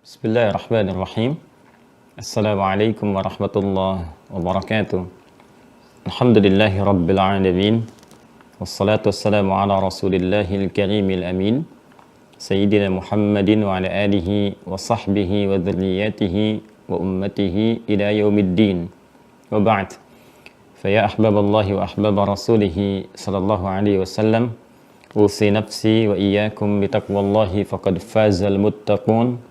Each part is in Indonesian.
Bismillahirrahmanirrahim. Assalamualaikum warahmatullahi wabarakatuh. Alhamdulillahi rabbil alamin. Wassalatu wassalamu ala rasulillahil karimil amin. Sayyidina Muhammadin wa ala alihi wa sahbihi wa dhurriyyatihi wa ummatihi ila yaumiddin. Wa ba'd. Faya ahbaballahi wa ahbaba rasulihi sallallahu alaihi wasallam. Usi nafsi wa iyyakum bitaqwallahi faqad fazal muttaqun.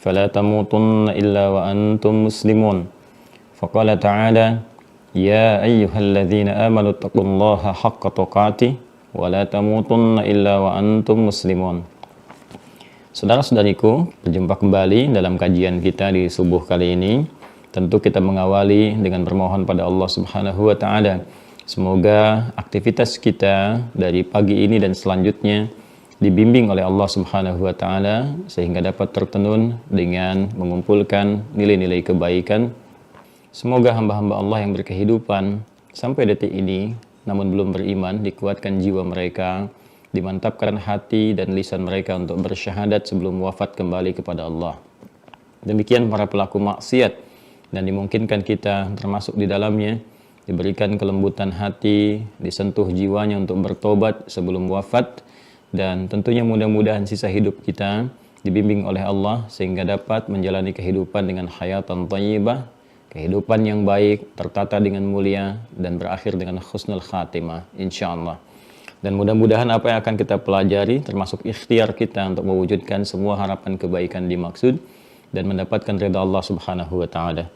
فلا تموتن إلا وأنتم مسلمون فقال تعالى يا أيها الذين آمنوا اتقوا الله حق تقاته ولا تموتن إلا وأنتم مسلمون. Saudara-saudariku, berjumpa kembali dalam kajian kita di subuh kali ini. Tentu kita mengawali dengan bermohon pada Allah Subhanahu wa taala. Semoga aktivitas kita dari pagi ini dan selanjutnya dibimbing oleh Allah Subhanahu wa taala sehingga dapat tertenun dengan mengumpulkan nilai-nilai kebaikan. Semoga hamba-hamba Allah yang berkehidupan sampai detik ini namun belum beriman dikuatkan jiwa mereka, dimantapkan hati dan lisan mereka untuk bersyahadat sebelum wafat kembali kepada Allah. Demikian para pelaku maksiat dan dimungkinkan kita termasuk di dalamnya, diberikan kelembutan hati, disentuh jiwanya untuk bertobat sebelum wafat. Dan tentunya mudah-mudahan sisa hidup kita dibimbing oleh Allah sehingga dapat menjalani kehidupan dengan hayatan thayyibah, kehidupan yang baik, tertata dengan mulia dan berakhir dengan husnul khatimah insyaallah. Dan mudah-mudahan apa yang akan kita pelajari termasuk ikhtiar kita untuk mewujudkan semua harapan kebaikan dimaksud dan mendapatkan ridha Allah Subhanahu wa taala.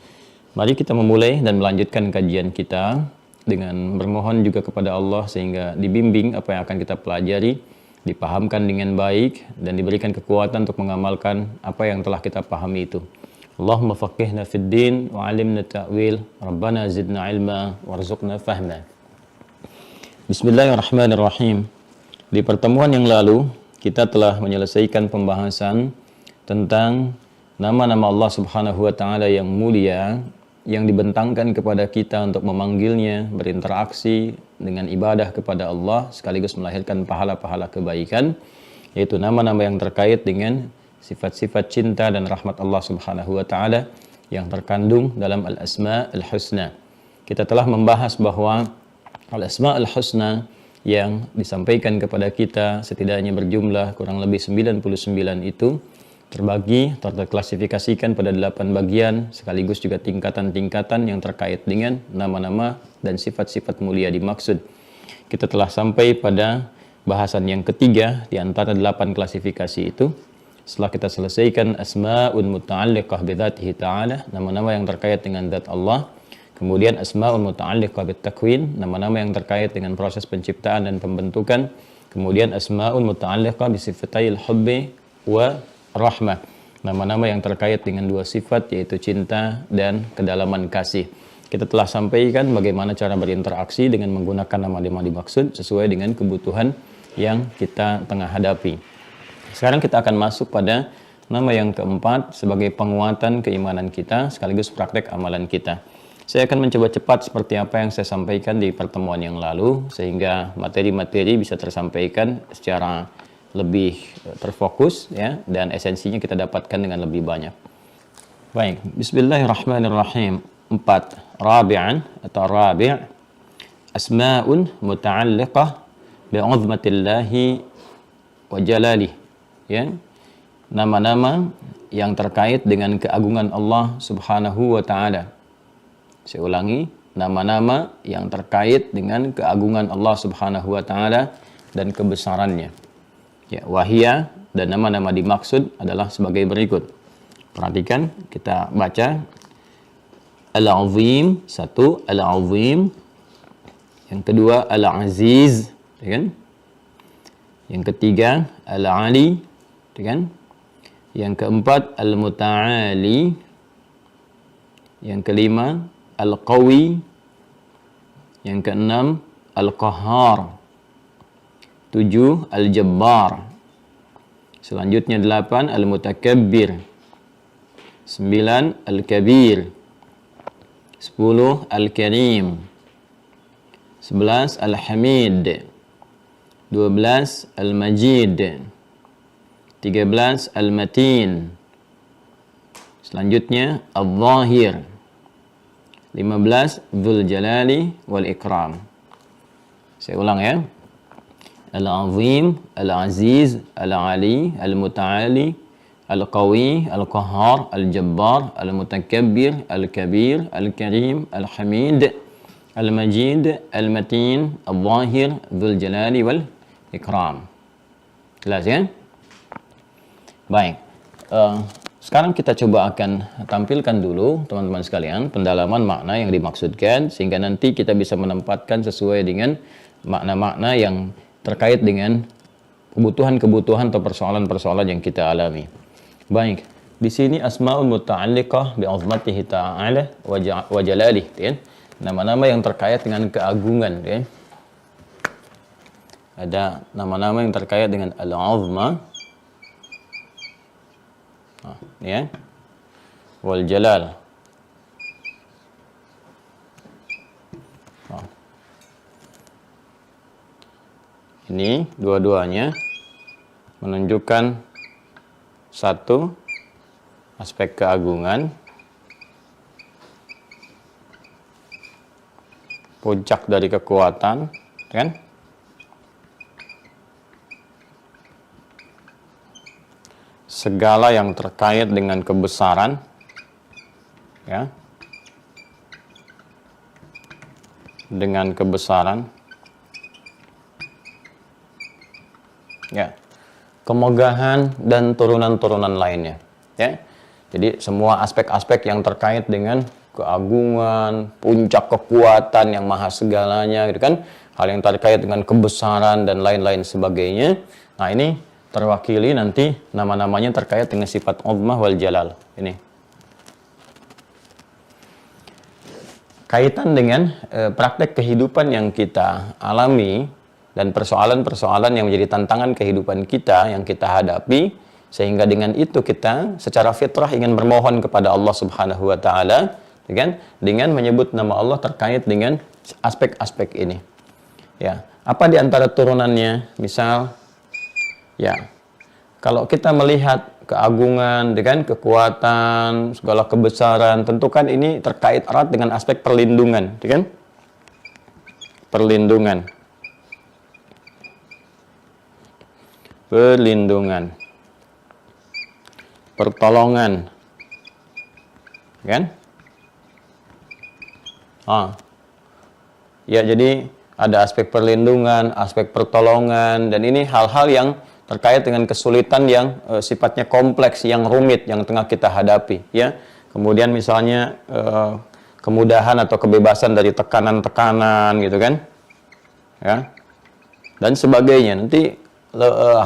Mari kita memulai dan melanjutkan kajian kita dengan bermohon juga kepada Allah sehingga dibimbing apa yang akan kita pelajari, dipahamkan dengan baik dan diberikan kekuatan untuk mengamalkan apa yang telah kita pahami itu. Allahumma faqihna fid din wa 'allimna ta'wil, Rabbana zidna ilma warzuqna fahma. Bismillahirrahmanirrahim. Di pertemuan yang lalu kita telah menyelesaikan pembahasan tentang nama-nama Allah Subhanahu wa taala yang mulia yang dibentangkan kepada kita untuk memanggilnya, berinteraksi dengan ibadah kepada Allah sekaligus melahirkan pahala-pahala kebaikan, yaitu nama-nama yang terkait dengan sifat-sifat cinta dan rahmat Allah Subhanahu wa taala yang terkandung dalam Al-Asma' Al-Husna. Kita telah membahas bahwa Al-Asma' Al-Husna yang disampaikan kepada kita setidaknya berjumlah kurang lebih 99 itu terbagi, terklasifikasikan pada 8 bagian sekaligus juga tingkatan-tingkatan yang terkait dengan nama-nama dan sifat-sifat mulia dimaksud. Kita telah sampai pada bahasan yang ketiga di antara 8 klasifikasi itu. Setelah kita selesaikan asma'un muta'alliqah bidzatihi ta'ala, nama-nama yang terkait dengan zat Allah. Kemudian asma'un muta'alliqah bitakwin, nama-nama yang terkait dengan proses penciptaan dan pembentukan. Kemudian asma'un muta'alliqah bisifatayil hubbi wa rahmah, nama-nama yang terkait dengan dua sifat yaitu cinta dan kedalaman kasih. Kita telah sampaikan bagaimana cara berinteraksi dengan menggunakan nama-nama dimaksud sesuai dengan kebutuhan yang kita tengah hadapi. Sekarang kita akan masuk pada nama yang keempat sebagai penguatan keimanan kita sekaligus praktek amalan kita. Saya akan mencoba cepat seperti apa yang saya sampaikan di pertemuan yang lalu sehingga materi-materi bisa tersampaikan secara lebih terfokus ya, dan esensinya kita dapatkan dengan lebih banyak. Baik, bismillahirrahmanirrahim. 4. Rabi'an atau rabi' asma'un muta'alliqah bi'uzmatillahi wa jalalih, ya. Nama-nama yang terkait dengan keagungan Allah Subhanahu wa taala. Saya ulangi, nama-nama yang terkait dengan keagungan Allah Subhanahu wa taala dan kebesarannya. Ya, wahia dan nama-nama dimaksud adalah sebagai berikut. Perhatikan, kita baca. Al-Azim, satu, Al-Azim. Yang kedua, Al-Aziz, kan? Yang ketiga, Al-Ali, kan? Yang keempat, Al-Muta'ali. Yang kelima, Al-Qawi. Yang keenam, Al-Qahhar. 7. Al-Jabbar. Selanjutnya 8. Al-Mutakabbir. 9. Al-Kabir. 10. Al-Karim. 11. Al-Hamid. 12. Al-Majid. 13. Al-Matin. Selanjutnya Al-Zahir. 15 Dzul Jalali wal Ikram. Saya ulang ya. Al-Azim, Al-Aziz, Al-Ali, Al-Muta'ali, Al-Qawi, Al-Qahhar, Al-Jabbar, Al-Mutakabbir, Al-Kabir, Al-Karim, Al-Hamid, Al-Majid, Al-Matin, Al-Zahir, Dzul Jalali wal Ikram. Jelas ya? Baik. Sekarang kita coba akan tampilkan dulu teman-teman sekalian pendalaman makna yang dimaksudkan sehingga nanti kita bisa menempatkan sesuai dengan makna-makna yang terkait dengan kebutuhan-kebutuhan atau persoalan-persoalan yang kita alami. Baik, di sini asmaul muta'alliqah bi 'azmatihi ta'ala wa jalalihi, ya. Nama-nama yang terkait dengan keagungan, ya. Ada nama-nama yang terkait dengan al-'azma, ya, wal jalal. Ini dua-duanya menunjukkan satu aspek keagungan, puncak dari kekuatan, kan? Segala yang terkait dengan kebesaran, ya, dengan kebesaran, ya, kemegahan dan turunan-turunan lainnya, ya. Jadi semua aspek-aspek yang terkait dengan keagungan, puncak kekuatan yang maha segalanya, gitu kan, hal yang terkait dengan kebesaran dan lain-lain sebagainya. Nah, ini terwakili nanti nama-namanya terkait dengan sifat uzmah wal jalal. Ini kaitan dengan praktek kehidupan yang kita alami dan persoalan-persoalan yang menjadi tantangan kehidupan kita yang kita hadapi, sehingga dengan itu kita secara fitrah ingin bermohon kepada Allah Subhanahu wa taala, dengan menyebut nama Allah terkait dengan aspek-aspek ini. Ya, apa di antara turunannya? Misal, ya, kalau kita melihat keagungan, dengan kekuatan, segala kebesaran, tentu kan ini terkait erat dengan aspek perlindungan, kan? Perlindungan. Perlindungan, pertolongan, kan? Ya, jadi ada aspek perlindungan, aspek pertolongan, dan ini hal-hal yang terkait dengan kesulitan yang sifatnya kompleks, yang rumit, yang tengah kita hadapi, ya. Kemudian misalnya kemudahan atau kebebasan dari tekanan-tekanan, gitu kan, ya, dan sebagainya. Nanti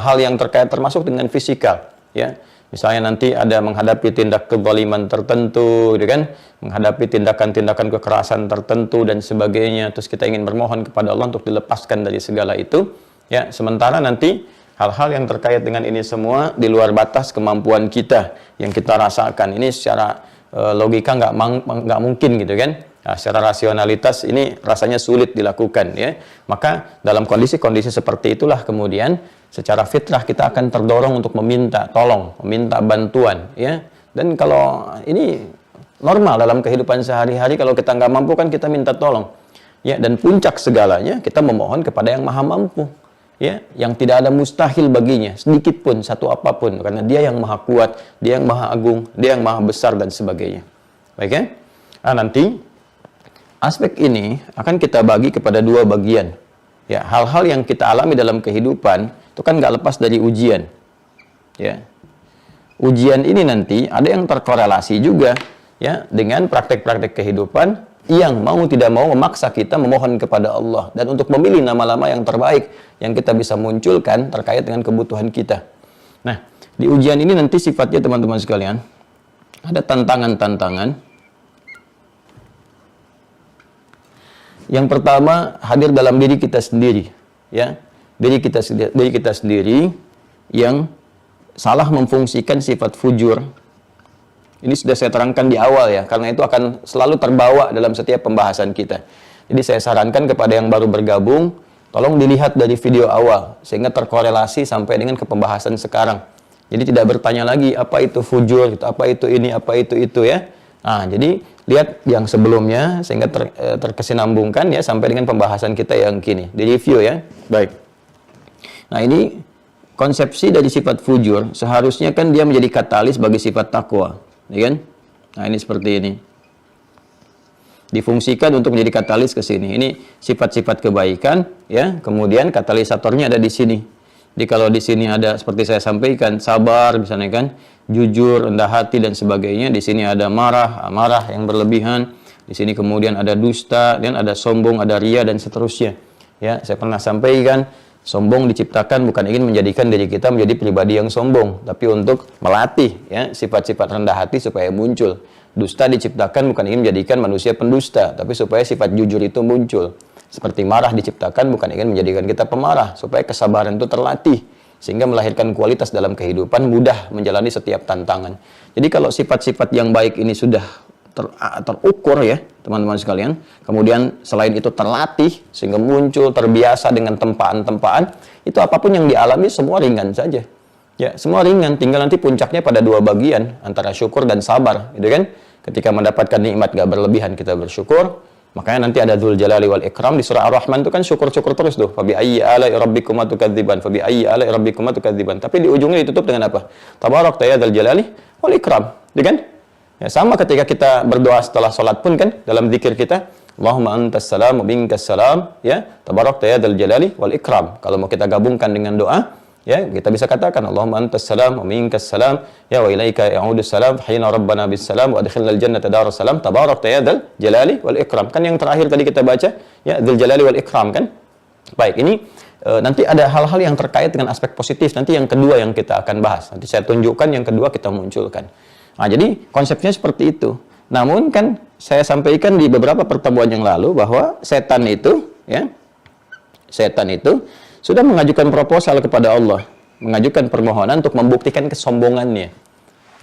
hal yang terkait termasuk dengan fisikal, ya. Misalnya nanti ada menghadapi tindak kezaliman tertentu, gitu kan, menghadapi tindakan-tindakan kekerasan tertentu dan sebagainya, terus kita ingin bermohon kepada Allah untuk dilepaskan dari segala itu, ya. Sementara nanti hal-hal yang terkait dengan ini semua di luar batas kemampuan kita yang kita rasakan. Ini secara logika nggak mungkin, gitu kan. Nah, secara rasionalitas ini rasanya sulit dilakukan, ya. Maka dalam kondisi-kondisi seperti itulah kemudian secara fitrah kita akan terdorong untuk meminta tolong, meminta bantuan, ya. Dan kalau ini normal dalam kehidupan sehari-hari, kalau kita nggak mampu kan kita minta tolong, ya. Dan puncak segalanya kita memohon kepada yang maha mampu, ya, yang tidak ada mustahil baginya sedikit pun, satu apapun, karena dia yang maha kuat, dia yang maha agung, dia yang maha besar dan sebagainya. Baik, ya. Nah, nanti aspek ini akan kita bagi kepada dua bagian. Ya, hal-hal yang kita alami dalam kehidupan itu kan nggak lepas dari ujian. Ya, ujian ini nanti ada yang terkorelasi juga, ya, dengan praktek-praktek kehidupan yang mau tidak mau memaksa kita memohon kepada Allah dan untuk memilih nama-nama yang terbaik yang kita bisa munculkan terkait dengan kebutuhan kita. Nah, di ujian ini nanti sifatnya teman-teman sekalian ada tantangan-tantangan. Yang pertama hadir dalam diri kita sendiri, ya, diri kita sendiri yang salah memfungsikan sifat fujur. Ini sudah saya terangkan di awal, ya, karena itu akan selalu terbawa dalam setiap pembahasan kita. Jadi saya sarankan kepada yang baru bergabung, tolong dilihat dari video awal sehingga terkorelasi sampai dengan ke pembahasan sekarang. Jadi tidak bertanya lagi apa itu fujur, gitu, apa itu ini, apa itu ya. Nah, jadi lihat yang sebelumnya sehingga terkesinambungkan ya sampai dengan pembahasan kita yang kini. Di review ya. Baik. Nah, ini konsepsi dari sifat fujur seharusnya kan dia menjadi katalis bagi sifat takwa, ya kan? Nah, ini seperti ini. Difungsikan untuk menjadi katalis ke sini. Ini sifat-sifat kebaikan ya, kemudian katalisatornya ada di sini. Jadi kalau di sini ada seperti saya sampaikan sabar misalnya kan, jujur, rendah hati dan sebagainya. Di sini ada marah yang berlebihan. Di sini kemudian ada dusta dan ada sombong, ada ria dan seterusnya. Ya, saya pernah sampaikan sombong diciptakan bukan ingin menjadikan diri kita menjadi pribadi yang sombong, tapi untuk melatih ya sifat-sifat rendah hati supaya muncul. Dusta diciptakan bukan ingin menjadikan manusia pendusta, tapi supaya sifat jujur itu muncul. Seperti marah diciptakan bukan ingin menjadikan kita pemarah, supaya kesabaran itu terlatih, sehingga melahirkan kualitas dalam kehidupan, mudah menjalani setiap tantangan. Jadi kalau sifat-sifat yang baik ini sudah terukur ya, teman-teman sekalian, kemudian selain itu terlatih, sehingga muncul, terbiasa dengan tempaan-tempaan, itu apapun yang dialami semua ringan saja. Ya, semua ringan, tinggal nanti puncaknya pada dua bagian, antara syukur dan sabar, gitu kan? Ketika mendapatkan nikmat gak berlebihan, kita bersyukur. Makanya nanti ada Dzul Jalali wal Ikram di surah Ar-Rahman itu kan syukur-syukur terus tuh. Fabi ayyi ala'i rabbikuma tukadziban, fabi ayyi ala'i rabbikuma tukadziban. Tapi di ujungnya ditutup dengan apa? Tabarakta ya Dzul Jalali wal Ikram, gitu kan? Ya, sama ketika kita berdoa setelah sholat pun kan, dalam zikir kita, Allahumma antas salam wa minkas salam, ya, tabarakta ya Dzul Jalali wal Ikram. Kalau mau kita gabungkan dengan doa, ya, kita bisa katakan Allahumma antas salam wa minkas salam, ya wa ilaika ya'udus salam, hina rabbana bis salam wa adkhilnal jannata darus salam, tabarakta ya Dzul Jalali wal Ikram. Kan yang terakhir tadi kita baca, ya, Dzul Jalali wal Ikram kan? Baik, ini nanti ada hal-hal yang terkait dengan aspek positif, nanti yang kedua yang kita akan bahas. Nanti saya tunjukkan, yang kedua kita munculkan. Nah, jadi konsepnya seperti itu. Namun kan saya sampaikan di beberapa pertemuan yang lalu bahwa setan itu sudah mengajukan proposal kepada Allah, mengajukan permohonan untuk membuktikan kesombongannya.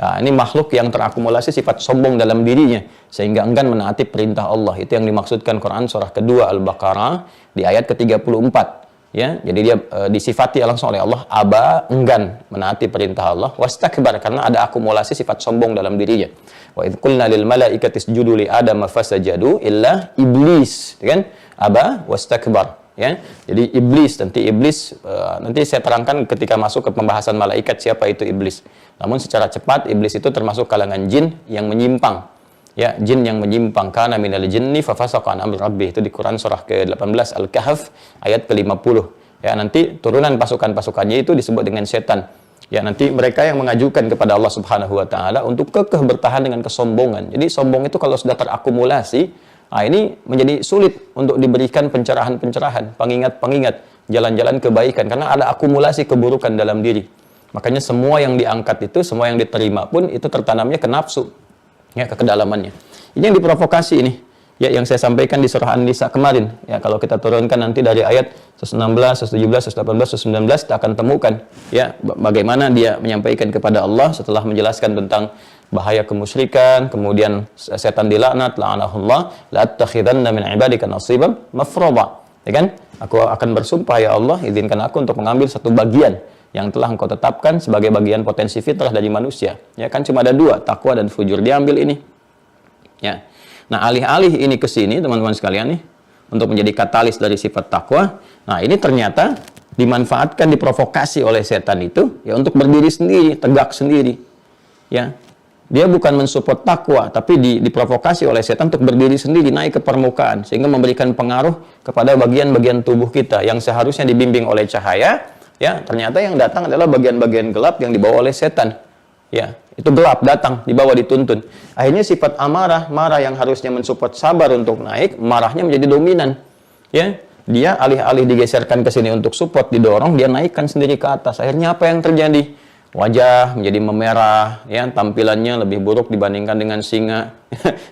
Nah, ini makhluk yang terakumulasi sifat sombong dalam dirinya sehingga enggan menaati perintah Allah. Itu yang dimaksudkan Quran surah kedua Al-Baqarah di ayat ke-34. Ya, jadi dia disifati langsung oleh Allah aba, enggan menaati perintah Allah, wastakbar, karena ada akumulasi sifat sombong dalam dirinya. Wa idz qulna lil malaikati isjudu li adama fasajadu illa iblis, kan? Aba wastakbar, ya. Jadi iblis, nanti saya terangkan ketika masuk ke pembahasan malaikat siapa itu iblis. Namun secara cepat iblis itu termasuk kalangan jin yang menyimpang. Ya, jin yang menyimpang, kana minal jinni fa fasaqa an amri rabbih, itu di Quran surah ke-18 Al-Kahf ayat ke-50. Ya, nanti turunan pasukan-pasukannya itu disebut dengan setan. Ya, nanti mereka yang mengajukan kepada Allah Subhanahu wa taala untuk kekeh bertahan dengan kesombongan. Jadi sombong itu kalau sudah terakumulasi, ini menjadi sulit untuk diberikan pencerahan-pencerahan, pengingat-pengingat, jalan-jalan kebaikan karena ada akumulasi keburukan dalam diri. Makanya semua yang diangkat itu, semua yang diterima pun itu tertanamnya ke nafsu. Ya, ke kedalamannya. Ini yang diprovokasi ini. Ya, yang saya sampaikan di surah An-Nisa kemarin. Ya, kalau kita turunkan nanti dari ayat 116, 117, 118, 119 kita akan temukan ya bagaimana dia menyampaikan kepada Allah setelah menjelaskan tentang bahaya kemusyrikan, kemudian setan dilaknat, la'anahullah, la'attakhidanna min ibadika nasiban mafruḍa. Ya kan? Aku akan bersumpah ya Allah, izinkan aku untuk mengambil satu bagian yang telah engkau tetapkan sebagai bagian potensi fitrah dari manusia. Ya kan cuma ada dua, takwa dan fujur. Diambil ini. Ya. Nah, alih-alih ini ke sini teman-teman sekalian nih untuk menjadi katalis dari sifat takwa. Nah, ini ternyata dimanfaatkan, diprovokasi oleh setan itu ya untuk berdiri sendiri, tegak sendiri. Ya. Dia bukan mensupport takwa, tapi diprovokasi oleh setan untuk berdiri sendiri, naik ke permukaan sehingga memberikan pengaruh kepada bagian-bagian tubuh kita yang seharusnya dibimbing oleh cahaya. Ya, ternyata yang datang adalah bagian-bagian gelap yang dibawa oleh setan. Ya, itu gelap datang, dibawa dituntun. Akhirnya sifat amarah, marah yang harusnya mensupport sabar untuk naik, marahnya menjadi dominan. Ya, dia alih-alih digeserkan ke sini untuk support, didorong, dia naikkan sendiri ke atas. Akhirnya apa yang terjadi? Wajah menjadi memerah, ya, tampilannya lebih buruk dibandingkan dengan singa.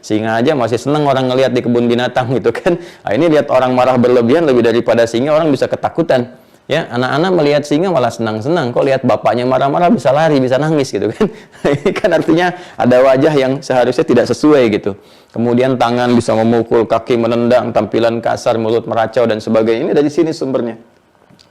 Singa aja masih senang orang ngelihat di kebun binatang gitu kan. Nah, ini lihat orang marah berlebihan lebih daripada singa, orang bisa ketakutan. Ya, anak-anak melihat singa malah senang-senang. Kok lihat bapaknya marah-marah bisa lari, bisa nangis gitu kan. Ini kan artinya ada wajah yang seharusnya tidak sesuai gitu. Kemudian tangan bisa memukul, kaki menendang, tampilan kasar, mulut meracau dan sebagainya. Ini dari sini sumbernya.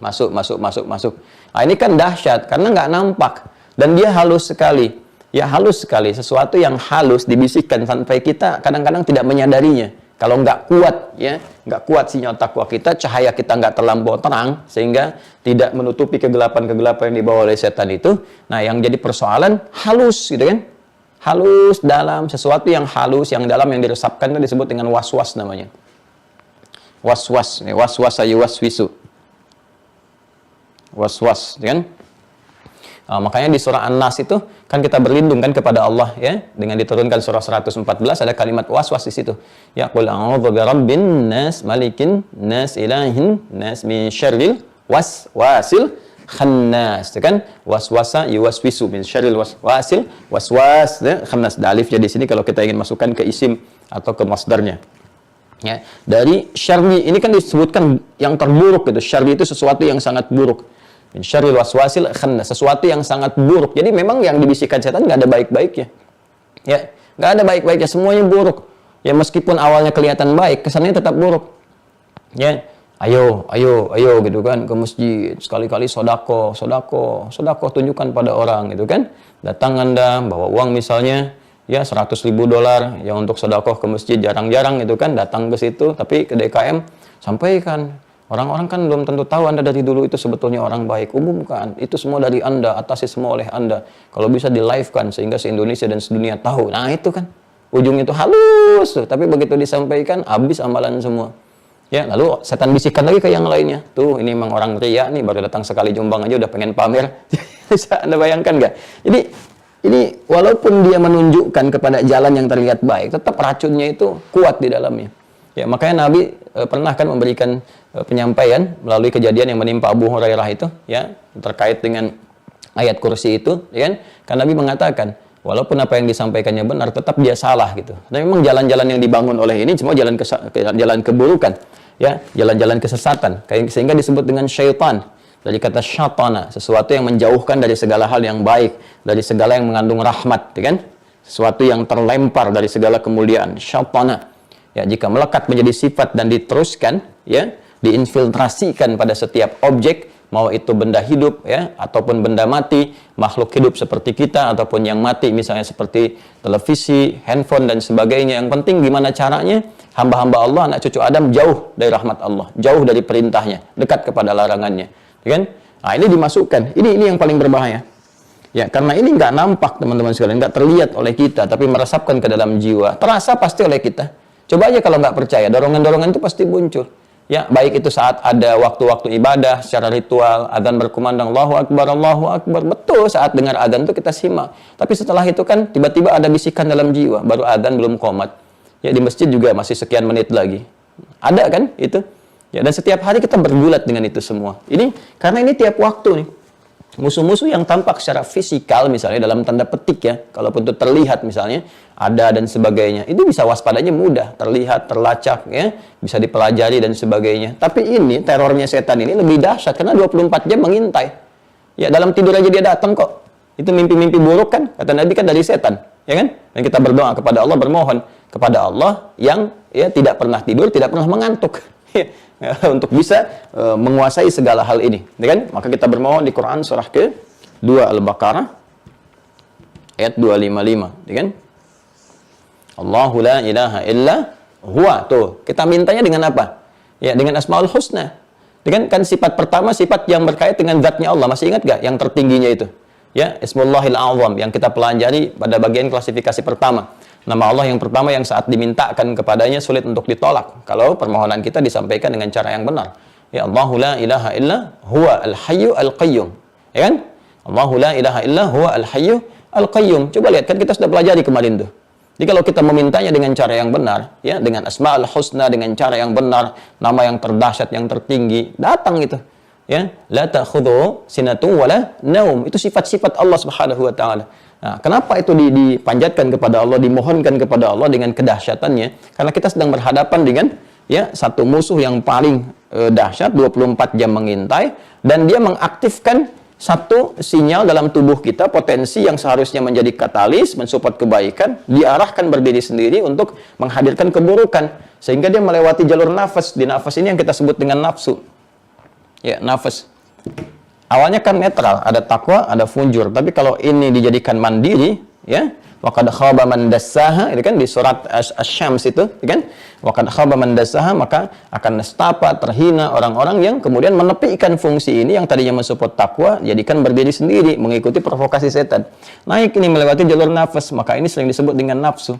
Masuk. Nah, ini kan dahsyat karena nggak nampak. Dan dia halus sekali. Ya, halus sekali. Sesuatu yang halus dibisikkan sampai kita kadang-kadang tidak menyadarinya. Kalau nggak kuat, ya, nggak kuat sinyal takwa kita, cahaya kita nggak terlampau terang, sehingga tidak menutupi kegelapan-kegelapan yang dibawa oleh setan itu. Nah, yang jadi persoalan halus, gitu kan? Halus dalam, sesuatu yang halus, yang dalam, yang diresapkan itu disebut dengan was-was namanya. Was-was, was-was ayu was-wisu. Was-was, kan? Makanya di surah An-Nas itu kan kita berlindung kan kepada Allah, ya, dengan diturunkan surah 114 ada kalimat was-was di situ. Ya, qul a'udzu birabbin nas, malikin nas, ilahin nas, min syarril waswasil khannas. Itu kan waswasa yuwaswisu min syarril waswasil waswas, ya, khannas. Da alifnya di sini kalau kita ingin masukkan ke isim atau ke masdarnya. Ya, dari syarri ini kan disebutkan yang terburuk gitu. Syarri itu sesuatu yang sangat buruk. Min syarril waswasil khannas, sesuatu yang sangat buruk. Jadi memang yang dibisikkan setan nggak ada baik-baiknya. Ya, nggak ada baik-baiknya, semuanya buruk. Ya, meskipun awalnya kelihatan baik, kesannya tetap buruk. Ya, ayo gitu kan ke masjid, sekali-kali sodako tunjukkan pada orang gitu kan. Datang Anda bawa uang misalnya ya $100.000 ya untuk sedekah ke masjid, jarang-jarang gitu kan datang ke situ, tapi ke DKM sampaikan. Orang-orang kan belum tentu tahu Anda dari dulu itu sebetulnya orang baik. Umumkan, itu semua dari Anda, atasi semua oleh Anda. Kalau bisa di-live-kan sehingga se-Indonesia dan sedunia tahu. Nah, itu kan ujungnya itu halus tuh, tapi begitu disampaikan habis amalan semua. Ya, lalu setan bisikan lagi ke yang lainnya. Tuh, ini memang orang ria nih, baru datang sekali Jombang aja udah pengen pamer. Bisa Anda bayangkan nggak? Jadi ini walaupun dia menunjukkan kepada jalan yang terlihat baik, tetap racunnya itu kuat di dalamnya. Ya, makanya Nabi pernah kan memberikan penyampaian melalui kejadian yang menimpa Abu Hurairah itu, ya, terkait dengan ayat kursi itu, ya kan? Kan Nabi mengatakan, walaupun apa yang disampaikannya benar, tetap dia salah gitu. Dan memang jalan-jalan yang dibangun oleh ini semua jalan keburukan, ya, jalan-jalan kesesatan, sehingga disebut dengan syaitan. Dari kata syatana, sesuatu yang menjauhkan dari segala hal yang baik, dari segala yang mengandung rahmat, ya kan? Sesuatu yang terlempar dari segala kemuliaan, syatana. Ya, jika melekat menjadi sifat dan diteruskan, ya, diinfiltrasikan pada setiap objek, mau itu benda hidup, ya, ataupun benda mati, makhluk hidup seperti kita, ataupun yang mati, misalnya seperti televisi, handphone, dan sebagainya. Yang penting gimana caranya, hamba-hamba Allah, anak cucu Adam, jauh dari rahmat Allah, jauh dari perintahnya, dekat kepada larangannya. Ya kan? Nah, ini dimasukkan, ini yang paling berbahaya. Ya, karena ini nggak nampak, teman-teman sekalian, nggak terlihat oleh kita, tapi meresapkan ke dalam jiwa, terasa pasti oleh kita. Coba aja kalau nggak percaya, dorongan-dorongan itu pasti muncul. Ya, baik itu saat ada waktu-waktu ibadah secara ritual, adzan berkumandang Allahu Akbar, betul saat dengar adzan itu kita simak. Tapi setelah itu kan tiba-tiba ada bisikan dalam jiwa, baru adzan belum qomat. Ya, di masjid juga masih sekian menit lagi. Ada kan itu? Ya, dan setiap hari kita bergulat dengan itu semua. Ini karena ini tiap waktu nih. Musuh-musuh yang tampak secara fisikal misalnya dalam tanda petik ya, kalaupun itu terlihat misalnya ada dan sebagainya, itu bisa waspadanya mudah, terlihat, terlacak ya, bisa dipelajari dan sebagainya. Tapi ini terornya setan ini lebih dahsyat karena 24 jam mengintai. Ya, dalam tidur aja dia datang kok. Itu mimpi-mimpi buruk kan, kata Nabi kan dari setan, ya kan? Dan kita berdoa kepada Allah, bermohon kepada Allah yang ya tidak pernah tidur, tidak pernah mengantuk. Untuk bisa menguasai segala hal ini, ya kan? Maka kita bermohon di Quran surah ke-2 Al-Baqarah ayat 255, ya kan? Allahu la ilaha illa huwa. Tuh, kita mintanya dengan apa? Ya, dengan Asmaul Husna. Kan sifat pertama sifat yang berkait dengan zatnya Allah. Masih ingat gak yang tertingginya itu? Ya, Ismullahil A'zam yang kita pelajari pada bagian klasifikasi pertama. Nama Allah yang pertama yang saat dimintakan kepadanya sulit untuk ditolak kalau permohonan kita disampaikan dengan cara yang benar. Ya, Allahu la ilaha illa huwa al-hayyu al-qayyum. Ya kan? Allahu la ilaha illa huwa al-hayyu al-qayyum. Coba lihat kan kita sudah pelajari kemarin tuh. Jadi kalau kita memintanya dengan cara yang benar, ya, dengan Asmaul Husna, dengan cara yang benar, nama yang terdahsyat, yang tertinggi, datang itu. Ya, la ta'khudhu sinatun wala naum. Itu sifat-sifat Allah Subhanahu wa taala. Nah, kenapa itu dipanjatkan kepada Allah, dimohonkan kepada Allah dengan kedahsyatannya? Karena kita sedang berhadapan dengan ya satu musuh yang paling dahsyat, 24 jam mengintai, dan dia mengaktifkan satu sinyal dalam tubuh kita, potensi yang seharusnya menjadi katalis, mensupport kebaikan, diarahkan berdiri sendiri untuk menghadirkan keburukan, sehingga dia melewati jalur nafas. Di nafas ini yang kita sebut dengan nafsu. Ya, nafas. Awalnya kan netral, ada takwa, ada fujur. Tapi kalau ini dijadikan mandiri, ya, waqad khaba man dassaha, itu kan di surat Asy-Syams itu, ya kan? Waqad khaba man dassaha, maka akan nestapa, terhina orang-orang yang kemudian menepikan fungsi ini yang tadinya mensupport takwa, jadikan berdiri sendiri, mengikuti provokasi setan. Naik ini melewati jalur nafas, maka ini sering disebut dengan nafsu.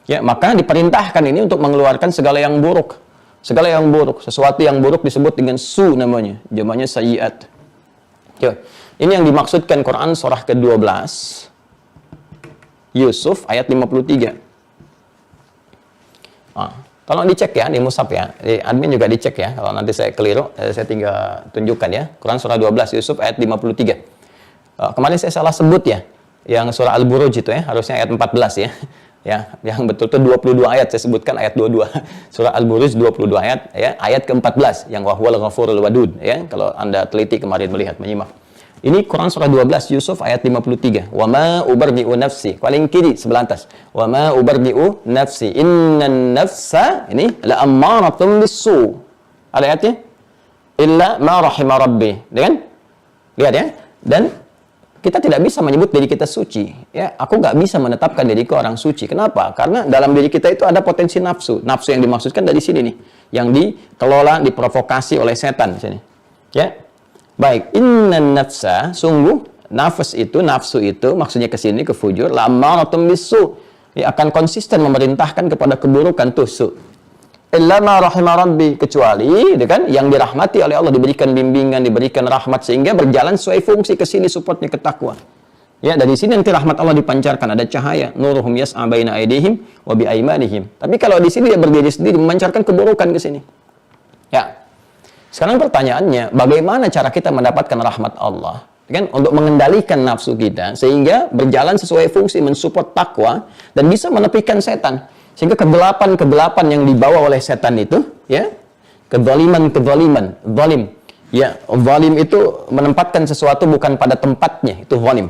Ya, maka diperintahkan ini untuk mengeluarkan segala yang buruk. Segala yang buruk, sesuatu yang buruk disebut dengan su namanya, jamaknya sayyiat. Yo, ini yang dimaksudkan Quran surah ke-12 Yusuf ayat 53. Tolong dicek ya di mushaf ya. Di admin juga dicek ya. Kalau nanti saya keliru, saya tinggal tunjukkan ya. Quran surah 12 Yusuf ayat 53. Kemarin saya salah sebut ya. Yang surah Al-Buruj itu ya, harusnya ayat 14 ya. Ya, yang betul itu 22 ayat, saya sebutkan ayat 22. Surah Al-Buruj 22 ayat ya, ayat ke-14 yang wahwal ghafurul wadud ya. Kalau Anda teliti kemarin melihat menyimak. Ini Quran surah 12 Yusuf ayat 53. Wa ma ubardi'u nafsi. Paling kiri sebelah atas. Wa ma ubardi'u nafsi. Innan nafsa ini la ammaratun bisu. Ada ayatnya? Illa ma rahima rabbi. Kan? Lihat ya. Dan kita tidak bisa menyebut diri kita suci. Ya, aku nggak bisa menetapkan diriku orang suci. Kenapa? Karena dalam diri kita itu ada potensi nafsu. Nafsu yang dimaksudkan dari sini nih, yang dikelola, diprovokasi oleh setan di sini. Ya, baik. Innan nafsa, sungguh nafsu itu maksudnya ke sini ke fujur. La'ammaratun bisu, ya, akan konsisten memerintahkan kepada keburukan tusu. Illa ma rahima rabbi, kecuali kan yang dirahmati oleh Allah, diberikan bimbingan, diberikan rahmat sehingga berjalan sesuai fungsi, ke sini supportnya ke takwa. Ya, dari sini nanti rahmat Allah dipancarkan, ada cahaya, nuruhum yas'a baina aydihim wa bi aymanihim. Tapi kalau di sini dia berdiri sendiri memancarkan keburukan ke sini. Ya. Sekarang pertanyaannya, bagaimana cara kita mendapatkan rahmat Allah? Kan untuk mengendalikan nafsu kita sehingga berjalan sesuai fungsi, mensupport takwa dan bisa menepikan setan. Sehingga kegelapan yang dibawa oleh setan itu, ya, kezaliman, zalim. Ya, zalim itu menempatkan sesuatu bukan pada tempatnya, itu zalim.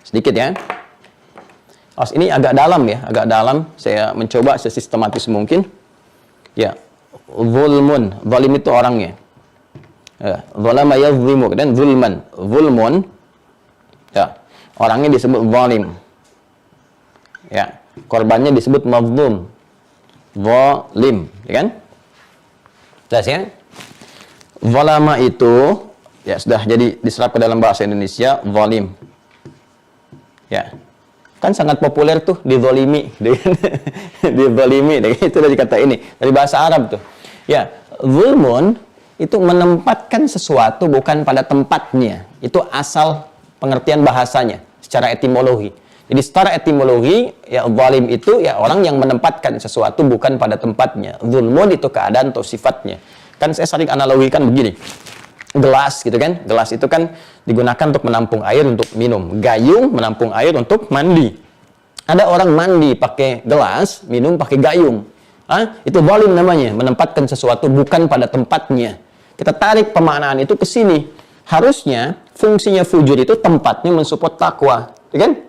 Sedikit ya. Ini agak dalam ya, agak dalam. Saya mencoba sesistematis mungkin. Ya, zulmun, zalim itu orangnya. Ya, zalama yazlimu dan zulmun. Ya, orangnya disebut zalim. Ya. Korbannya disebut mazlum, zalim, ya kan? Jelas ya? Zalama itu ya sudah jadi diserap ke dalam bahasa Indonesia zalim. Ya. Kan sangat populer tuh dizalimi, dizalimi, itu dari kata ini, dari bahasa Arab tuh. Ya, zulmun itu menempatkan sesuatu bukan pada tempatnya. Itu asal pengertian bahasanya secara etimologi. Jadi secara etimologi, ya zalim itu ya orang yang menempatkan sesuatu bukan pada tempatnya. Zulmun itu keadaan atau sifatnya. Kan saya sering analogikan begini. Gelas gitu kan. Gelas itu kan digunakan untuk menampung air untuk minum. Gayung menampung air untuk mandi. Ada orang mandi pakai gelas, minum pakai gayung. Itu zalim namanya, menempatkan sesuatu bukan pada tempatnya. Kita tarik pemaknaan itu ke sini. Harusnya fungsinya fujur itu tempatnya mensupport takwa, ya kan?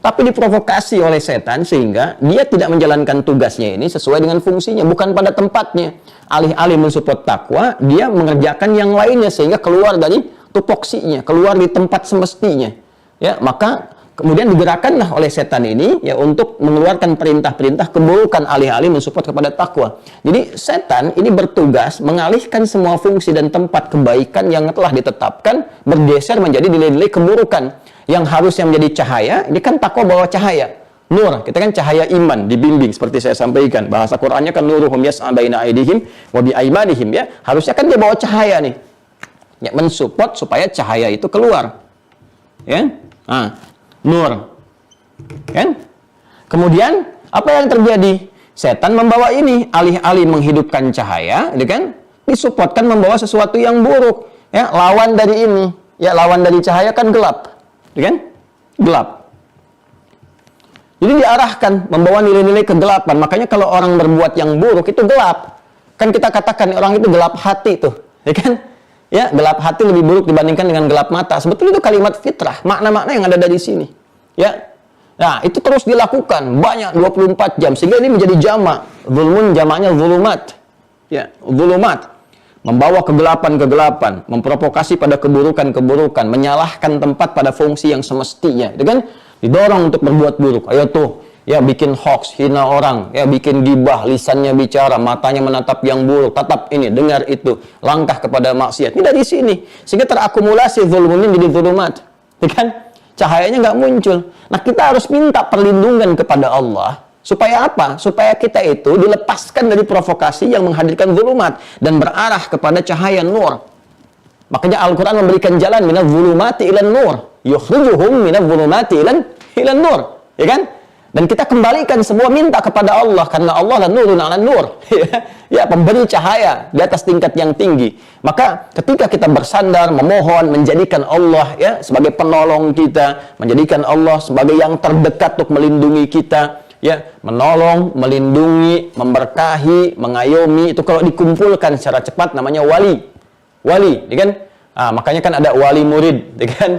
Tapi diprovokasi oleh setan sehingga dia tidak menjalankan tugasnya ini sesuai dengan fungsinya, bukan pada tempatnya. Alih-alih mensupport takwa, dia mengerjakan yang lainnya sehingga keluar dari tupoksinya, keluar di tempat semestinya. Ya, maka kemudian digerakkanlah oleh setan ini ya untuk mengeluarkan perintah-perintah keburukan alih-alih mensupport kepada takwa. Jadi setan ini bertugas mengalihkan semua fungsi dan tempat kebaikan yang telah ditetapkan bergeser menjadi nilai-nilai keburukan. Yang harusnya menjadi cahaya, ini kan takwa bawa cahaya. Nur, kita kan cahaya iman, dibimbing seperti saya sampaikan. Bahasa Qur'annya kan nuruhum yas'a baina aydihim wa bi aymanihim ya. Harusnya kan dia bawa cahaya nih. Ya, mensupport supaya cahaya itu keluar. Ya. Nur. Kan? Kemudian apa yang terjadi? Setan membawa ini alih-alih menghidupkan cahaya, ya kan? Disupportkan membawa sesuatu yang buruk. Ya, lawan dari ini. Ya, lawan dari cahaya kan gelap. Ya kan? Gelap. Jadi diarahkan membawa nilai-nilai kegelapan. Makanya kalau orang berbuat yang buruk itu gelap. Kan kita katakan orang itu gelap hati tuh, ya kan? Ya, gelap hati lebih buruk dibandingkan dengan gelap mata. Sebetulnya itu kalimat fitrah, makna-makna yang ada dari sini. Ya. Nah, itu terus dilakukan banyak 24 jam sehingga ini menjadi jamak. Zulmun jamaknya zulumat. Ya, zulumat. membawa kegelapan-kegelapan, memprovokasi pada keburukan-keburukan, menyalahkan tempat pada fungsi yang semestinya, itu kan didorong untuk berbuat buruk. Ayo tuh, ya bikin hoax, hina orang, ya bikin gibah, lisannya bicara, matanya menatap yang buruk, tatap ini, dengar itu, langkah kepada maksiat. Ini dari sini, sehingga terakumulasi zulmun ini jadi zulumat, ya kan? Cahayanya nggak muncul. Nah, kita harus minta perlindungan kepada Allah. Supaya apa? Supaya kita itu dilepaskan dari provokasi yang menghadirkan zulumat dan berarah kepada cahaya nur. Makanya Al-Quran memberikan jalan minaz zulumati ilan nur. Yukhrijuhum minaz zulumati ilan nur. Ya kan? Dan kita kembalikan semua minta kepada Allah, karena Allah dan nurun ala nur. Ya, pemberi cahaya di atas tingkat yang tinggi. Maka ketika kita bersandar, memohon, menjadikan Allah ya sebagai penolong kita, menjadikan Allah sebagai yang terdekat untuk melindungi kita, ya, menolong, melindungi, memberkahi, mengayomi, itu kalau dikumpulkan secara cepat namanya wali. Wali, ya kan? Makanya kan ada wali murid, ya kan?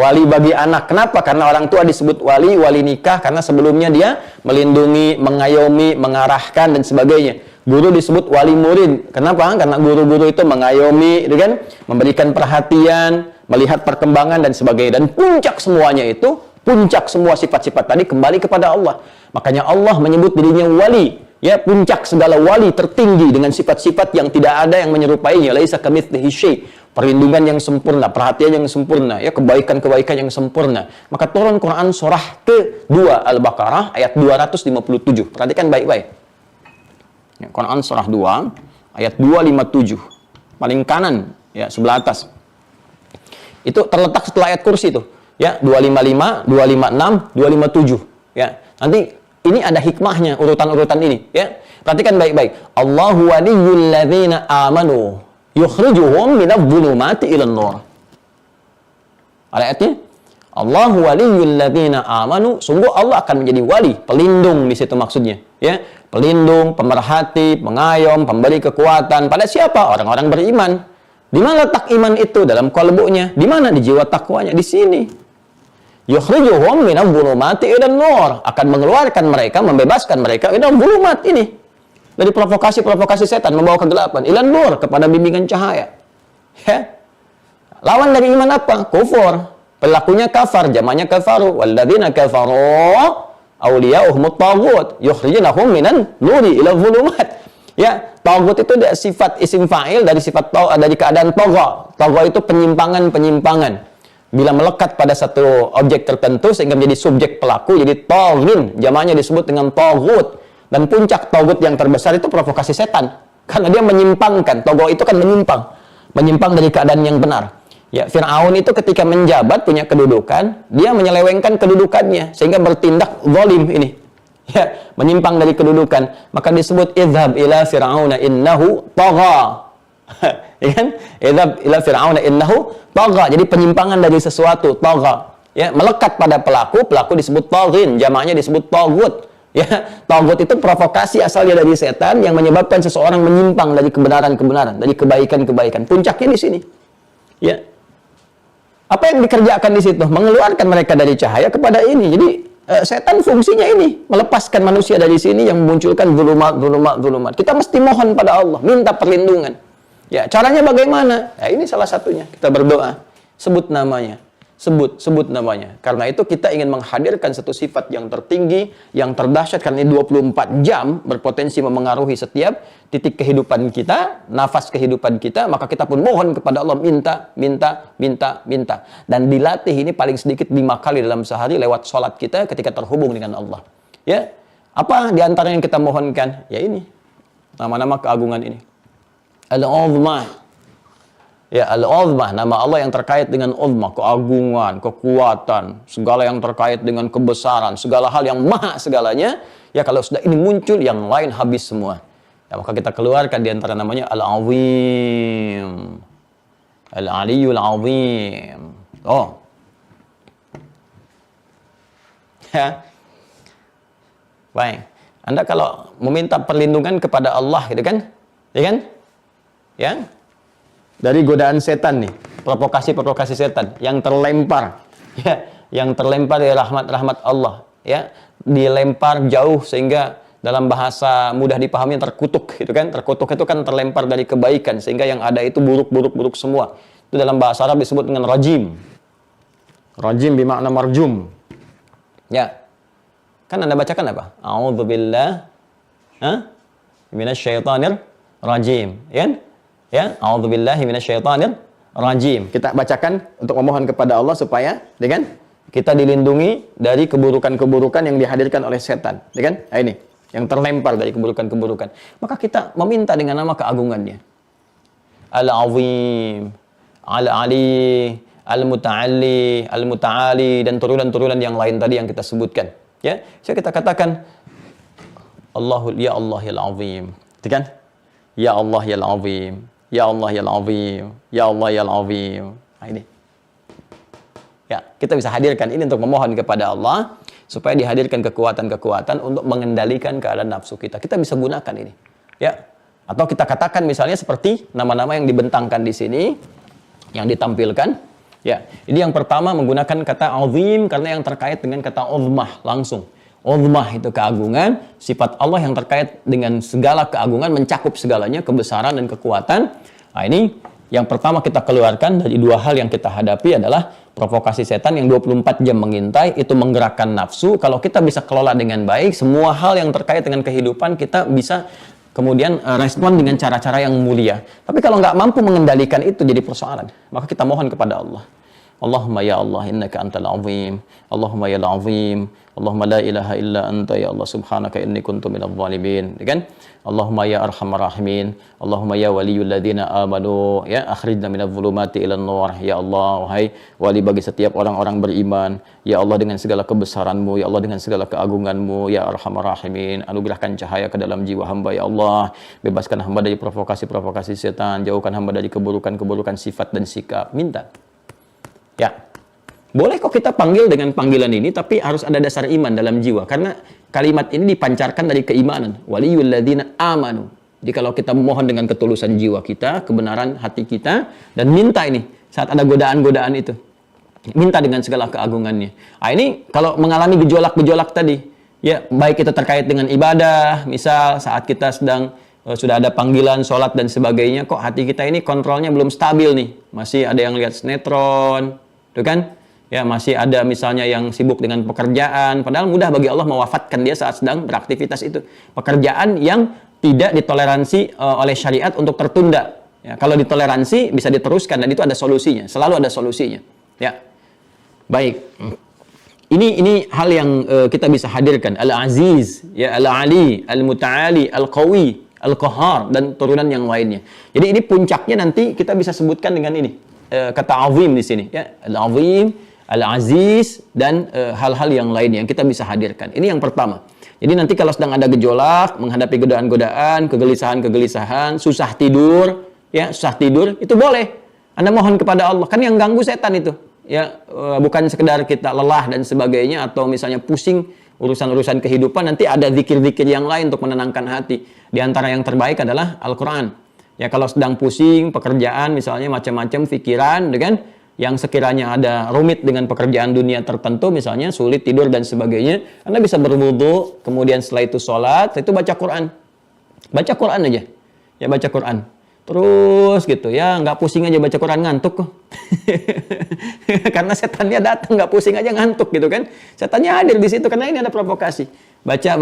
Wali bagi anak. Kenapa? Karena orang tua disebut wali, wali nikah karena sebelumnya dia melindungi, mengayomi, mengarahkan dan sebagainya. Guru disebut wali murid. Kenapa? Karena guru-guru itu mengayomi, ya kan? Memberikan perhatian, melihat perkembangan dan sebagainya. Dan puncak semuanya itu, puncak semua sifat-sifat tadi kembali kepada Allah. Makanya Allah menyebut dirinya wali. Ya, puncak segala wali tertinggi dengan sifat-sifat yang tidak ada yang menyerupainya. Laisa kamitslihi syai'. Perlindungan yang sempurna, perhatian yang sempurna, ya, kebaikan-kebaikan yang sempurna. Maka turun Quran surah ke-2 Al-Baqarah ayat 257. Perhatikan baik-baik. Ya, Quran surah 2 ayat 257. Paling kanan, ya, sebelah atas. Itu terletak setelah ayat kursi itu. Ya, 255, 256, 257. Ya. Nanti ini ada hikmahnya urutan-urutan ini, ya. Perhatikan baik-baik. Allahu waliyyul ladzina amanu yukhrijuhum minadh dhulumati ilan nur. Ayatnya, Allahu waliyyul ladzina amanu, sungguh Allah akan menjadi wali, pelindung di situ maksudnya, ya. Pelindung, pemerhati, pengayom, pemberi kekuatan pada siapa? Orang-orang beriman. Di mana letak iman itu? Dalam qalbunya. Di mana? Di jiwa takwanya, di sini. Yukhrijuhum minadh dhulumati ilan nur, akan mengeluarkan mereka, membebaskan mereka minadh dhulumat ini, dari provokasi-provokasi setan, membawa kegelapan, ilan nur, kepada bimbingan cahaya. Ya. Lawan dari iman apa? Kufur. Pelakunya kafar, jamaknya kafaru. Walladzina kafaru awliya'uhumut taghut yukhrijunahum minan nuri ila dhulumat. Ya, taghut itu sifat isim fa'il dari sifat dari keadaan tagha. Tagha itu penyimpangan-penyimpangan. Bila melekat pada satu objek tertentu sehingga menjadi subjek pelaku, jadi taghin, jamaknya disebut dengan taghut. Dan puncak taghut yang terbesar itu provokasi setan. Karena dia menyimpangkan, tagha itu kan menyimpang dari keadaan yang benar. Ya, Fir'aun itu ketika menjabat punya kedudukan, dia menyelewengkan kedudukannya sehingga bertindak zalim ini. Ya, menyimpang dari kedudukan. Maka disebut idhab ila fir'auna innahu tagha. Ya kan? Idhab ila fir'auna innahu tagha. Jadi penyimpangan dari sesuatu, tagha. Ya, melekat pada pelaku, pelaku disebut taghin, jamaknya disebut taghut. Ya, taghut itu provokasi asalnya dari setan yang menyebabkan seseorang menyimpang dari kebenaran-kebenaran, dari kebaikan-kebaikan. Puncaknya di sini. Ya. Apa yang dikerjakan di situ? Mengeluarkan mereka dari cahaya kepada ini. Jadi setan fungsinya ini, melepaskan manusia dari sini yang memunculkan zulumat. Kita mesti mohon pada Allah, minta perlindungan. Ya, caranya bagaimana? Ya, ini salah satunya. Kita berdoa, sebut namanya. Sebut namanya. Karena itu kita ingin menghadirkan satu sifat yang tertinggi, yang terdahsyat, karena ini 24 jam berpotensi memengaruhi setiap titik kehidupan kita, nafas kehidupan kita, maka kita pun mohon kepada Allah, minta. Dan dilatih ini paling sedikit 5 kali dalam sehari lewat sholat kita ketika terhubung dengan Allah. Ya, apa diantara yang kita mohonkan? Ya ini, nama-nama keagungan ini. Al-Uzma. Ya, Al-Uzma, nama Allah yang terkait dengan uzma, keagungan, kekuatan, segala yang terkait dengan kebesaran, segala hal yang maha segalanya. Ya, kalau sudah ini muncul, yang lain habis semua. Ya, maka kita keluarkan di antara namanya Al-Azim. Al-Aliyul Azim. Oh. Ya. Baik. Anda kalau meminta perlindungan kepada Allah, gitu kan? Ya kan? Ya. Dari godaan setan nih, provokasi setan yang terlempar, ya, yang terlempar dari rahmat-rahmat Allah, ya, dilempar jauh sehingga dalam bahasa mudah dipahami terkutuk gitu kan. Terkutuk itu kan terlempar dari kebaikan sehingga yang ada itu buruk semua. Itu dalam bahasa Arab disebut dengan rajim. Rajim bermakna marjum. Ya. Kan Anda bacakan apa? A'udzubillah minasyaitonir rajim. Ya? A'udzubillahi minasyaitonir rajim. Kita bacakan untuk memohon kepada Allah supaya dengan kita dilindungi dari keburukan-keburukan yang dihadirkan oleh setan, ya kan? Nah, ini yang terlempar dari keburukan-keburukan. Maka kita meminta dengan nama keagungannya. Al-Azim, Al-Ali, Al-Muta'alli, Al-Muta'ali, dan turunan-turunan yang lain tadi yang kita sebutkan. Ya, so kita katakan ya Allah ya Al-Azim, ya kan? Ya Allah ya Al-Azim, ya Allah ya Al-Azim, ya Allah ya Al-Azim. Nah, ini. Ya, kita bisa hadirkan ini untuk memohon kepada Allah supaya dihadirkan kekuatan-kekuatan untuk mengendalikan keadaan nafsu kita. Kita bisa gunakan ini. Ya. Atau kita katakan misalnya seperti nama-nama yang dibentangkan di sini yang ditampilkan. Ya. Ini yang pertama menggunakan kata azim karena yang terkait dengan kata uzmah langsung. Uzmah itu keagungan, sifat Allah yang terkait dengan segala keagungan mencakup segalanya, kebesaran dan kekuatan. Nah, ini yang pertama kita keluarkan dari dua hal yang kita hadapi adalah provokasi setan yang 24 jam mengintai, itu menggerakkan nafsu. Kalau kita bisa kelola dengan baik, semua hal yang terkait dengan kehidupan kita bisa kemudian respon dengan cara-cara yang mulia. Tapi kalau nggak mampu mengendalikan itu jadi persoalan. Maka kita mohon kepada Allah. Allahumma ya Allah innaka antal azim. Allahumma ya azim. Allahumma la ilaha illa anta ya Allah subhanaka inni kuntu minadh dhalimin. Kan? Allahumma ya arhamar rahimin. Allahumma ya waliyul ladzina amanu ya akhrijna minadh dhulumati ilan nur. Ya Allah, wahai wali bagi setiap orang-orang beriman. Ya Allah dengan segala kebesaran-Mu, ya Allah dengan segala keagungan-Mu, ya arhamar rahimin. Anugerahkan cahaya ke dalam jiwa hamba ya Allah. Bebaskan hamba dari provokasi-provokasi setan, jauhkan hamba dari keburukan-keburukan sifat dan sikap. Minta. Ya, boleh kok kita panggil dengan panggilan ini, tapi harus ada dasar iman dalam jiwa. Karena kalimat ini dipancarkan dari keimanan. Waliyul ladzina amanu. Jadi kalau kita memohon dengan ketulusan jiwa kita, kebenaran hati kita, dan minta ini, saat ada godaan-godaan itu. Minta dengan segala keagungannya. Nah, ini kalau mengalami gejolak-gejolak tadi, ya baik itu terkait dengan ibadah, misal saat kita sedang sudah ada panggilan, sholat dan sebagainya, kok hati kita ini kontrolnya belum stabil nih. Masih ada yang lihat sinetron, tuh kan? Ya, masih ada misalnya yang sibuk dengan pekerjaan, padahal mudah bagi Allah mewafatkan dia saat sedang beraktivitas itu. Pekerjaan yang tidak ditoleransi oleh syariat untuk tertunda. Ya, kalau ditoleransi bisa diteruskan dan itu ada solusinya, selalu ada solusinya. Ya. Baik. Ini hal yang kita bisa hadirkan. Al-Aziz, ya Al-Ali, Al-Muta'ali, Al-Qawi, Al-Qahar dan turunan yang lainnya. Jadi ini puncaknya nanti kita bisa sebutkan dengan ini. Kata azim di sini, ya. Al-Azim, Al-Aziz dan hal-hal yang lainnya yang kita bisa hadirkan. Ini yang pertama. Jadi nanti kalau sedang ada gejolak, menghadapi godaan-godaan, kegelisahan-kegelisahan, susah tidur, ya, susah tidur, itu boleh. Anda mohon kepada Allah. Kan yang ganggu setan itu. Ya, bukan sekedar kita lelah dan sebagainya atau misalnya pusing urusan-urusan kehidupan, nanti ada zikir-zikir yang lain untuk menenangkan hati. Di antara yang terbaik adalah Al-Qur'an. Ya, kalau sedang pusing pekerjaan misalnya macam-macam pikiran, dengan yang sekiranya ada rumit dengan pekerjaan dunia tertentu, misalnya sulit tidur dan sebagainya, Anda bisa berwudu, kemudian setelah itu sholat, itu baca Quran. Baca Quran aja. Ya, baca Quran. Terus gitu ya, nggak pusing aja baca Quran, ngantuk kok. Karena setannya datang, nggak pusing aja ngantuk gitu kan. Setannya hadir di situ karena ini ada provokasi. Baca.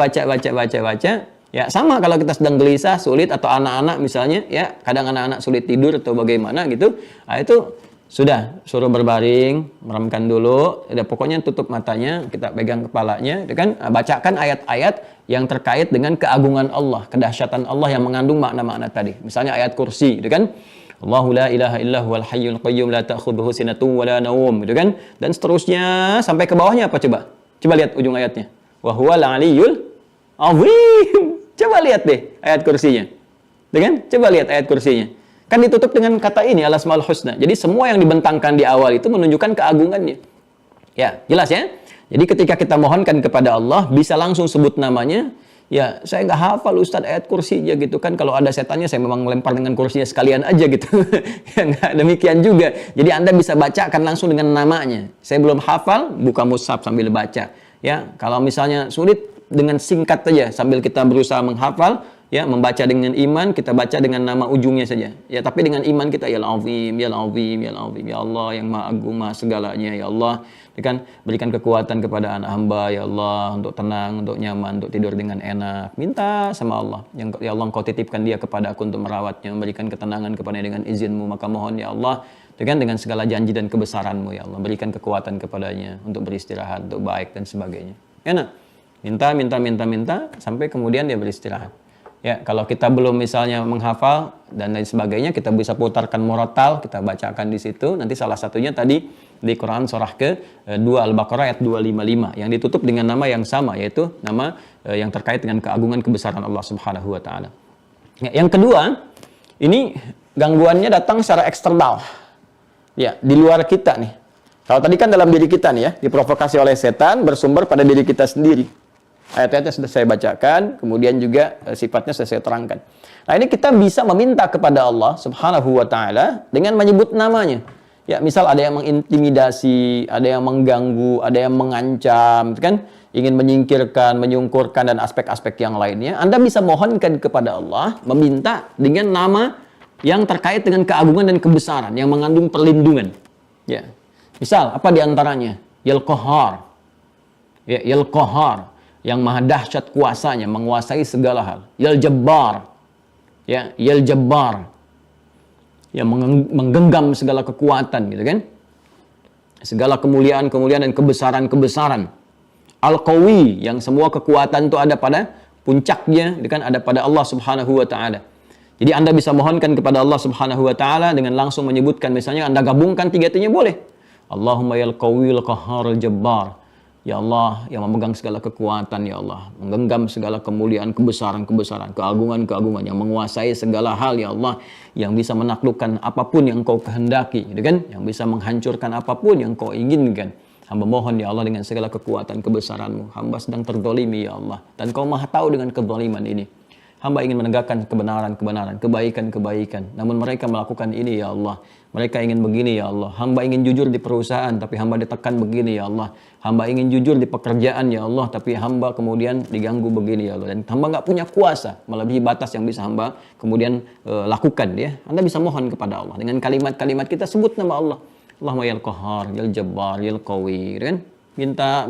Ya, sama kalau kita sedang gelisah, sulit atau anak-anak misalnya, ya kadang anak-anak sulit tidur atau bagaimana gitu. Nah, itu sudah suruh berbaring, meremkan dulu, udah pokoknya tutup matanya, kita pegang kepalanya, gitu kan? Bacakan ayat-ayat yang terkait dengan keagungan Allah, kedahsyatan Allah yang mengandung makna-makna tadi. Misalnya ayat kursi, gitu kan? Allahu la ilaha illa huwal hayyul qayyum la ta'khudhuhu sinatun wa la nawm, gitu kan? Dan seterusnya sampai ke bawahnya apa coba? Coba lihat ujung ayatnya. Wa huwal aliyyul azim. Coba lihat deh ayat kursinya. Gitu kan? Coba lihat ayat kursinya. Kan ditutup dengan kata ini, Al-Asmaul Husna. Jadi semua yang dibentangkan di awal itu menunjukkan keagungannya. Ya, jelas ya? Jadi ketika kita mohonkan kepada Allah, bisa langsung sebut namanya. Ya, saya nggak hafal Ustadz ayat kursi aja gitu kan. Kalau ada setannya, saya memang melempar dengan kursinya sekalian aja gitu. Ya, nggak demikian juga. Jadi Anda bisa bacakan langsung dengan namanya. Saya belum hafal, buka mushaf sambil baca. Ya, kalau misalnya sulit, dengan singkat saja sambil kita berusaha menghafal, ya, membaca dengan iman, kita baca dengan nama ujungnya saja. Ya, tapi dengan iman kita, ya Al-Azim, ya Al-Azim, ya Al-Azim, ya Allah yang Maha Agung, Maha segalanya, ya Allah. Kan berikan kekuatan kepada anak hamba, ya Allah, untuk tenang, untuk nyaman, untuk tidur dengan enak. Minta sama Allah, ya Allah, Engkau titipkan dia kepada aku untuk merawatnya, memberikan ketenangan kepadanya dengan izin-Mu, maka mohon ya Allah, dengan segala janji dan kebesaran-Mu, ya Allah, berikan kekuatan kepadanya untuk beristirahat, untuk baik dan sebagainya. Enak. Minta sampai kemudian dia beristirahat. Ya, kalau kita belum misalnya menghafal dan lain sebagainya, kita bisa putarkan murattal, kita bacakan di situ. Nanti salah satunya tadi di Quran surah ke-2 Al-Baqarah ayat 255 yang ditutup dengan nama yang sama, yaitu nama yang terkait dengan keagungan kebesaran Allah Subhanahu wa taala. Ya, yang kedua, ini gangguannya datang secara eksternal. Ya, di luar kita nih. Kalau tadi kan dalam diri kita nih ya, diprovokasi oleh setan, bersumber pada diri kita sendiri. Ayat-ayatnya sudah saya bacakan, kemudian juga sifatnya sudah saya terangkan. Nah, ini kita bisa meminta kepada Allah Subhanahu wa taala dengan menyebut namanya. Ya, misal ada yang mengintimidasi, ada yang mengganggu, ada yang mengancam, kan? Ingin menyingkirkan, menyungkurkan dan aspek-aspek yang lainnya. Anda bisa mohonkan kepada Allah, meminta dengan nama yang terkait dengan keagungan dan kebesaran yang mengandung perlindungan. Ya. Misal apa di antaranya? Yal Qahar. Ya, Yal Qahar, yang maha dahsyat kuasanya, menguasai segala hal. Yal Jabbar, ya, Yal Jabbar, yang menggenggam segala kekuatan, gitu kan? Segala kemuliaan dan kebesaran. Al-Qawi, yang semua kekuatan itu ada pada puncaknya, gitu kan? Ada pada Allah Subhanahu wa taala. Jadi Anda bisa mohonkan kepada Allah Subhanahu wa taala dengan langsung menyebutkan, misalnya Anda gabungkan tiga-tiganya boleh. Allahumma yal Qawiyul Qahharul Jabbar. Ya Allah, yang memegang segala kekuatan, ya Allah, menggenggam segala kemuliaan, kebesaran, keagungan, yang menguasai segala hal, ya Allah, yang bisa menaklukkan apapun yang Kau kehendaki, gitu kan? Yang bisa menghancurkan apapun yang Kau inginkan. Hamba mohon, ya Allah, dengan segala kekuatan kebesaran-Mu, hamba sedang terzalimi, ya Allah, dan Kau maha tahu dengan kezaliman ini. Hamba ingin menegakkan kebenaran, kebaikan. Namun mereka melakukan ini, ya Allah. Mereka ingin begini, ya Allah. Hamba ingin jujur di perusahaan, tapi hamba ditekan begini, ya Allah. Hamba ingin jujur di pekerjaan, ya Allah, tapi hamba kemudian diganggu begini, ya Allah. Dan hamba nggak punya kuasa melebihi batas yang bisa hamba kemudian lakukan, ya. Anda bisa mohon kepada Allah dengan kalimat-kalimat kita, sebut nama Allah. Allahumma yal Qahhar, yal Jabbar, yal Qawi, kan? Minta,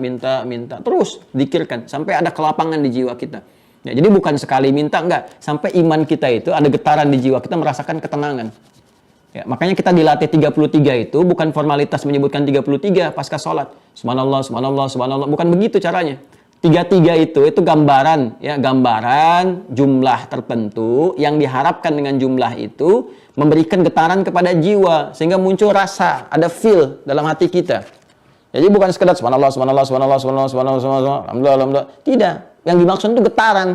terus zikirkan sampai ada kelapangan di jiwa kita. Ya, jadi bukan sekali minta, enggak. Sampai iman kita itu ada getaran di jiwa kita, merasakan ketenangan. Ya, makanya kita dilatih 33 itu bukan formalitas menyebutkan 33 pasca sholat. Subhanallah, subhanallah, subhanallah. Bukan begitu caranya. 33 itu gambaran, ya, gambaran jumlah tertentu yang diharapkan dengan jumlah itu memberikan getaran kepada jiwa sehingga muncul rasa, ada feel dalam hati kita. Jadi bukan sekedar subhanallah, subhanallah, subhanallah, subhanallah, subhanallah, subhanallah, alhamdulillah, alhamdulillah. Tidak. Yang dimaksud itu getaran.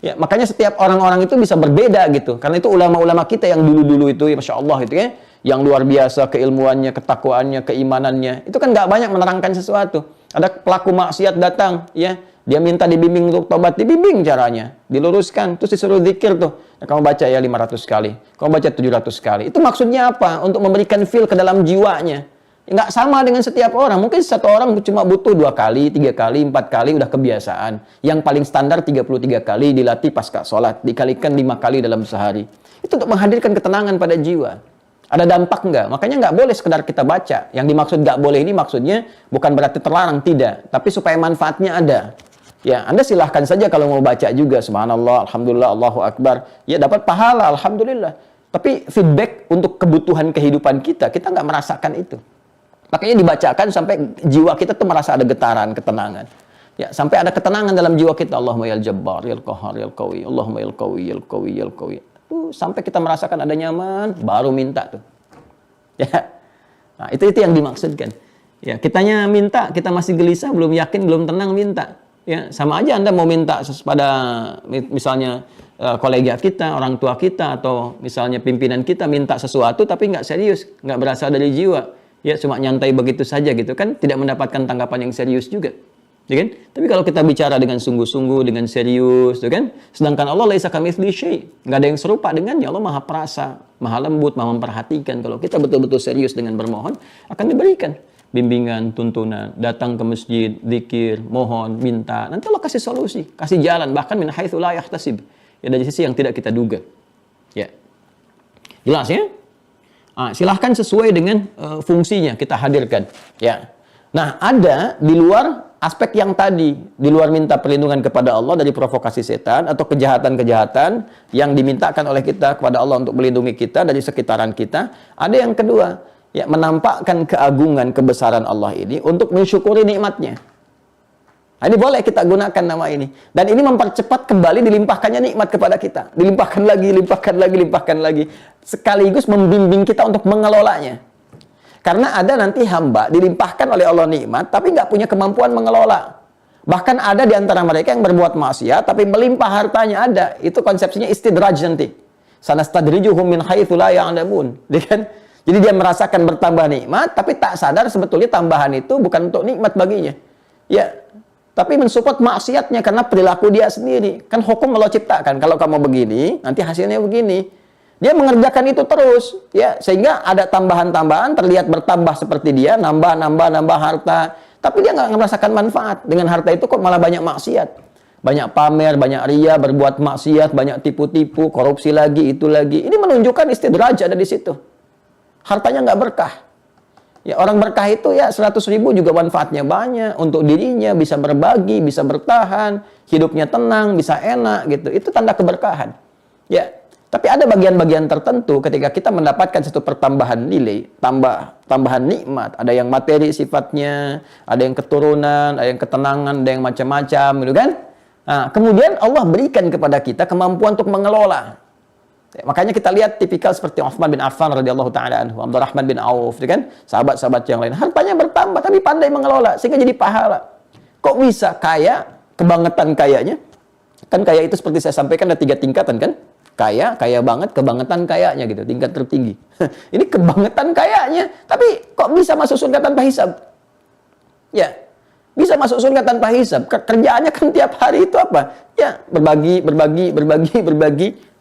Ya, makanya setiap orang-orang itu bisa berbeda gitu. Karena itu ulama-ulama kita yang dulu-dulu itu, ya Masya Allah itu ya, yang luar biasa keilmuannya, ketakwaannya, keimanannya. Itu kan nggak banyak menerangkan sesuatu. Ada pelaku maksiat datang, ya, dia minta dibimbing untuk tobat, dibimbing caranya, diluruskan, terus disuruh zikir tuh. Nah, kamu baca ya 500 kali, kamu baca 700 kali. Itu maksudnya apa? Untuk memberikan feel ke dalam jiwanya. Nggak sama dengan setiap orang. Mungkin satu orang cuma butuh 2 kali, 3 kali, 4 kali, udah kebiasaan. Yang paling standar 33 kali dilatih pasca sholat, dikalikan 5 kali dalam sehari. Itu untuk menghadirkan ketenangan pada jiwa. Ada dampak nggak? Makanya nggak boleh sekedar kita baca. Yang dimaksud nggak boleh ini maksudnya bukan berarti terlarang, tidak. Tapi supaya manfaatnya ada. Ya, Anda silahkan saja kalau mau baca juga. Subhanallah, Alhamdulillah, Allahu Akbar. Ya, dapat pahala, Alhamdulillah. Tapi feedback untuk kebutuhan kehidupan kita nggak merasakan itu. Makanya dibacakan sampai jiwa kita tuh merasa ada getaran, ketenangan. Ya, sampai ada ketenangan dalam jiwa kita. Allahumma yal Jabbar, yal Qahhar, yal Qawi. Allahumma yal Qawi, yal Qawi, yal Qawi. Tuh, sampai kita merasakan ada nyaman, baru minta tuh. Ya. Nah, itu yang dimaksudkan. Ya, kitanya minta, kita masih gelisah, belum yakin, belum tenang, minta. Ya, sama aja Anda mau minta pada misalnya kolega kita, orang tua kita, atau misalnya pimpinan kita minta sesuatu tapi nggak serius, nggak berasal dari jiwa. Ya, cuma nyantai begitu saja gitu kan, tidak mendapatkan tanggapan yang serius juga. Ya kan? Tapi kalau kita bicara dengan sungguh-sungguh, dengan serius, ya kan? Sedangkan Allah laisa kamitslihi syai', enggak ada yang serupa dengannya. Allah Maha Perasa, Maha Lembut, Maha memperhatikan. Kalau kita betul-betul serius dengan bermohon, akan diberikan. bimbingan, tuntunan, datang ke masjid, zikir, mohon, minta. Nanti Allah kasih solusi, kasih jalan, bahkan min haitsu la yahtasib. Ya, dari sisi yang tidak kita duga. Ya. Jelas ya? Silahkan sesuai dengan fungsinya kita hadirkan. Ya. Nah, ada di luar aspek yang tadi, di luar minta perlindungan kepada Allah dari provokasi setan atau kejahatan-kejahatan yang dimintakan oleh kita kepada Allah untuk melindungi kita dari sekitaran kita. Ada yang kedua, ya, menampakkan keagungan, kebesaran Allah ini untuk mensyukuri nikmatnya. Nah, ini boleh kita gunakan nama ini. Dan ini mempercepat kembali dilimpahkannya nikmat kepada kita. Dilimpahkan lagi, limpahkan lagi, limpahkan lagi. Sekaligus membimbing kita untuk mengelolanya. Karena ada nanti hamba dilimpahkan oleh Allah nikmat, tapi nggak punya kemampuan mengelola. Bahkan ada di antara mereka yang berbuat maksiat, tapi melimpah hartanya ada. Itu konsepsinya istidraj nanti. Sanastadrijuhum min haitsu la ya'lamun. Jadi dia merasakan bertambah nikmat, tapi tak sadar sebetulnya tambahan itu bukan untuk nikmat baginya. Ya, tapi mensupport maksiatnya karena perilaku dia sendiri. Kan hukum Allah ciptakan. Kalau kamu begini, nanti hasilnya begini. Dia mengerjakan itu terus, ya, sehingga ada tambahan-tambahan, terlihat bertambah seperti dia, nambah harta, tapi dia nggak merasakan manfaat. Dengan harta itu kok malah banyak maksiat, banyak pamer, banyak ria, berbuat maksiat, banyak tipu-tipu, korupsi lagi, itu lagi. Ini menunjukkan istidraj ada di situ. Hartanya nggak berkah. Ya, orang berkah itu ya 100.000 juga manfaatnya banyak untuk dirinya, bisa berbagi, bisa bertahan, hidupnya tenang, bisa enak gitu. Itu tanda keberkahan. Ya. Tapi ada bagian-bagian tertentu ketika kita mendapatkan satu pertambahan nilai, tambahan nikmat, ada yang materi sifatnya, ada yang keturunan, ada yang ketenangan, ada yang macam-macam, gitu kan? Nah, kemudian Allah berikan kepada kita kemampuan untuk mengelola. Ya, makanya kita lihat tipikal seperti Utsman bin Affan radhiyallahu taala anhu, Abdurrahman bin Auf, gitu kan? Sahabat-sahabat yang lain, hartanya bertambah tapi pandai mengelola sehingga jadi pahala. Kok bisa kaya, kebangetan kayanya? Kan kaya itu seperti saya sampaikan ada 3 tingkatan kan? Kaya banget, kebangetan kayanya gitu, tingkat tertinggi. Ini kebangetan kayanya, tapi kok bisa masuk surga tanpa hisab? Ya, bisa masuk surga tanpa hisab. Kerjaannya kan tiap hari itu apa? Ya, berbagi,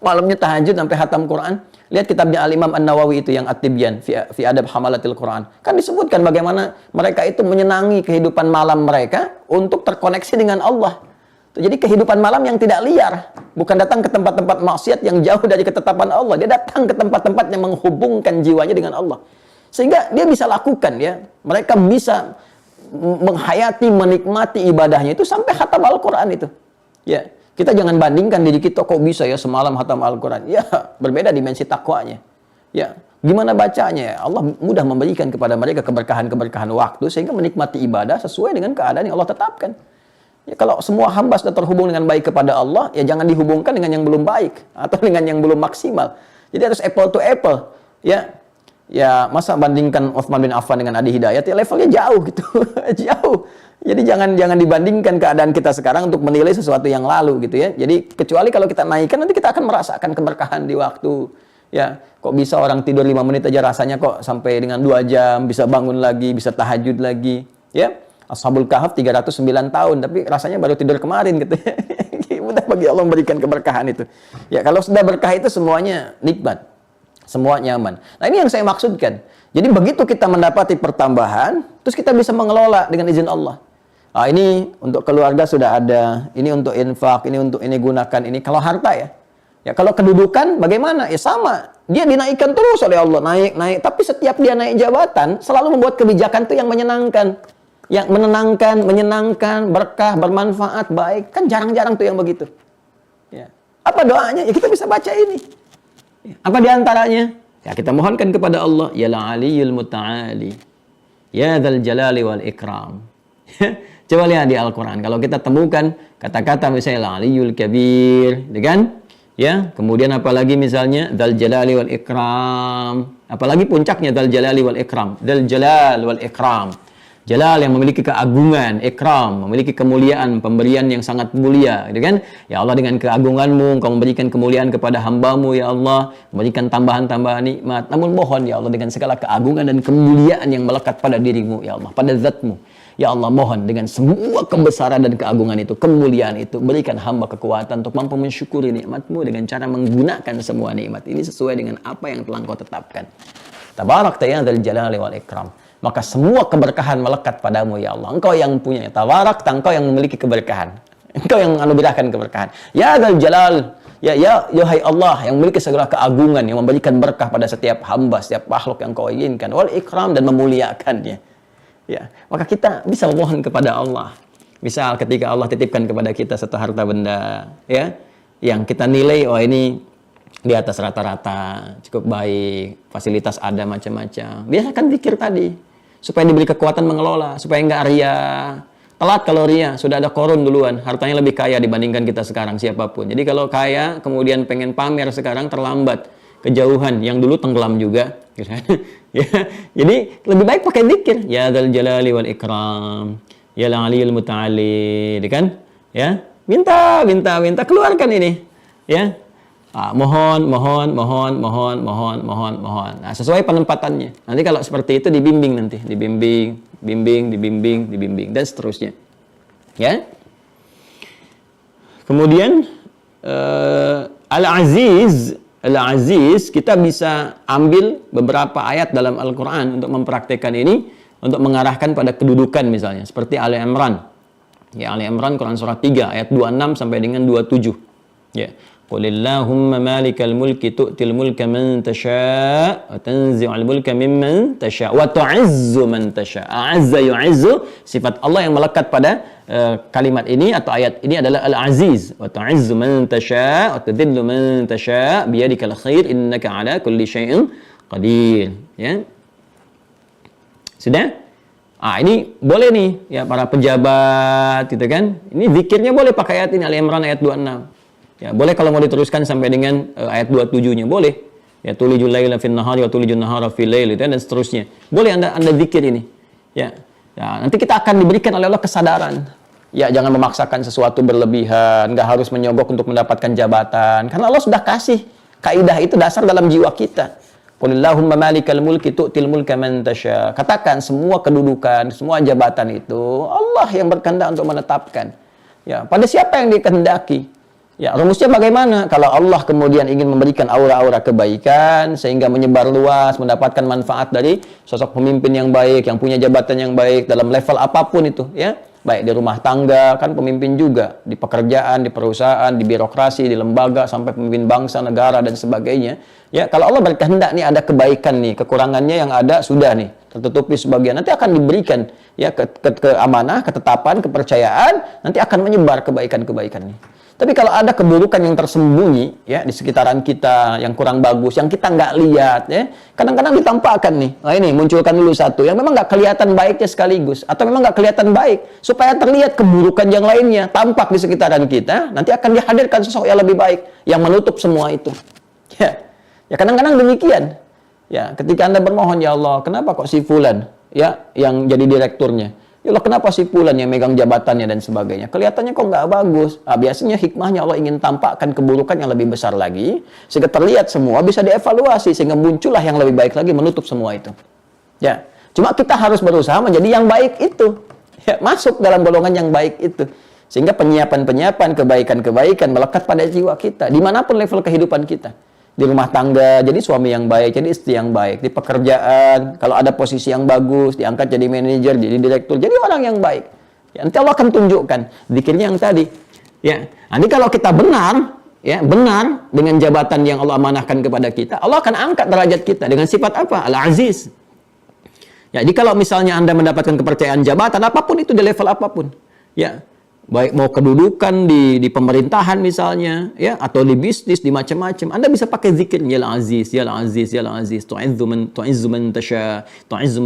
malamnya tahajud sampai hatam Quran. Lihat kitabnya Al-Imam An-Nawawi itu yang At-Tibyan fi Adab Hamalatil Quran. Kan disebutkan bagaimana mereka itu menyenangi kehidupan malam mereka untuk terkoneksi dengan Allah. Jadi kehidupan malam yang tidak liar, bukan datang ke tempat-tempat maksiat yang jauh dari ketetapan Allah. Dia datang ke tempat-tempat yang menghubungkan jiwanya dengan Allah. Sehingga dia bisa lakukan ya. Mereka bisa menghayati, menikmati ibadahnya itu sampai khatam Al-Quran itu. Ya, kita jangan bandingkan diri kita kok bisa ya semalam khatam Al-Quran. Ya, berbeda dimensi takwanya. Ya, gimana bacanya? Allah mudah memberikan kepada mereka keberkahan-keberkahan waktu sehingga menikmati ibadah sesuai dengan keadaan yang Allah tetapkan. Ya, kalau semua hamba sudah terhubung dengan baik kepada Allah, ya jangan dihubungkan dengan yang belum baik atau dengan yang belum maksimal. Jadi harus apple to apple. Ya masa bandingkan Utsman bin Affan dengan Adi Hidayat, ya levelnya jauh gitu. Jauh. Jadi jangan dibandingkan keadaan kita sekarang untuk menilai sesuatu yang lalu gitu ya. Jadi kecuali kalau kita naikkan nanti kita akan merasakan keberkahan di waktu. Ya, kok bisa orang tidur 5 menit aja rasanya kok sampai dengan 2 jam, bisa bangun lagi, bisa tahajud lagi, ya. Ashabul Kahf 309 tahun, tapi rasanya baru tidur kemarin gitu ya. Mudah bagi Allah memberikan keberkahan itu. Ya, kalau sudah berkah itu semuanya nikmat. Semua nyaman. Nah, ini yang saya maksudkan. Jadi begitu kita mendapati pertambahan, terus kita bisa mengelola dengan izin Allah. Ah, ini untuk keluarga sudah ada, ini untuk infak, ini untuk ini gunakan ini. Kalau harta ya. Ya, kalau kedudukan bagaimana? Ya sama. Dia dinaikkan terus oleh Allah, naik. Tapi setiap dia naik jabatan, selalu membuat kebijakan itu yang menyenangkan. Yang menenangkan, menyenangkan, berkah, bermanfaat, baik. Kan jarang-jarang tuh yang begitu. Ya. Apa doanya? Ya kita bisa baca ini. Ya. Apa diantaranya? Ya kita mohonkan kepada Allah. Ya Aliyul Muta'ali. Ya Dzal Jalali wal Ikram. Coba lihat di Al-Quran. Kalau kita temukan kata-kata misalnya Aliyul Kabir. Kan? Ya. Kemudian apalagi misalnya Dzal Jalali wal Ikram. Apalagi puncaknya Dzal Jalali wal Ikram. Dzal Jalal wal Ikram. Jalal yang memiliki keagungan, ikram, memiliki kemuliaan, pemberian yang sangat mulia, gitu kan? Ya Allah, dengan keagunganmu, Engkau memberikan kemuliaan kepada hambamu, ya Allah, memberikan tambahan-tambahan nikmat. Namun mohon, ya Allah, dengan segala keagungan dan kemuliaan yang melekat pada dirimu, ya Allah, pada zatmu. Ya Allah, mohon dengan semua kebesaran dan keagungan itu, kemuliaan itu, berikan hamba kekuatan untuk mampu mensyukuri nikmatmu dengan cara menggunakan semua nikmat ini sesuai dengan apa yang telah Engkau tetapkan. Tabarak ya dzal jalali wal ikram. maka semua keberkahan melekat padamu ya Allah. Engkau yang punya tabarak, engkau yang memiliki keberkahan. Engkau yang menganugerahkan keberkahan. Ya Dzal Jalal, ya hai Allah yang memiliki segala keagungan, yang memberikan berkah pada setiap hamba, setiap makhluk yang kau inginkan, wal ikram, dan memuliakannya. Ya, maka kita bisa memohon kepada Allah. Misal ketika Allah titipkan kepada kita satu harta benda, ya, yang kita nilai, oh ini di atas rata-rata, cukup baik, fasilitas ada macam-macam. Biasakan zikir tadi, supaya diberi kekuatan mengelola, supaya enggak ria. Telat kalau ria, sudah ada korun duluan, hartanya lebih kaya dibandingkan kita sekarang, siapapun. Jadi kalau kaya, kemudian pengen pamer sekarang, terlambat, kejauhan, yang dulu tenggelam juga. Ya, jadi lebih baik pakai zikir. Ya Dzal Jalali wal Ikram, ya Aliyul Muta'ali, kan? Ya, minta, keluarkan ini. Ya, mohon. Nah, sesuai penempatannya. Nanti kalau seperti itu dibimbing nanti, dibimbing, dan seterusnya. Ya. Kemudian Al-Aziz, kita bisa ambil beberapa ayat dalam Al-Quran untuk mempraktekkan ini, untuk mengarahkan pada kedudukan misalnya. Seperti Ali Imran. Ya, Ali Imran, Quran Surah 3, ayat 26 sampai dengan 27. Ya. Qulillahumma malikal mulki tu'til mulka man tasha' wa tanzi'ul mulka mimman tasha' wa tu'izzu man tasha'. A'azza yu'izzu, sifat Allah yang melekat pada kalimat ini atau ayat ini adalah Al-Aziz. Wa tu'izzu man tasha' wa tudhillu man tasha' biyadikal khair innaka 'ala kulli syai'in qadir. Ya. Sudah? Ini boleh nih ya para pejabat gitu kan. Ini zikirnya boleh pakai ayat ini, Ali Imran ayat 26. Ya, boleh kalau mau diteruskan sampai dengan ayat 27-nya, boleh. Ya, tulijul laila fin nahari wa tulijun nahara fil lail, dan seterusnya. Boleh Anda zikir ini. Ya. Ya, nanti kita akan diberikan oleh Allah kesadaran. Ya, jangan memaksakan sesuatu berlebihan, nggak harus menyogok untuk mendapatkan jabatan. Karena Allah sudah kasih kaidah itu dasar dalam jiwa kita. Qulillahumma malikal mulki tu'til mulka man tasha. Katakan semua kedudukan, semua jabatan itu Allah yang berkehendak untuk menetapkan. Ya, pada siapa yang dikehendaki? Ya, rumusnya bagaimana? Kalau Allah kemudian ingin memberikan aura-aura kebaikan sehingga menyebar luas, mendapatkan manfaat dari sosok pemimpin yang baik, yang punya jabatan yang baik dalam level apapun itu, ya. Baik di rumah tangga, kan pemimpin juga, di pekerjaan, di perusahaan, di birokrasi, di lembaga, sampai pemimpin bangsa, negara, dan sebagainya. Ya, kalau Allah berkehendak nih ada kebaikan nih, kekurangannya yang ada sudah nih, tertutupi sebagian. Nanti akan diberikan ya amanah, ketetapan, kepercayaan, nanti akan menyebar kebaikan-kebaikan nih. Tapi kalau ada keburukan yang tersembunyi ya di sekitaran kita yang kurang bagus, yang kita nggak lihat ya, kadang-kadang ditampakkan nih. Nah ini munculkan dulu satu yang memang nggak kelihatan baiknya sekaligus, atau memang nggak kelihatan baik, supaya terlihat keburukan yang lainnya tampak di sekitaran kita. Nanti akan dihadirkan sosok yang lebih baik yang menutup semua itu. Ya kadang-kadang demikian. Ya ketika Anda bermohon, ya Allah, kenapa kok si fulan ya yang jadi direkturnya? Ya Allah, kenapa si fulan yang megang jabatannya dan sebagainya? Kelihatannya kok nggak bagus. Biasanya hikmahnya Allah ingin tampakkan keburukan yang lebih besar lagi, sehingga terlihat semua, bisa dievaluasi, sehingga muncullah yang lebih baik lagi menutup semua itu. Ya, cuma kita harus berusaha menjadi yang baik itu. Ya, masuk dalam golongan yang baik itu. Sehingga penyiapan-penyiapan, kebaikan-kebaikan melekat pada jiwa kita, dimanapun level kehidupan kita. Di rumah tangga, jadi suami yang baik, jadi istri yang baik. Di pekerjaan, kalau ada posisi yang bagus, diangkat jadi manajer, jadi direktur, jadi orang yang baik. Ya, nanti Allah akan tunjukkan zikirnya yang tadi. Ya, nanti kalau kita benar, ya benar dengan jabatan yang Allah amanahkan kepada kita, Allah akan angkat derajat kita dengan sifat apa? Al-Aziz. Ya, jadi kalau misalnya Anda mendapatkan kepercayaan jabatan apapun itu di level apapun, ya. Baik mau kedudukan di pemerintahan misalnya, ya, atau di bisnis, di macam-macam, Anda bisa pakai zikir ya Al-Aziz, ya Al-Aziz, ya Al-Aziz, tu'izzu man tasha, tu'izzu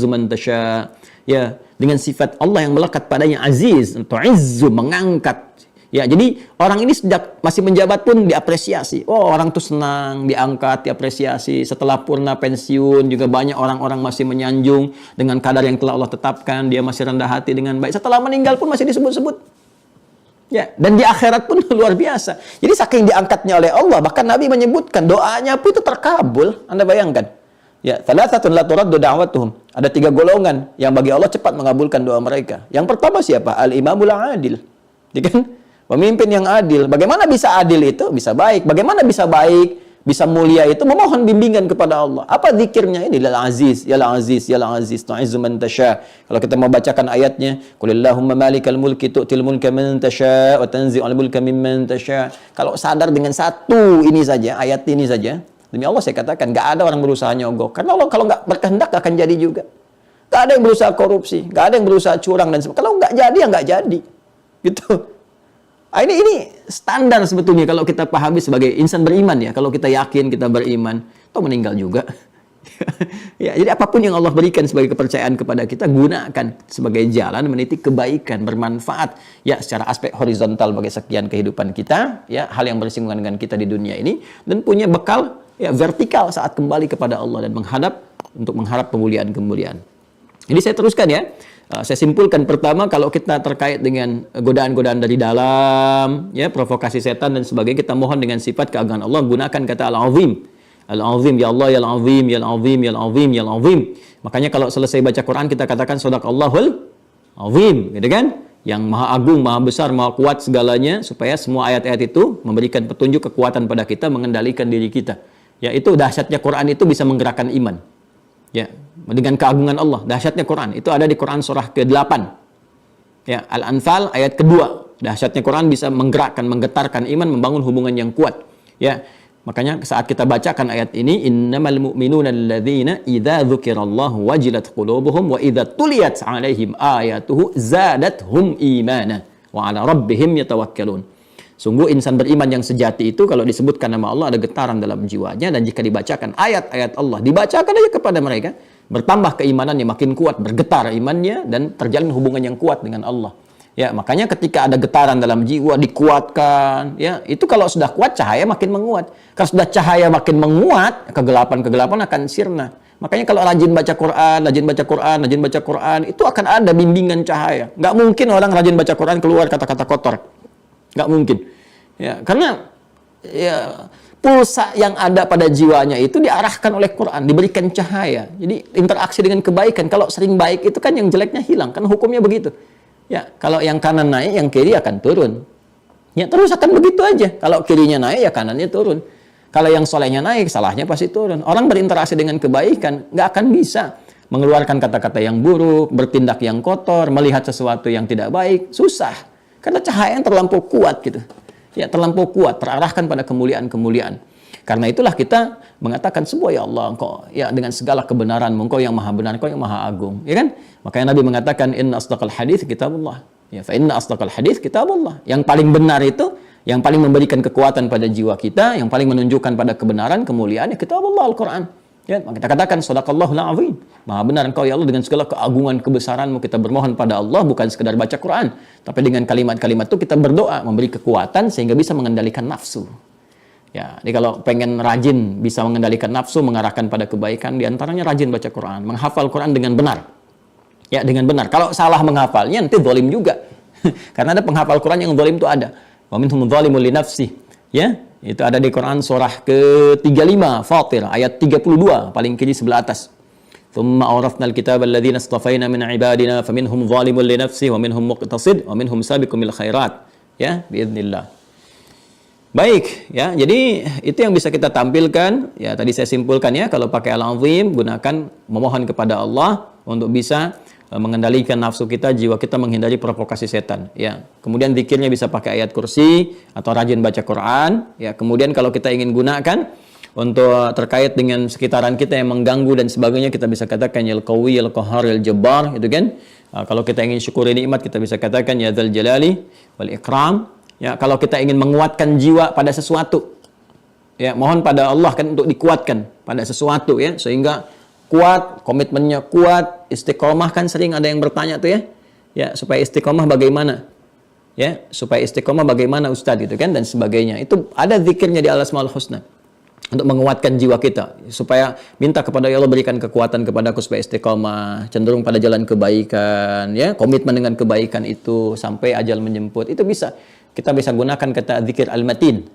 man tasha, ya, dengan sifat Allah yang melekat padanya Aziz, tu'izzu, mengangkat. Ya, jadi orang ini sejak masih menjabat pun diapresiasi. Oh, orang tuh senang, diangkat, diapresiasi. Setelah purna pensiun juga banyak orang-orang masih menyanjung dengan kadar yang telah Allah tetapkan. Dia masih rendah hati dengan baik. Setelah meninggal pun masih disebut-sebut. Ya, dan di akhirat pun luar biasa. Jadi saking diangkatnya oleh Allah, bahkan Nabi menyebutkan doanya pun itu terkabul. Anda bayangkan. Ya, thalathatun la turaddu da'watuhum. Ada 3 golongan yang bagi Allah cepat mengabulkan doa mereka. Yang pertama siapa? Al-imamul adil. Ya kan? Pemimpin yang adil. Bagaimana bisa adil itu? Bisa baik. Bagaimana bisa baik? bisa mulia itu memohon bimbingan kepada Allah. Apa zikirnya ini? Ya Aziz, ya Aziz, ya Aziz, tu'izzu man tasya. Kalau kita mau bacakan ayatnya, qulillahumma malikal mulki tu'til mulka man tasya wa tanzi'ul mulka mimman tasya. Kalau sadar dengan satu ini saja, ayat ini saja, demi Allah saya katakan, nggak ada orang berusaha nyogok. Karena Allah kalau nggak berkehendak nggak akan jadi juga. Nggak ada yang berusaha korupsi, nggak ada yang berusaha curang dan sebagainya. Kalau nggak jadi ya nggak jadi, gitu. Ini standar sebetulnya kalau kita pahami sebagai insan beriman ya. Kalau kita yakin kita beriman, toh meninggal juga. Ya, jadi apapun yang Allah berikan sebagai kepercayaan kepada kita, gunakan sebagai jalan meniti kebaikan, bermanfaat ya secara aspek horizontal bagi sekian kehidupan kita, ya hal yang bersinggungan dengan kita di dunia ini, dan punya bekal ya vertikal saat kembali kepada Allah dan mengharap kemuliaan-kemuliaan. Jadi saya teruskan ya. Saya simpulkan pertama, kalau kita terkait dengan godaan-godaan dari dalam, ya provokasi setan dan sebagainya, kita mohon dengan sifat keagungan Allah, gunakan kata Al-Azim. Al-Azim, ya Allah, ya Al-Azim, ya Al-Azim, ya Al-Azim, ya Al-Azim. Makanya kalau selesai baca Quran kita katakan Shadaqallahul Azim, gitu kan? Yang maha agung, maha besar, maha kuat segalanya, supaya semua ayat-ayat itu memberikan petunjuk kekuatan pada kita, mengendalikan diri kita. Ya, itu dahsyatnya Quran itu bisa menggerakkan iman. Ya, dengan keagungan Allah, dahsyatnya Quran. Itu ada di Quran surah ke-8. Ya, Al-Anfal ayat kedua. Dahsyatnya Quran bisa menggerakkan, menggetarkan iman, membangun hubungan yang kuat. Ya, makanya saat kita bacakan ayat ini, innamal mu'minuna alladzina idza dzukirallahu wajilat qulubuhum wa idza tuliyat 'alaihim ayatuhu zadatuhum imana wa 'ala rabbihim yatawakkalun. Sungguh insan beriman yang sejati itu kalau disebutkan nama Allah ada getaran dalam jiwanya, dan jika dibacakan ayat-ayat Allah, dibacakan aja kepada mereka, bertambah keimanannya, makin kuat, bergetar imannya, dan terjalin hubungan yang kuat dengan Allah. Ya, makanya ketika ada getaran dalam jiwa, dikuatkan, ya, itu kalau sudah kuat, cahaya makin menguat. Kalau sudah cahaya makin menguat, kegelapan-kegelapan akan sirna. Makanya kalau rajin baca Quran, rajin baca Quran, itu akan ada bimbingan cahaya. Nggak mungkin orang rajin baca Quran keluar kata-kata kotor. Nggak mungkin. Ya, karena ya pulsa yang ada pada jiwanya itu diarahkan oleh Quran, diberikan cahaya. Jadi interaksi dengan kebaikan. Kalau sering baik itu kan yang jeleknya hilang, kan hukumnya begitu. Ya, kalau yang kanan naik, yang kiri akan turun. Ya, terus akan begitu aja. Kalau kirinya naik, ya kanannya turun. Kalau yang solehnya naik, salahnya pasti turun. Orang berinteraksi dengan kebaikan nggak akan bisa mengeluarkan kata-kata yang buruk, bertindak yang kotor, melihat sesuatu yang tidak baik, susah. Karena cahaya yang terlampau kuat gitu. Ya, terlampau kuat, terarahkan pada kemuliaan-kemuliaan. Karena itulah kita mengatakan sebuah, ya Allah, Engkau ya dengan segala kebenaran, Engkau yang maha benar, Engkau yang maha agung, ya kan? Makanya Nabi mengatakan inna asdaqal hadits kitabullah. Ya, fa inna asdaqal hadits kitabullah. Yang paling benar itu, yang paling memberikan kekuatan pada jiwa kita, yang paling menunjukkan pada kebenaran, kemuliaan, ya kitabullah, Al-Qur'an. Ya, kita katakan sadaqallahul azim. Maha benar Engkau ya Allah, dengan segala keagungan kebesaran-Mu kita bermohon pada Allah, bukan sekedar baca Quran, tapi dengan kalimat-kalimat itu kita berdoa, memberi kekuatan sehingga bisa mengendalikan nafsu. Ya, jadi kalau pengen rajin bisa mengendalikan nafsu, mengarahkan pada kebaikan, diantaranya rajin baca Quran, menghafal Quran dengan benar. Ya, dengan benar. Kalau salah menghafalnya nanti zalim juga. Karena ada penghafal Quran yang zalim itu ada. Wa minhum zalimun li nafsihi. Ya, itu ada di Quran surah ke-35 Fatir ayat 32 paling kiri sebelah atas. Tsumma awrathnal kitaba alladzina istafaina min ibadina faminhum zalimun li nafsihi wa minhum muqtasid wa minhum sabiqun bil khairat. Ya, biidznillah. Baik, ya. Jadi itu yang bisa kita tampilkan. Ya, tadi saya simpulkan ya, kalau pakai Al-Azim gunakan memohon kepada Allah untuk bisa mengendalikan nafsu kita, jiwa kita, menghindari provokasi setan. Ya, kemudian zikirnya bisa pakai ayat kursi atau rajin baca Quran. Ya, kemudian kalau kita ingin gunakan untuk terkait dengan sekitaran kita yang mengganggu dan sebagainya, kita bisa katakan ya Al-Qawi, ya Al-Qahhar, ya Al-Jabbar, itu kan. Kalau kita ingin syukuri nikmat, kita bisa katakan ya Dzal Jalali wal Ikram. Ya, kalau kita ingin menguatkan jiwa pada sesuatu, ya mohon pada Allah kan untuk dikuatkan pada sesuatu ya, sehingga kuat, komitmennya kuat, istiqomah. Kan sering ada yang bertanya tuh ya, ya supaya istiqomah bagaimana? Ya, supaya istiqomah bagaimana Ustadz gitu kan, dan sebagainya. Itu ada zikirnya di Al-Asmaul Husna untuk menguatkan jiwa kita, supaya minta kepada Allah berikan kekuatan kepadaku supaya istiqomah, cenderung pada jalan kebaikan, ya komitmen dengan kebaikan itu sampai ajal menjemput. Itu bisa kita bisa gunakan kata zikir al-matin.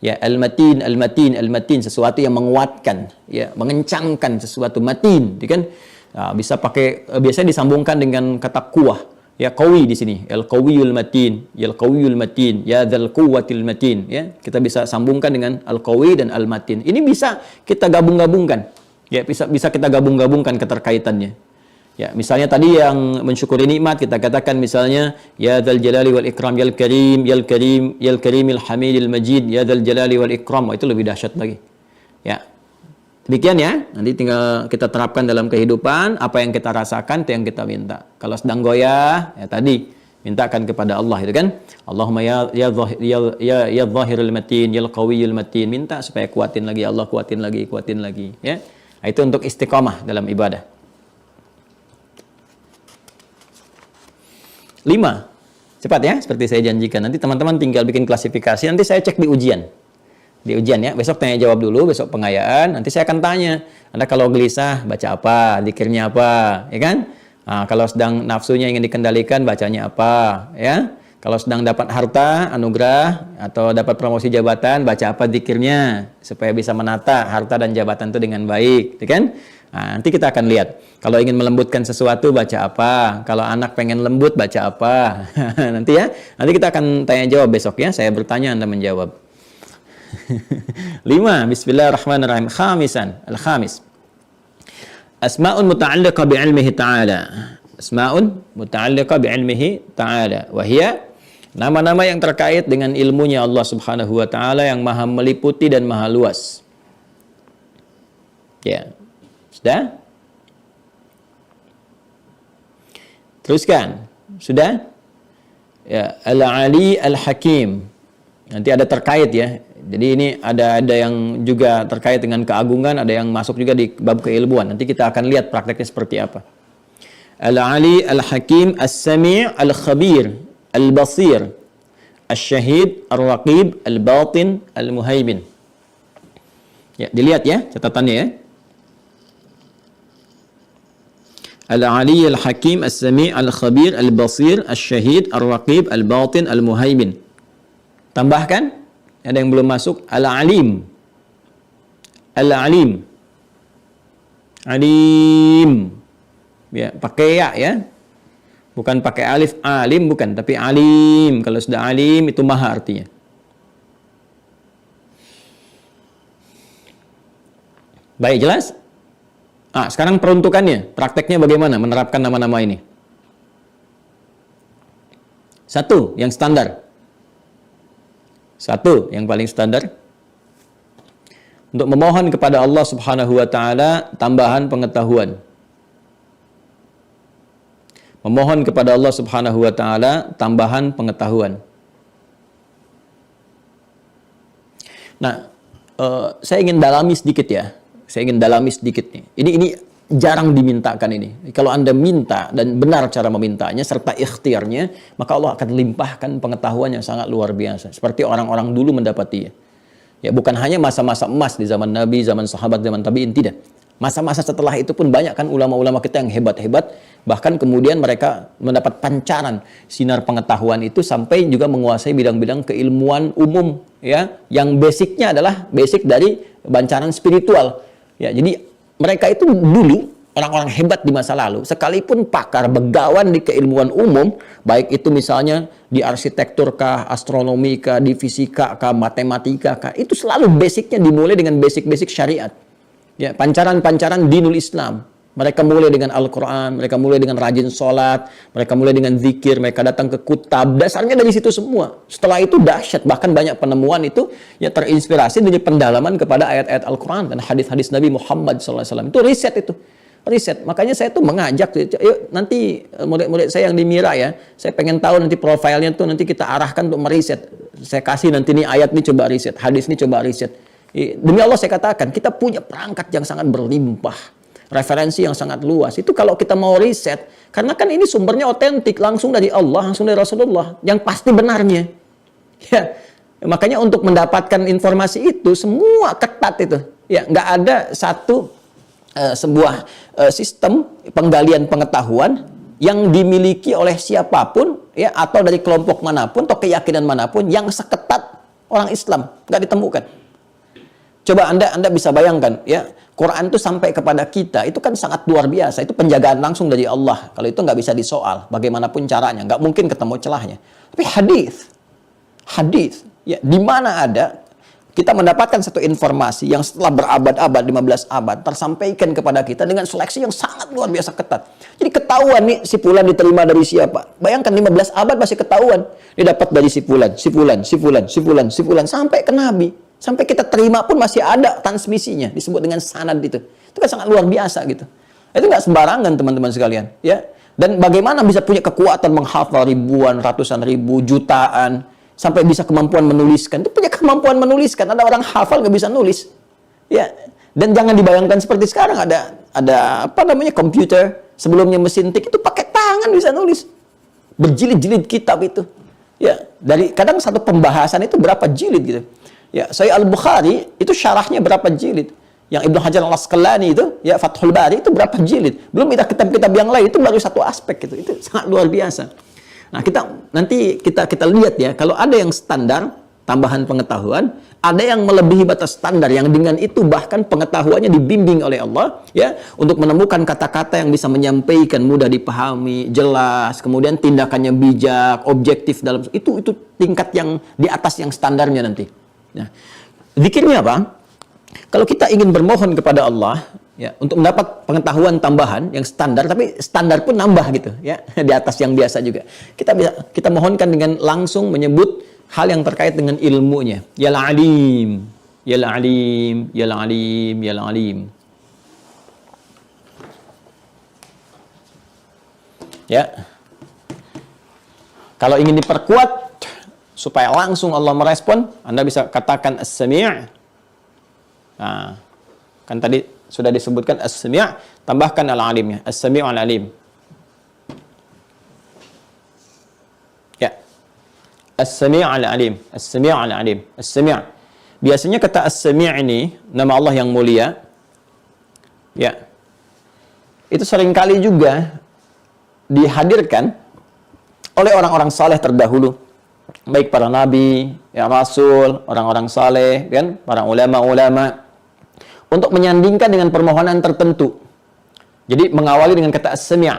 Ya, al-matin, al-matin, al-matin, sesuatu yang menguatkan, ya, mengencangkan sesuatu matin, kan? Nah, bisa pakai biasanya disambungkan dengan kata kuah, Ya qawi di sini, al-qawiyul matin, ya al-qawiyul matin, ya dzal quwwatil matin, ya. Kita bisa sambungkan dengan al-qawi dan al-matin. Ini bisa kita gabung-gabungkan. Ya, bisa kita gabung-gabungkan keterkaitannya. Ya, misalnya tadi yang mensyukuri nikmat kita katakan misalnya ya dzal jalali wal ikram yal karim yal karim yal karimil hamidil majid ya dzal jalali wal ikram. Oh, itu lebih dahsyat lagi. Ya. Demikian ya, nanti tinggal kita terapkan dalam kehidupan, apa yang kita rasakan, itu yang kita minta. Kalau sedang goyah, ya tadi, mintakan kepada Allah, itu kan. Allahumma ya zahirul matin, ya qawiyul matin, minta supaya kuatin lagi, Allah kuatin lagi, ya. Nah, itu untuk istiqomah dalam ibadah. 5, cepat ya, seperti saya janjikan. Nanti teman-teman tinggal bikin klasifikasi, nanti saya cek di ujian ya, besok tanya jawab dulu, besok pengayaan, nanti saya akan tanya, Anda kalau gelisah baca apa, zikirnya apa, ya kan? Nah, kalau sedang nafsunya ingin dikendalikan, bacanya apa, ya? Kalau sedang dapat harta, anugerah, atau dapat promosi jabatan, baca apa zikirnya, supaya bisa menata harta dan jabatan itu dengan baik, ya kan? Nah, nanti kita akan lihat, kalau ingin melembutkan sesuatu, baca apa, kalau anak pengen lembut, baca apa, nanti ya, nanti kita akan tanya jawab besok ya, saya bertanya, Anda menjawab. 5. Bismillahirrahmanirrahim. Khamisan, al-khamis. Asma'un muta'alliqa bi'ilmihi ta'ala. Asma'un muta'alliqa bi'ilmihi ta'ala. Wahia, nama-nama yang terkait dengan ilmunya Allah Subhanahu wa taala yang maha meliputi dan maha luas. Ya. Sudah? Teruskan. Sudah? Ya, Al-Ali Al-Hakim. Nanti ada terkait ya. Jadi ini ada yang juga terkait dengan keagungan, ada yang masuk juga di bab keilmuan. Nanti kita akan lihat prakteknya seperti apa. Al-Ali, Al-Hakim, As-Sami', Al-Khabir, Al-Basir, Al-Syahid, Al-Raqib, Al-Batin, Al-Muhaimin. Ya, dilihat ya catatannya ya. Al-Ali, Al-Hakim, As-Sami', Al-Khabir, Al-Basir, Al-Syahid, Al-Raqib, Al-Batin, Al-Muhaimin. Tambahkan, ada yang belum masuk, Al-Alim. Al-Alim. Alim. Ya, pakai ya. Bukan pakai alif, alim bukan, tapi alim. Kalau sudah alim itu maha artinya. Baik, jelas? Sekarang peruntukannya, prakteknya bagaimana menerapkan nama-nama ini? 1, yang standar. 1, yang paling standar. Untuk memohon kepada Allah Subhanahu wa taala tambahan pengetahuan. Memohon kepada Allah Subhanahu wa taala tambahan pengetahuan. Nah, saya ingin dalami sedikit ya. Saya ingin dalami sedikit nih. Ini jarang dimintakan ini. Kalau Anda minta dan benar cara memintanya serta ikhtiarnya, maka Allah akan limpahkan pengetahuan yang sangat luar biasa. Seperti orang-orang dulu mendapatinya. Ya, bukan hanya masa-masa emas di zaman Nabi, zaman sahabat, zaman tabi'in, tidak. Masa-masa setelah itu pun banyak kan ulama-ulama kita yang hebat-hebat, bahkan kemudian mereka mendapat pancaran sinar pengetahuan itu sampai juga menguasai bidang-bidang keilmuan umum ya, yang basicnya adalah basic dari bancaran spiritual. Ya, jadi mereka itu dulu orang-orang hebat di masa lalu, sekalipun pakar begawan di keilmuan umum, baik itu misalnya di arsitektur kah, astronomi kah, di fisika kah, matematika kah, itu selalu basicnya dimulai dengan basic-basic syariat. Ya, pancaran-pancaran dinul Islam. Mereka mulai dengan Al-Quran, mereka mulai dengan rajin sholat, mereka mulai dengan zikir, mereka datang ke kutab, dasarnya dari situ semua. Setelah itu dahsyat, bahkan banyak penemuan itu ya terinspirasi dari pendalaman kepada ayat-ayat Al-Quran dan hadis-hadis Nabi Muhammad SAW. Itu riset itu. Riset. Makanya saya tuh mengajak, yuk nanti murid-murid saya yang di Mira ya, saya pengen tahu nanti profilnya tuh nanti kita arahkan untuk meriset. Saya kasih nanti nih ayat ini coba riset, hadis ini coba riset. Demi Allah saya katakan, kita punya perangkat yang sangat berlimpah. Referensi yang sangat luas. Itu kalau kita mau riset, karena kan ini sumbernya otentik, langsung dari Allah, langsung dari Rasulullah, yang pasti benarnya. Ya, makanya untuk mendapatkan informasi itu semua ketat itu. Ya, nggak ada satu sebuah sistem penggalian pengetahuan yang dimiliki oleh siapapun ya, atau dari kelompok manapun atau keyakinan manapun yang seketat orang Islam, nggak ditemukan. Coba Anda bisa bayangkan ya, Quran itu sampai kepada kita, itu kan sangat luar biasa. Itu penjagaan langsung dari Allah. Kalau itu nggak bisa disoal, bagaimanapun caranya. Nggak mungkin ketemu celahnya. Tapi hadis, ya, di mana ada kita mendapatkan satu informasi yang setelah berabad-abad, 15 abad, tersampaikan kepada kita dengan seleksi yang sangat luar biasa ketat. Jadi ketahuan nih, si fulan diterima dari siapa. Bayangkan 15 abad masih ketahuan. Dia dapat dari si fulan, sampai ke Nabi. Sampai kita terima pun masih ada transmisinya, disebut dengan sanad itu. Itu kan sangat luar biasa gitu. Itu nggak sembarangan teman-teman sekalian, ya. Dan bagaimana bisa punya kekuatan menghafal ribuan, ratusan ribu, jutaan, sampai bisa kemampuan menuliskan. Itu punya kemampuan menuliskan. Ada orang hafal nggak bisa nulis, ya. Dan jangan dibayangkan seperti sekarang ada apa namanya komputer, sebelumnya mesin tik, itu pakai tangan bisa nulis. Berjilid-jilid kitab itu, ya. Dari kadang satu pembahasan itu berapa jilid gitu. Ya, Sahih Al-Bukhari itu syarahnya berapa jilid? Yang Ibnu Hajar Al-Asqalani itu, ya Fathul Bari itu berapa jilid? Belum kitab-kitab yang lain, itu baru satu aspek gitu. Itu sangat luar biasa. Nah, nanti kita lihat ya, kalau ada yang standar tambahan pengetahuan, ada yang melebihi batas standar yang dengan itu bahkan pengetahuannya dibimbing oleh Allah ya untuk menemukan kata-kata yang bisa menyampaikan mudah dipahami, jelas, kemudian tindakannya bijak, objektif dalam itu tingkat yang di atas yang standarnya nanti. Nah, zikirnya apa? Kalau kita ingin bermohon kepada Allah ya untuk mendapat pengetahuan tambahan yang standar, tapi standar pun nambah gitu ya di atas yang biasa juga. Kita mohonkan dengan langsung menyebut hal yang terkait dengan ilmunya. Ya Alim, Ya Alim, Ya Alim, Ya Alim. Ya. Kalau ingin diperkuat supaya langsung Allah merespon, Anda bisa katakan As-Sami'. Nah, kan tadi sudah disebutkan As-Sami', tambahkan Al-Alimnya. As-Sami' Al-Alim. Ya. As-Sami' Al-Alim. As-Sami' Al-Alim. As-Sami'. Biasanya kata As-Sami' ini, nama Allah yang mulia, ya, itu seringkali juga dihadirkan oleh orang-orang saleh terdahulu. Baik para nabi, ya rasul, orang-orang saleh, kan, para ulama-ulama, untuk menyandingkan dengan permohonan tertentu. Jadi mengawali dengan kata as-sami',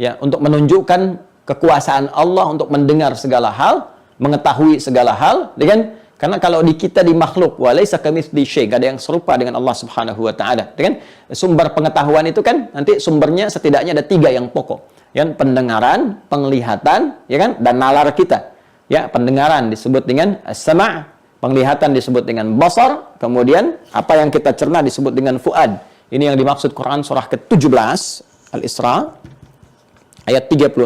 ya, untuk menunjukkan kekuasaan Allah untuk mendengar segala hal, mengetahui segala hal, kan? Karena kalau di kita di makhluk, walaisa kamitsli syai', gak ada yang serupa dengan Allah Subhanahu wa taala, kan? Sumber pengetahuan itu kan nanti sumbernya setidaknya ada 3 yang pokok, kan? Pendengaran, penglihatan, ya kan, dan nalar kita. Ya, pendengaran disebut dengan as-sama', penglihatan disebut dengan basar, kemudian apa yang kita cerna disebut dengan fuad. Ini yang dimaksud Quran surah ke-17 Al-Isra ayat 36.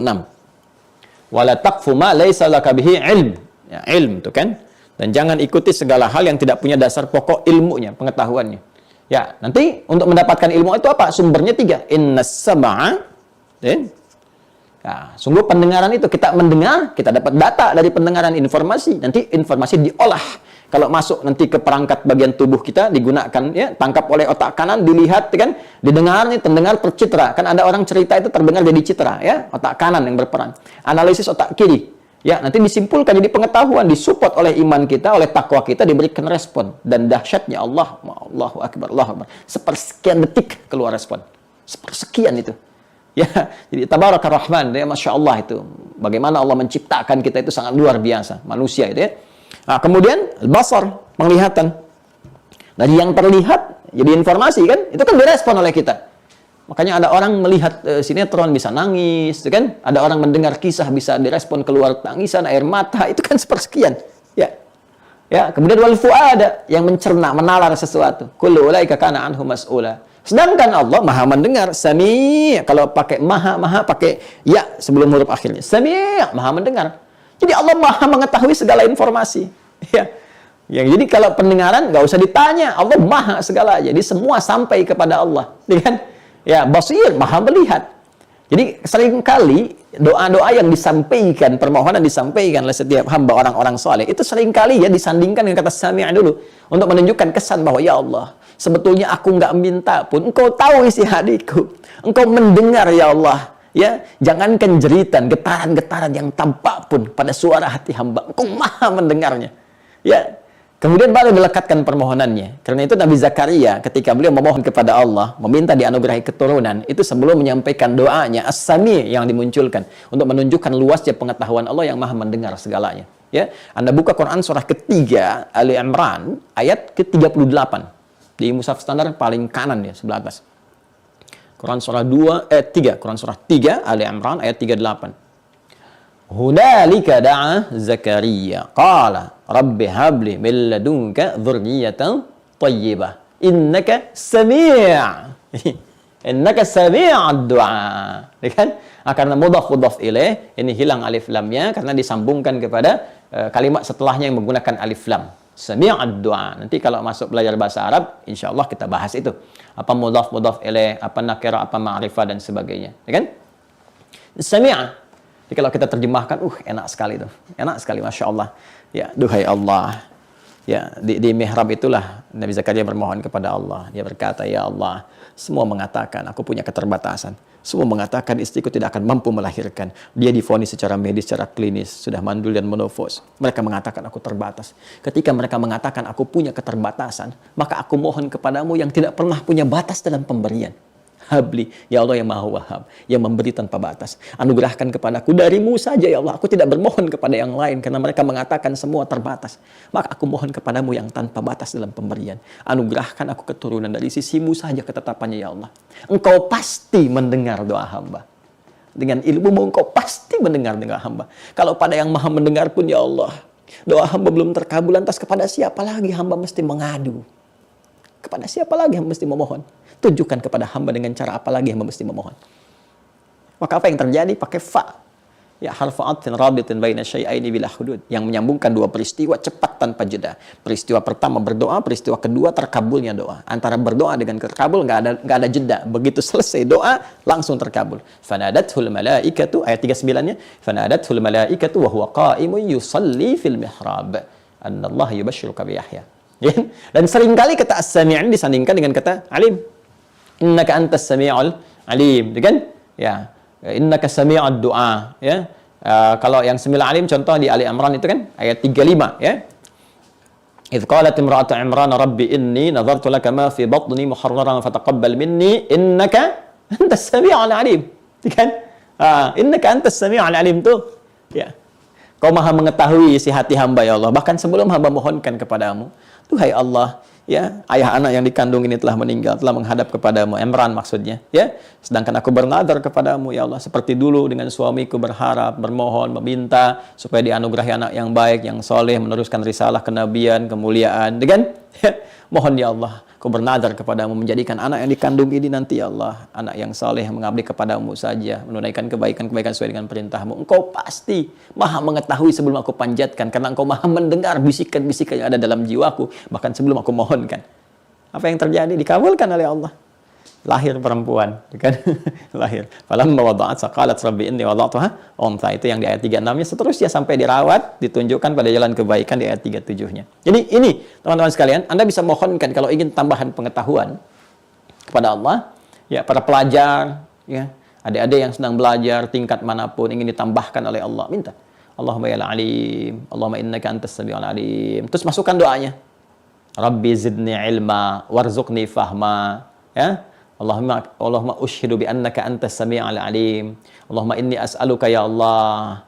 Wala taqfu ma laisa laka bihi ilm. Ya, ilm itu kan. Dan jangan ikuti segala hal yang tidak punya dasar pokok ilmunya, pengetahuannya. Ya, nanti untuk mendapatkan ilmu itu apa? Sumbernya 3. Innas sam'a. Nah, sungguh pendengaran itu kita mendengar, kita dapat data dari pendengaran informasi. Nanti informasi diolah. Kalau masuk nanti ke perangkat bagian tubuh kita digunakan, ya, tangkap oleh otak kanan, dilihat, kan, didengar nih, terdengar tercitra. Kan ada orang cerita itu terdengar jadi citra, ya, otak kanan yang berperan. Analisis otak kiri, ya, nanti disimpulkan jadi pengetahuan, disupport oleh iman kita, oleh takwa kita, diberikan respon. Dan dahsyatnya Allahu Akbar, Allahu Akbar. Sepersekian detik keluar respon. Sepersekian itu. Ya, jadi tabarakar rahman, ya, masya Allah itu. Bagaimana Allah menciptakan kita itu sangat luar biasa, manusia itu ya. Nah, kemudian basar, penglihatan. Dari yang terlihat jadi informasi kan, itu kan direspon oleh kita. Makanya ada orang melihat sinetron bisa nangis, itu kan? Ada orang mendengar kisah bisa direspon keluar tangisan, air mata, itu kan sepersekian. Ya. Ya, kemudian wal fuada yang mencerna, menalar sesuatu. Kullu ulaika kana anhu mas'ula. Sedangkan Allah Maha mendengar, Sami', kalau pakai maha pakai ya sebelum huruf akhirnya. Sami', Maha mendengar. Jadi Allah Maha mengetahui segala informasi. Ya. Jadi kalau pendengaran nggak usah ditanya, Allah Maha segala. Jadi semua sampai kepada Allah, ya kan? Ya, basir, Maha melihat. Jadi seringkali doa-doa yang disampaikan, permohonan disampaikan oleh setiap hamba orang-orang soleh, itu seringkali ya disandingkan dengan kata Sami' dulu untuk menunjukkan kesan bahwa ya Allah, sebetulnya aku nggak minta pun, Engkau tahu isi hatiku, Engkau mendengar ya Allah. Ya, jangankan jeritan, getaran-getaran yang tampak pun pada suara hati hamba, Engkau Maha mendengarnya. Ya, Kemudian baru dilekatkan permohonannya. Karena itu Nabi Zakaria ketika beliau memohon kepada Allah, meminta dianugerahi keturunan, itu sebelum menyampaikan doanya, As-Sami yang dimunculkan untuk menunjukkan luasnya pengetahuan Allah yang Maha mendengar segalanya. Ya, Anda buka Quran surah ketiga Ali Imran ayat ke-38. Di mushaf standar paling kanan ya, sebelah atas. Quran surah 3, Quran surah 3 Ali Imran ayat 38. Hunalika da'a Zakaria qala rabbi habli min ladunka dzurriyyatan thayyibah innaka sami' innaka sami'ud du'a. Kan? Karena mudhaf ilaih ini hilang alif lamnya karena disambungkan kepada kalimat setelahnya yang menggunakan alif lam. Sami'ud du'a. Nanti kalau masuk belajar bahasa Arab, insyaallah kita bahas itu. Apa mudhaf ilaih, apa nakirah, apa ma'rifah dan sebagainya. Ya kan? Sami'a. Jadi kalau kita terjemahkan, enak sekali tuh. Enak sekali, Masya Allah. Ya, duhai Allah. Ya, di mihrab itulah Nabi Zakaria bermohon kepada Allah. Dia berkata, ya Allah, semua mengatakan aku punya keterbatasan. Semua mengatakan istriku tidak akan mampu melahirkan. Dia divonis secara medis, secara klinis, sudah mandul dan menopause. Mereka mengatakan aku terbatas. Ketika mereka mengatakan aku punya keterbatasan, maka aku mohon kepadamu yang tidak pernah punya batas dalam pemberian. Habli, ya Allah yang Maha Wahhab, yang memberi tanpa batas. Anugerahkan kepadaku darimu saja ya Allah. Aku tidak bermohon kepada yang lain karena mereka mengatakan semua terbatas. Maka aku mohon kepadamu yang tanpa batas dalam pemberian. Anugerahkan aku keturunan dari sisimu saja ketetapannya ya Allah. Engkau pasti mendengar doa hamba. Dengan ilmumu engkau pasti mendengar doa hamba. Kalau pada yang Maha mendengar pun ya Allah, doa hamba belum terkabul, lantas kepada siapa lagi hamba mesti mengadu? Kepada siapa lagi hamba mesti memohon? Tunjukkan kepada hamba dengan cara apa lagi hamba mesti memohon. Maka apa yang terjadi? Pakai fa. Ya, harfu atfin rabitin baina syai'aini bila hudud. Yang menyambungkan dua peristiwa cepat tanpa jeda. Peristiwa pertama berdoa, peristiwa kedua terkabulnya doa. Antara berdoa dengan terkabul nggak ada jeda. Begitu selesai doa, langsung terkabul. Fanadathul malaikatu, ayat 39-nya. Fanadathul malaikatu wa huwa qa'imun yusalli fil mihrab. Annallaha yubashshiruka bi Yahya. Dan seringkali kata as-sami' disandingkan dengan kata alim. Innaka antas sami'ul alim, kan? Ya, innaka sami'ud du'a, ya. Kalau yang sembilan alim contoh di Ali Imran itu kan ayat 35, ya. Idz qalat imra'atu Imran rabbi inni nadhartu laka ma fi batni muharraran fataqabbal minni innaka antas sami'ul alim. Kan? Innaka antas sami'ul alim tuh. Ya. Kau Maha mengetahui isi hati hamba ya Allah. Bahkan sebelum hamba mohonkan kepadamu, Tuhai Allah, ya, ayah anak yang dikandung ini telah meninggal, telah menghadap kepadamu, Imran maksudnya, ya. Sedangkan aku bernadar kepadamu, ya Allah, seperti dulu dengan suamiku berharap, bermohon, meminta supaya dianugerahi anak yang baik, yang soleh, meneruskan risalah kenabian, kemuliaan, dengan mohon ya Allah, aku bernadar kepadamu menjadikan anak yang dikandung ini nanti ya Allah, anak yang soleh, mengabdi kepadamu saja, menunaikan kebaikan-kebaikan sesuai dengan perintahmu. Engkau pasti Maha mengetahui sebelum aku panjatkan, karena engkau Maha mendengar bisikan-bisikan yang ada dalam jiwaku, bahkan sebelum aku mohonkan. Apa yang terjadi? Dikabulkan oleh Allah. Lahir perempuan, kan? Lahir. Falamma wada'at saqalat rabbi inni wada'tuha untha. Itu yang di ayat 36-nya, seterusnya sampai dirawat, ditunjukkan pada jalan kebaikan di ayat 37-nya. Jadi ini, teman-teman sekalian, Anda bisa mohonkan kalau ingin tambahan pengetahuan kepada Allah, ya, para pelajar, ya, adik-adik yang sedang belajar tingkat manapun ingin ditambahkan oleh Allah, minta. Allahumma ya alim, Allahumma innaka antas sami'ul alim. Terus masukkan doanya. Rabbi zidni ilma warzuqni fahma, ya. Allahumma ushhidu bi annaka antas sami'ul alim. Allahumma inni as'aluka ya Allah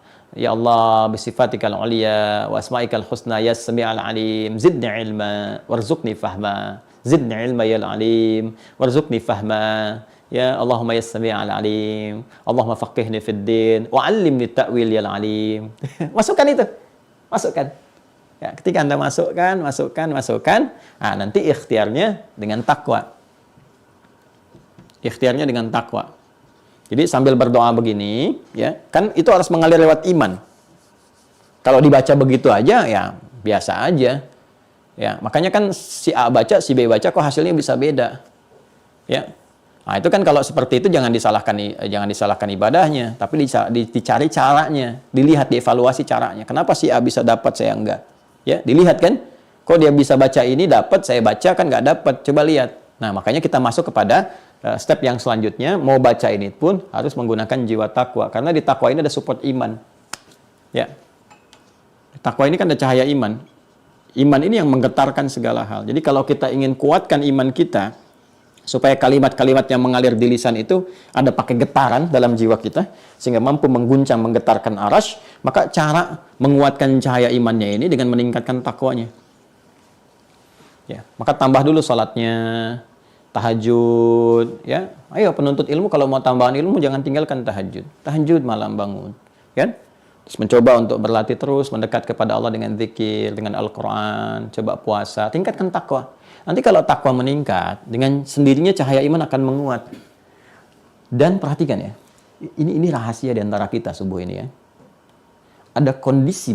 bi sifatikal ulia wa asma'ikal husna ya sami'ul alim. Zidni ilma warzuqni fahma. Zidni ilma ya alim warzuqni fahma. Ya Allahumma ya sami'ul alim. Allahumma faqihni fid din wa 'allimni ta'wil ya alim. Masukkan itu. Masukkan. Ya, ketika Anda masukkan, nanti ikhtiarnya dengan takwa. Ikhtiarnya dengan takwa. Jadi sambil berdoa begini, ya, kan itu harus mengalir lewat iman. Kalau dibaca begitu aja, ya biasa aja. Ya, makanya kan si A baca, si B baca, kok hasilnya bisa beda. Ya. Nah, itu kan kalau seperti itu jangan disalahkan ibadahnya, tapi dicari caranya, dilihat, dievaluasi caranya. Kenapa si A bisa dapat, saya enggak? Ya, dilihat kan? Kok dia bisa baca ini dapat, saya baca kan enggak dapat. Coba lihat. Nah, makanya kita masuk kepada step yang selanjutnya, mau baca ini pun harus menggunakan jiwa takwa, karena di takwa ini ada support iman. Ya. Takwa ini kan ada cahaya iman. Iman ini yang menggetarkan segala hal. Jadi kalau kita ingin kuatkan iman kita, supaya kalimat-kalimat yang mengalir di lisan itu ada pakai getaran dalam jiwa kita, sehingga mampu mengguncang, menggetarkan arasy, maka cara menguatkan cahaya imannya ini dengan meningkatkan takwanya. Ya, maka tambah dulu salatnya, tahajud, ya. Ayo penuntut ilmu kalau mau tambahan ilmu jangan tinggalkan tahajud. Tahajud malam bangun, kan? Terus mencoba untuk berlatih terus mendekat kepada Allah dengan zikir, dengan Al-Qur'an, coba puasa, tingkatkan takwa. Nanti kalau takwa meningkat, dengan sendirinya cahaya iman akan menguat. Dan perhatikan ya, ini rahasia di antara kita subuh ini ya. Ada kondisi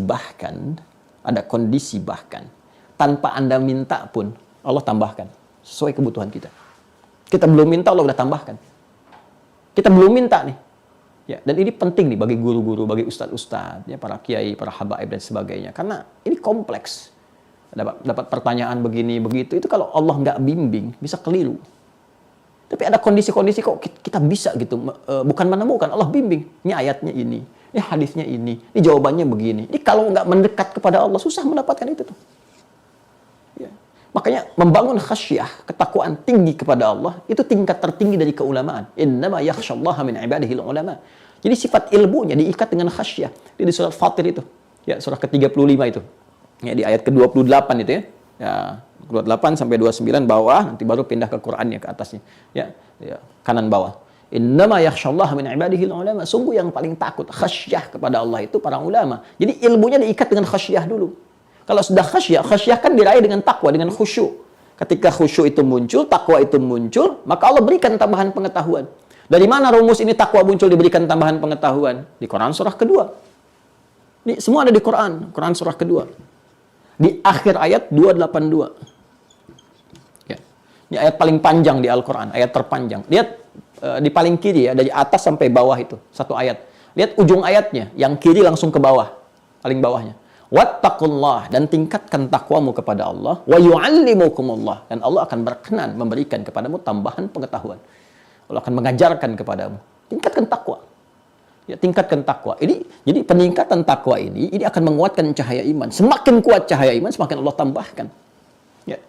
bahkan tanpa Anda minta pun Allah tambahkan sesuai kebutuhan kita. Kita belum minta, Allah udah tambahkan. Kita belum minta nih. Ya, dan ini penting nih bagi guru-guru, bagi ustadz-ustadz, ya, para kiai, para habaib dan sebagainya. Karena ini kompleks. Dapat pertanyaan begini, begitu. Itu kalau Allah nggak bimbing, bisa keliru. Tapi ada kondisi-kondisi kok kita bisa gitu. Bukan menemukan, Allah bimbing. Ini ayatnya ini hadisnya ini jawabannya begini. Ini kalau nggak mendekat kepada Allah, susah mendapatkan itu tuh. Ya. Makanya membangun khasyah, ketakwaan tinggi kepada Allah, itu tingkat tertinggi dari keulamaan. Innama yakhsyallaha min ibadihil ulama. Jadi sifat ilmunya diikat dengan khasyah. Di surat Fatir itu. Ya, surah ke-35 itu. Ya, di ayat ke-28 itu ya. Ya, 28 sampai 29 bawah, nanti baru pindah ke Qur'annya ke atasnya. Ya, kanan bawah. Innama yakhsyallaha min ibadihil ulama. Sungguh yang paling takut khasyah kepada Allah itu para ulama. Jadi ilmunya diikat dengan khasyah dulu. Kalau sudah khasyah kan diraih dengan takwa, dengan khusyuk. Ketika khusyuk itu muncul, takwa itu muncul, maka Allah berikan tambahan pengetahuan. Dari mana rumus ini takwa muncul diberikan tambahan pengetahuan? Di Quran surah kedua. Ini semua ada di Quran surah kedua. Di akhir ayat 282. Ya. Ini ayat paling panjang di Al-Quran, ayat terpanjang. Lihat di paling kiri ya, dari atas sampai bawah itu, satu ayat. Lihat ujung ayatnya, yang kiri langsung ke bawah, paling bawahnya. Wattaqullah, dan tingkatkan takwamu kepada Allah, wa yu'allimukumullah, dan Allah akan berkenan memberikan kepadamu tambahan pengetahuan. Allah akan mengajarkan kepadamu. Tingkatkan takwa. Ya, tingkatkan takwa. Jadi peningkatan takwa ini akan menguatkan cahaya iman. Semakin kuat cahaya iman, semakin Allah tambahkan. Ya.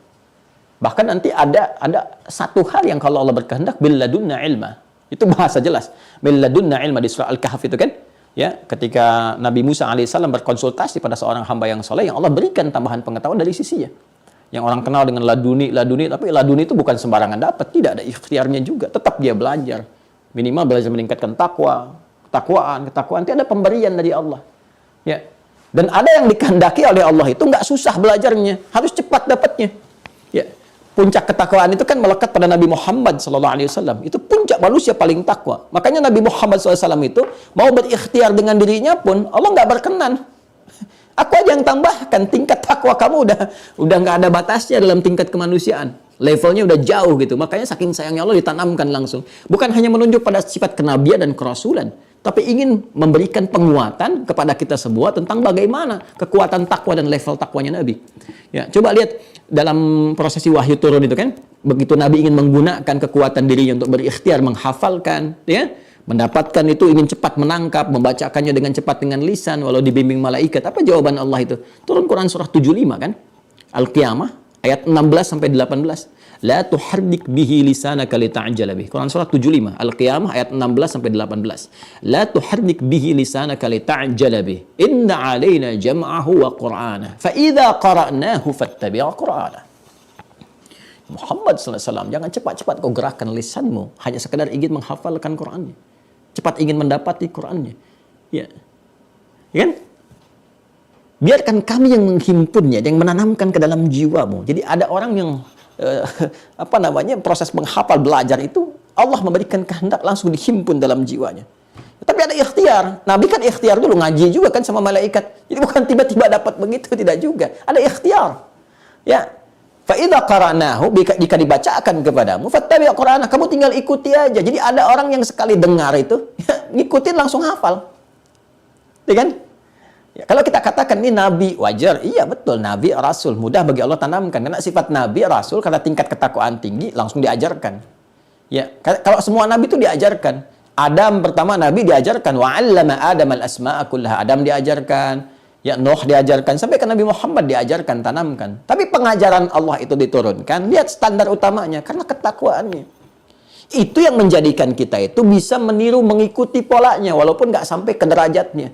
Bahkan nanti ada satu hal yang kalau Allah berkehendak, bil ladunna ilma. Itu bahasa jelas. Bil ladunna ilma di surah Al-Kahf itu kan. Ya, ketika Nabi Musa alaihissalam berkonsultasi pada seorang hamba yang soleh, yang Allah berikan tambahan pengetahuan dari sisinya. Yang orang kenal dengan laduni, tapi laduni itu bukan sembarangan dapat, tidak ada ikhtiarnya juga. Tetap dia belajar. Minimal belajar meningkatkan takwa, ketakwaan, itu ada pemberian dari Allah. Ya. Dan ada yang dikehendaki oleh Allah itu nggak susah belajarnya, harus cepat dapatnya. Ya. Puncak ketakwaan itu kan melekat pada Nabi Muhammad SAW. Itu puncak manusia paling takwa. Makanya Nabi Muhammad SAW itu mau berikhtiar dengan dirinya pun Allah nggak berkenan. Aku aja yang tambahkan, tingkat takwa kamu udah nggak ada batasnya dalam tingkat kemanusiaan. Levelnya udah jauh gitu. Makanya saking sayangnya Allah ditanamkan langsung. Bukan hanya menunjuk pada sifat kenabian dan kerasulan, tapi ingin memberikan penguatan kepada kita semua tentang bagaimana kekuatan takwa dan level takwanya Nabi. Ya, coba lihat dalam prosesi wahyu turun itu kan, begitu Nabi ingin menggunakan kekuatan dirinya untuk berikhtiar menghafalkan, ya, mendapatkan itu, ingin cepat menangkap, membacakannya dengan cepat dengan lisan walau dibimbing malaikat. Apa jawaban Allah itu? Turun Quran surah 75 kan? Al-Qiyamah ayat 16 sampai 18. La tuharrik bihi lisanaka lita'jala bih. Quran surah 75, Al-Qiyamah ayat 16 sampai 18. La tuharrik bihi lisanaka lita'jala bih. Inna 'alaina jam'ahu wa qur'ana. Fa idza qara'nahu fattabi' qur'ana. Muhammad SAW, jangan cepat-cepat kau gerakkan lisanmu hanya sekedar ingin menghafalkan Qur'annya. Cepat ingin mendapati Qur'annya. Ya. Ya kan? Biarkan kami yang menghimpunnya, yang menanamkan ke dalam jiwamu. Jadi ada orang yang proses menghafal belajar itu Allah memberikan kehendak langsung dihimpun dalam jiwanya. Tapi ada ikhtiar. Nabi kan ikhtiar dulu, ngaji juga kan sama malaikat. Jadi bukan tiba-tiba dapat begitu, tidak juga. Ada ikhtiar. Ya. Fa idza qara'nahu, jika dibacakan kepadamu, fattabi' qur'ana, kamu tinggal ikuti aja. Jadi ada orang yang sekali dengar itu, ngikutin langsung hafal. Ya kan? Ya, kalau kita katakan ini Nabi, wajar. Iya betul, Nabi, Rasul. Mudah bagi Allah tanamkan. Karena sifat Nabi, Rasul, karena tingkat ketakwaan tinggi, langsung diajarkan. Ya, kalau semua Nabi itu diajarkan. Adam pertama Nabi diajarkan. Wa 'allama Adam al-asma'a kullaha. Adam diajarkan. Ya, Nuh diajarkan, sampai ke Nabi Muhammad diajarkan, tanamkan. Tapi pengajaran Allah itu diturunkan, lihat standar utamanya, karena ketakwaannya. Itu yang menjadikan kita itu bisa meniru, mengikuti polanya, walaupun nggak sampai ke derajatnya.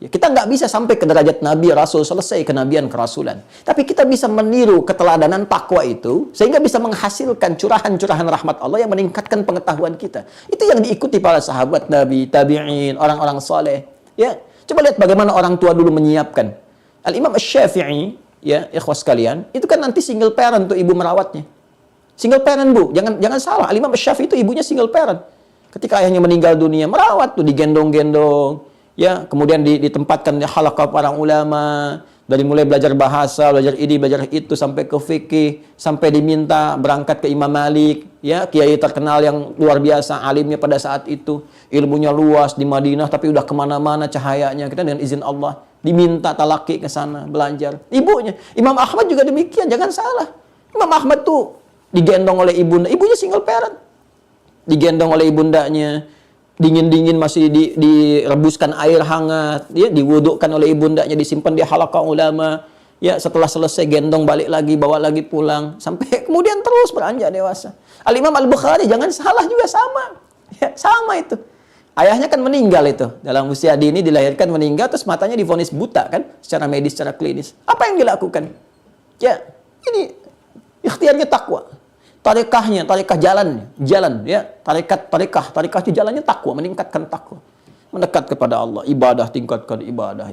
Ya, kita nggak bisa sampai ke derajat Nabi, Rasul, selesai kenabian, kerasulan. Tapi kita bisa meniru keteladanan takwa itu, sehingga bisa menghasilkan curahan-curahan rahmat Allah yang meningkatkan pengetahuan kita. Itu yang diikuti para sahabat Nabi, tabi'in, orang-orang soleh. Ya, coba lihat bagaimana orang tua dulu menyiapkan. Al-Imam Asy-Syafi'i, ya, ikhwas sekalian, itu kan nanti single parent tuh ibu merawatnya. Single parent, Bu. Jangan salah. Al-Imam Asy-Syafi'i itu ibunya single parent. Ketika ayahnya meninggal dunia, merawat tuh, digendong-gendong. Ya, kemudian ditempatkan di halaqah para ulama. Dari mulai belajar bahasa, belajar ini, belajar itu, sampai ke fikih, sampai diminta berangkat ke Imam Malik, ya, kiai terkenal yang luar biasa, alimnya pada saat itu, ilmunya luas di Madinah, tapi udah kemana-mana cahayanya, kita dengan izin Allah, diminta talaki ke sana, belajar. Ibunya, Imam Ahmad juga demikian, jangan salah. Imam Ahmad tuh digendong oleh ibunda, ibunya single parent, digendong oleh ibundanya, dingin-dingin masih direbuskan air hangat, ya, diwudukkan oleh ibundanya, disimpan di halaqah ulama, ya, setelah selesai gendong balik lagi, bawa lagi pulang, sampai kemudian terus beranjak dewasa. Al-Imam Al-Bukhari, jangan salah juga sama. Ya, sama itu. Ayahnya kan meninggal itu, dalam usia dini dilahirkan meninggal, terus matanya divonis buta kan, secara medis, secara klinis. Apa yang dilakukan? Ya, ini ikhtiarnya takwa. Tarekah jalan, ya, tarekah itu jalannya takwa, meningkatkan takwa, mendekat kepada Allah, ibadah, tingkatkan ibadah,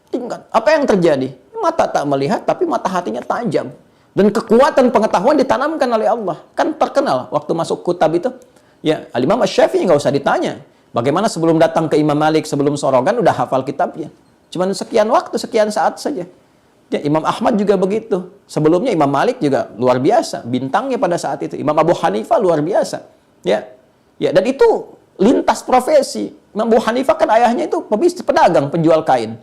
tingkat. Apa yang terjadi? Mata tak melihat, tapi mata hatinya tajam, dan kekuatan pengetahuan ditanamkan oleh Allah. Kan terkenal waktu masuk kutab itu, ya, Al-Imam Asy-Syafi'i nggak usah ditanya, bagaimana sebelum datang ke Imam Malik, sebelum sorogan udah hafal kitabnya, cuman sekian waktu, sekian saat saja. Ya, Imam Ahmad juga begitu. Sebelumnya Imam Malik juga luar biasa, bintangnya pada saat itu. Imam Abu Hanifah luar biasa. Ya. Ya, dan itu lintas profesi. Imam Abu Hanifah kan ayahnya itu pebisnis, pedagang, penjual kain.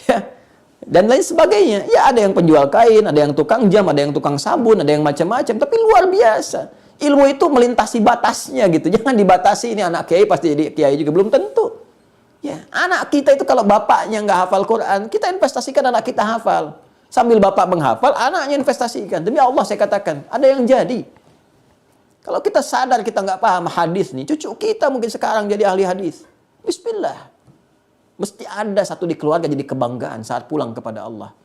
Ya. Dan lain sebagainya. Ya, ada yang penjual kain, ada yang tukang jam, ada yang tukang sabun, ada yang macam-macam, tapi luar biasa. Ilmu itu melintasi batasnya gitu. Jangan dibatasi, ini anak kiai pasti jadi kiai juga, belum tentu. Ya, anak kita itu kalau bapaknya nggak hafal Quran, kita investasikan anak kita hafal. Sambil bapak menghafal, anaknya investasikan. Demi Allah saya katakan, ada yang jadi. Kalau kita sadar kita nggak paham hadis nih, cucu kita mungkin sekarang jadi ahli hadis. Bismillah. Mesti ada satu di keluarga jadi kebanggaan saat pulang kepada Allah.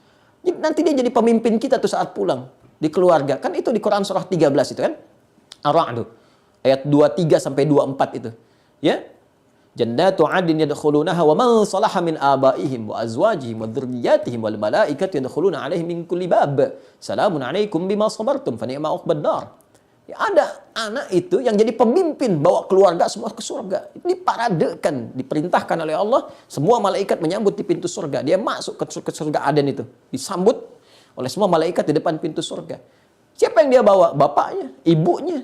Jadi, nanti dia jadi pemimpin kita tuh saat pulang di keluarga. Kan itu di Quran surah 13 itu kan? Ar-Ra'd. Ayat 23 sampai 24 itu. Ya. Jannatu 'adnin yadkhulunaha wa man salaha min abaihim wa azwajihim wa dzurriyyatihim wal malaikatu yadkhuluna 'alaihim min kulli bab. Salamun 'alaikum bima sabartum fa ni'ma 'uqbad dar. Ya, ada anak itu yang jadi pemimpin, bawa keluarga semua ke surga. Diparadekan, diperintahkan oleh Allah, semua malaikat menyambut di pintu surga. Dia masuk ke surga Aden itu, disambut oleh semua malaikat di depan pintu surga. Siapa yang dia bawa? Bapaknya, ibunya.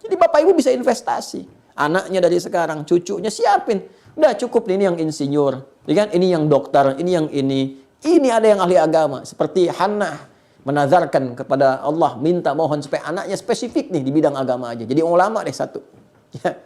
Jadi bapak ibu bisa investasi. Anaknya dari sekarang, cucunya siapin. Udah cukup nih, ini yang insinyur, ya kan? Ini yang dokter, ini yang ini. Ini ada yang ahli agama. Seperti Hannah menazarkan kepada Allah, minta mohon supaya anaknya spesifik nih di bidang agama aja. Jadi ulama deh satu. Ya.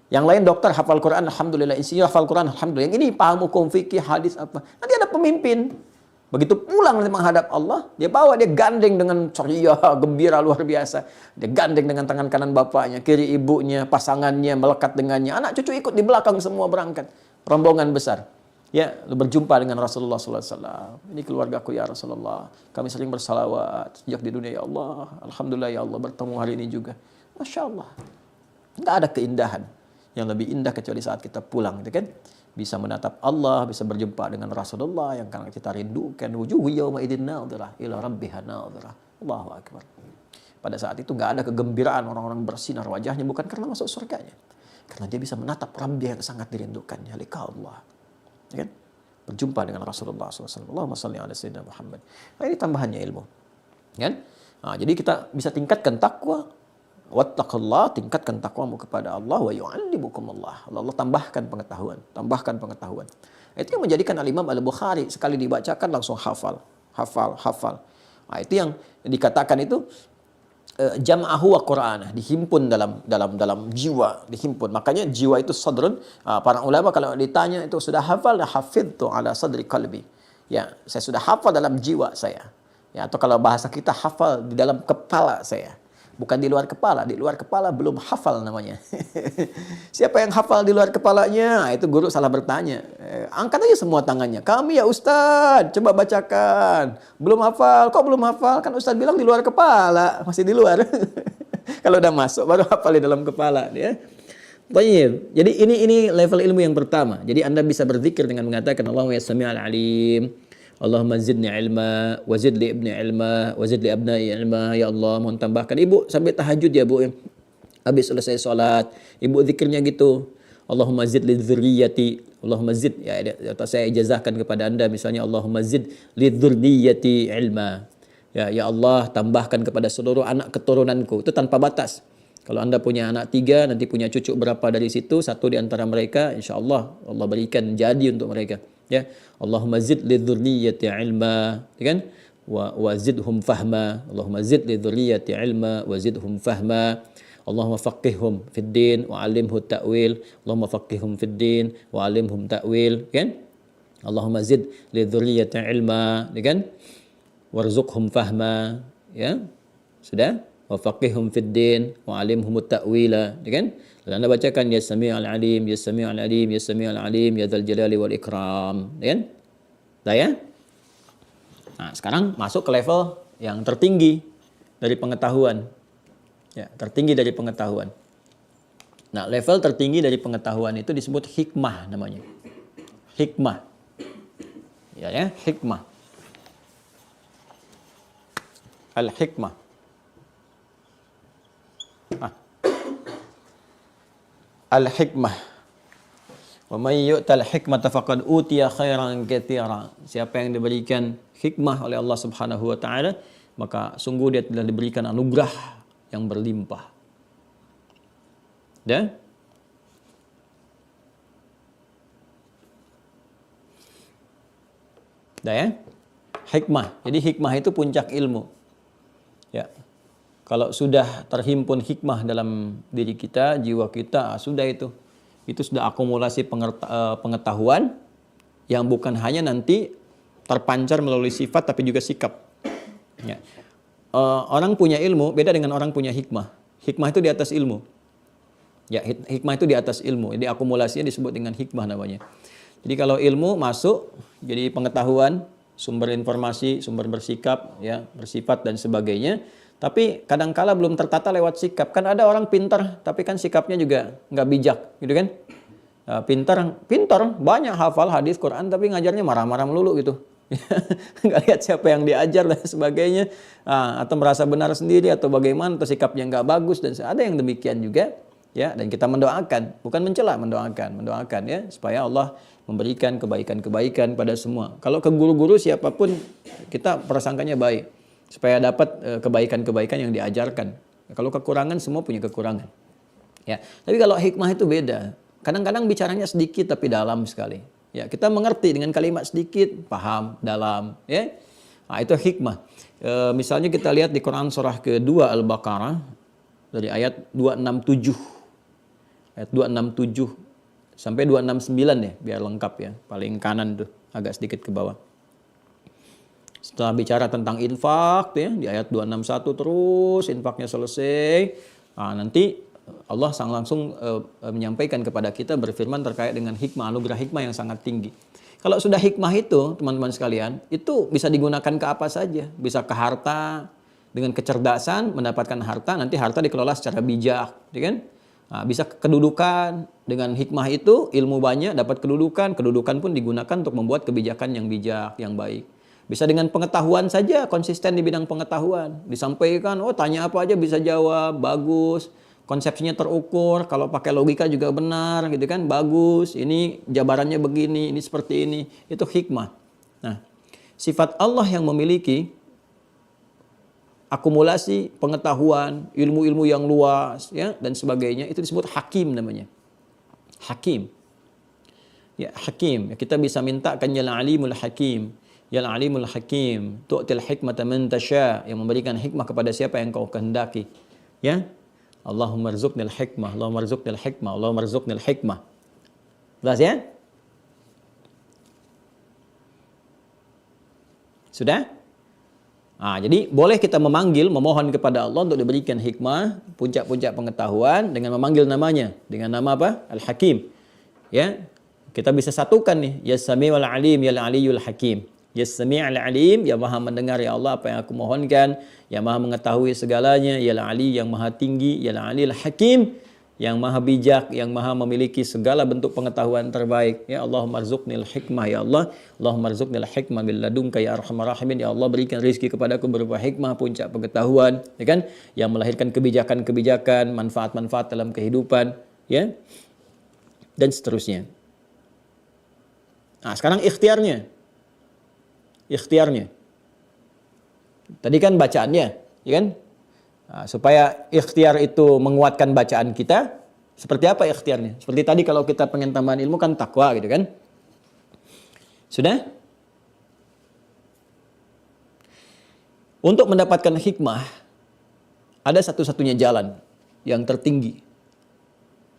Yang lain dokter, hafal Quran, alhamdulillah. Insinyur hafal Quran, alhamdulillah. Yang ini paham hukum fikih, hadis apa. Nanti ada pemimpin. Begitu pulang nanti menghadap Allah, dia bawa, dia gandeng dengan ceria, gembira luar biasa. Dia gandeng dengan tangan kanan bapaknya, kiri ibunya, pasangannya, melekat dengannya. Anak cucu ikut di belakang semua berangkat. Rombongan besar. Ya, berjumpa dengan Rasulullah SAW. Ini keluargaku ya Rasulullah. Kami sering bersalawat sejak di dunia ya Allah. Alhamdulillah ya Allah bertemu hari ini juga. Masya Allah. Nggak ada keindahan yang lebih indah kecuali saat kita pulang, gitu kan? Bisa menatap Allah, bisa berjumpa dengan Rasulullah yang kita rindukan. Wujuhu yawma idzin nadhirah ila rabbiha nadhirah. Allahu akbar. Pada saat itu enggak ada kegembiraan, orang-orang bersinar wajahnya bukan karena masuk surganya, karena dia bisa menatap Rabbnya yang sangat dirindukannya, liqa Allah. Ya kan? Berjumpa dengan Rasulullah SAW. Allahumma salli ala sayyidina Muhammad. Nah, ini tambahannya ilmu. Kan? Nah, jadi kita bisa tingkatkan takwa. Wattaqullah, tingkatkan takwamu kepada Allah, wa yu'allimukumullah. Allah tambahkan pengetahuan, tambahkan pengetahuan. Itu yang menjadikan Al-Imam Al-Bukhari sekali dibacakan langsung hafal. Nah, itu yang dikatakan itu jam'ahu wa Qur'anah, dihimpun dalam jiwa, dihimpun. Makanya jiwa itu sadrun. Para ulama kalau ditanya itu sudah hafal, hafidtu ala sadri qalbi. Ya, saya sudah hafal dalam jiwa saya. Ya, atau kalau bahasa kita hafal di dalam kepala saya. Bukan di luar kepala belum hafal namanya. Siapa yang hafal di luar kepalanya? Nah, itu guru salah bertanya. Angkat aja semua tangannya. Kami ya Ustadz, coba bacakan. Belum hafal, kok belum hafal? Kan Ustadz bilang di luar kepala, masih di luar. Kalau udah masuk baru hafal di dalam kepala ya. Baik. Jadi ini level ilmu yang pertama. Jadi Anda bisa berzikir dengan mengatakan Allahumma ya Sami'al Alim. Allahumma zidni ilma, wa zid li ibni ilma, wa zid li abnai ilma. Ya Allah, mohon tambahkan. Ibu sampai tahajud ya, Bu. Habis selesai sholat, Ibu zikirnya gitu. Allahumma zid li dzurriyyati. Allahumma zid, ya atau saya ijazahkan kepada Anda misalnya Allahumma zid li dzurriyyati ilma. Ya Allah, tambahkan kepada seluruh anak keturunanku. Itu tanpa batas. Kalau Anda punya anak 3, nanti punya cucu berapa dari situ, satu di antara mereka, insya Allah Allah berikan jadi untuk mereka. Ya, Allahumma zid li dzurriyyati ilma, ya kan? Wa zidhum fahma. Allahumma zid li dzurriyyati ilma wa zidhum fahma. Allahumma faqihhum fid din wa 'allimhu ta'wil. Allahumma faqihhum fid din wa 'allimhum ta'wil, kan? Allahumma zid li dzurriyyati ilma, ya kan? Warzuqhum fahma, ya. Sudah? Wa faqihhum fid din wa 'allimhum ta'wila, ya kan? Dan Anda bacakan ya Sami'al Alim, ya Sami'al Alim, ya Sami'al Alim, ya Dzal Jalali wal Ikram, ya kan? Dah ya? Nah, sekarang masuk ke level yang tertinggi dari pengetahuan. Ya, tertinggi dari pengetahuan. Nah, level tertinggi dari pengetahuan itu disebut hikmah namanya. Hikmah. Ya, hikmah. Al-hikmah. Al-hikmah. Wa may yu'tal hikmata faqad utiya khairan katsira. Siapa yang diberikan hikmah oleh Allah Subhanahu wa taala, maka sungguh dia telah diberikan anugerah yang berlimpah. Dan ya, hikmah. Jadi hikmah itu puncak ilmu. Ya. Kalau sudah terhimpun hikmah dalam diri kita, jiwa kita, sudah itu. Itu sudah akumulasi pengetahuan yang bukan hanya nanti terpancar melalui sifat tapi juga sikap. Ya. Orang punya ilmu beda dengan orang punya hikmah. Hikmah itu di atas ilmu. Ya, hikmah itu di atas ilmu. Jadi akumulasinya disebut dengan hikmah namanya. Jadi kalau ilmu masuk jadi pengetahuan, sumber informasi, sumber bersikap, ya, bersifat dan sebagainya. Tapi kadangkala belum tertata lewat sikap. Kan ada orang pintar, tapi kan sikapnya juga nggak bijak, gitu kan? Pintar, banyak hafal hadis Quran, tapi ngajarnya marah-marah melulu gitu. Nggak lihat siapa yang diajar dan sebagainya. Atau merasa benar sendiri atau bagaimana, atau sikapnya nggak bagus dan ada yang demikian juga. Ya, dan kita mendoakan, bukan mencela, mendoakan ya, supaya Allah memberikan kebaikan-kebaikan pada semua. Kalau ke guru-guru siapapun kita prasangkanya baik. Supaya dapat kebaikan-kebaikan yang diajarkan. Kalau kekurangan, semua punya kekurangan. Ya, tapi kalau hikmah itu beda. Kadang-kadang bicaranya sedikit tapi dalam sekali. Ya, kita mengerti dengan kalimat sedikit, paham, dalam. Ya, nah, itu hikmah. Misalnya kita lihat di Quran surah kedua Al-Baqarah dari ayat 267, ayat 267 sampai 269 ya, biar lengkap ya. Paling kanan tuh, agak sedikit ke bawah. Setelah bicara tentang infak ya, di ayat 261 terus infaknya selesai. Nanti Allah langsung menyampaikan kepada kita berfirman terkait dengan hikmah, anugerah hikmah yang sangat tinggi. Kalau sudah hikmah itu, teman-teman sekalian, itu bisa digunakan ke apa saja. Bisa ke harta, dengan kecerdasan mendapatkan harta, nanti harta dikelola secara bijak, ya kan? Bisa kedudukan, dengan hikmah itu ilmu banyak, dapat kedudukan pun digunakan untuk membuat kebijakan yang bijak, yang baik. Bisa dengan pengetahuan saja, konsisten di bidang pengetahuan. Disampaikan, tanya apa aja bisa jawab, bagus. Konsepsinya terukur, kalau pakai logika juga benar, gitu kan, bagus. Ini jabarannya begini, ini seperti ini. Itu hikmah. Nah, sifat Allah yang memiliki akumulasi pengetahuan, ilmu-ilmu yang luas, ya, dan sebagainya, itu disebut hakim namanya. Hakim. Ya, hakim. Kita bisa mintakan ya alimul hakim. Ya alimul hakim, tu'til hikmata man tasya, yang memberikan hikmah kepada siapa yang kau kehendaki. Ya. Allahumma rzuqnil hikmah, Allahumma rzuqnil hikmah, Allahumma rzuqnil hikmah. Jelas ya? Sudah? Nah, jadi boleh kita memohon kepada Allah untuk diberikan hikmah, puncak-puncak pengetahuan dengan memanggil namanya. Dengan nama apa? Al-Hakim. Ya, kita bisa satukan nih. Ya Sami'ul Alim, Ya Aliyul Hakim. Ya Sami'ul Alim, ya Maha mendengar ya Allah apa yang aku mohonkan. Ya Maha mengetahui segalanya. Ya Ali yang Maha tinggi. Ya Aliyul Hakim, yang Maha bijak, yang Maha memiliki segala bentuk pengetahuan terbaik. Ya Allahumma arzuqnil hikmah ya Allah. Allahumma arzuqnil hikmah bil ladunka ya arhamar rahimin. Ya Allah berikan rezeki kepadaku berupa hikmah, puncak pengetahuan, ya kan? Yang melahirkan kebijakan-kebijakan, manfaat-manfaat dalam kehidupan, ya. Dan seterusnya. Nah, sekarang ikhtiarnya. Ikhtiarnya. Tadi kan bacaannya, ya kan? Nah, supaya ikhtiar itu menguatkan bacaan kita, seperti apa ikhtiarnya? Seperti tadi kalau kita pengen tambahan ilmu kan takwa gitu kan. Sudah? Untuk mendapatkan hikmah, ada satu-satunya jalan yang tertinggi,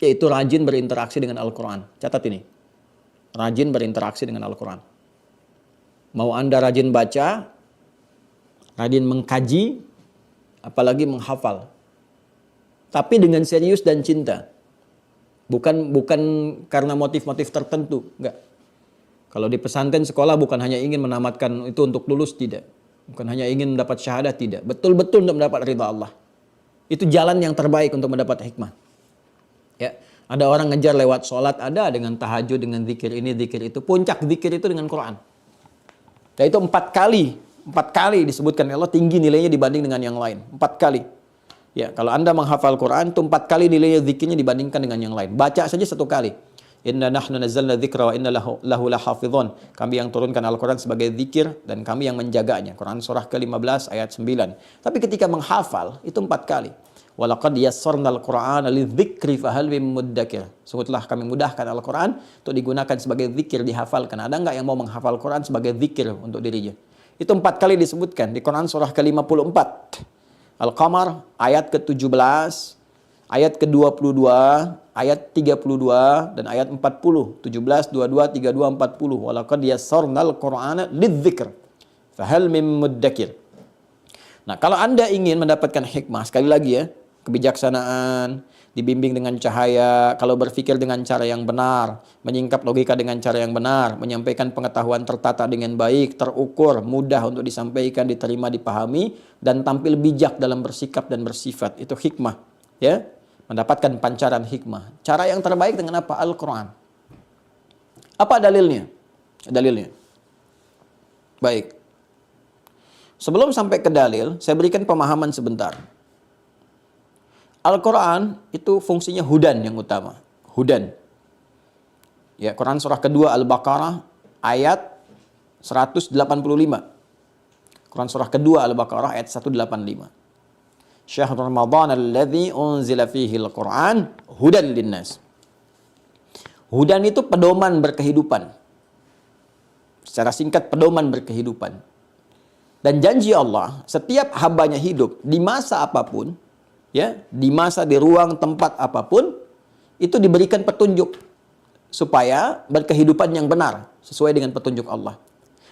yaitu rajin berinteraksi dengan Al-Quran. Catat ini. Rajin berinteraksi dengan Al-Quran. Mau Anda rajin baca, rajin mengkaji, apalagi menghafal. Tapi dengan serius dan cinta. Bukan karena motif-motif tertentu, enggak. Kalau di pesantren sekolah bukan hanya ingin menamatkan itu untuk lulus, tidak. Bukan hanya ingin mendapat syahadah, tidak. Betul-betul untuk mendapat ridha Allah. Itu jalan yang terbaik untuk mendapat hikmah. Ya, ada orang ngejar lewat sholat, ada dengan tahajud, dengan zikir ini, zikir itu. Puncak zikir itu dengan Quran. Dan itu 4 kali disebutkan Allah tinggi nilainya dibanding dengan yang lain. 4 kali. Ya, kalau Anda menghafal Quran itu 4 kali nilainya zikirnya dibandingkan dengan yang lain. Baca saja 1 kali. Inna nahnu nazzalna dzikra wa inna lahu lahafizun. Kami yang turunkan Al-Quran sebagai zikir dan kami yang menjaganya. Quran surah ke-15 ayat 9. Tapi ketika menghafal itu 4 kali. Walaqad yassarnal Qur'ana lidzikri fahal mim muddakir. Sungguhlah kami mudahkan Al-Quran untuk digunakan sebagai zikir, dihafalkan. Ada enggak yang mau menghafal Quran sebagai zikir untuk dirinya? Itu 4 kali disebutkan di Quran surah ke-54. Al-Qamar ayat ke-17, ayat ke-22, ayat 32 dan ayat 40. 17, 22, 32, 40. Walaqad yassarnal Qur'ana lidzikr fahal mim muddakir. Nah, kalau Anda ingin mendapatkan hikmah, sekali lagi ya, kebijaksanaan, dibimbing dengan cahaya, kalau berpikir dengan cara yang benar, menyingkap logika dengan cara yang benar, menyampaikan pengetahuan tertata dengan baik, terukur, mudah untuk disampaikan, diterima, dipahami, dan tampil bijak dalam bersikap dan bersifat. Itu hikmah. Ya, mendapatkan pancaran hikmah. Cara yang terbaik dengan apa? Al-Quran. Apa dalilnya? Dalilnya. Baik. Sebelum sampai ke dalil, saya berikan pemahaman sebentar. Al-Quran itu fungsinya hudan yang utama. Hudan. Ya, Quran surah kedua Al-Baqarah ayat 185. Quran surah kedua Al-Baqarah ayat 185. Syahrul Ramadan alladzi unzila fihi al-Quran hudan linnas. Hudan itu pedoman berkehidupan. Secara singkat, pedoman berkehidupan. Dan janji Allah, setiap hambanya hidup di masa apapun, ya, di masa, di ruang, tempat apapun, itu diberikan petunjuk supaya berkehidupan yang benar sesuai dengan petunjuk Allah.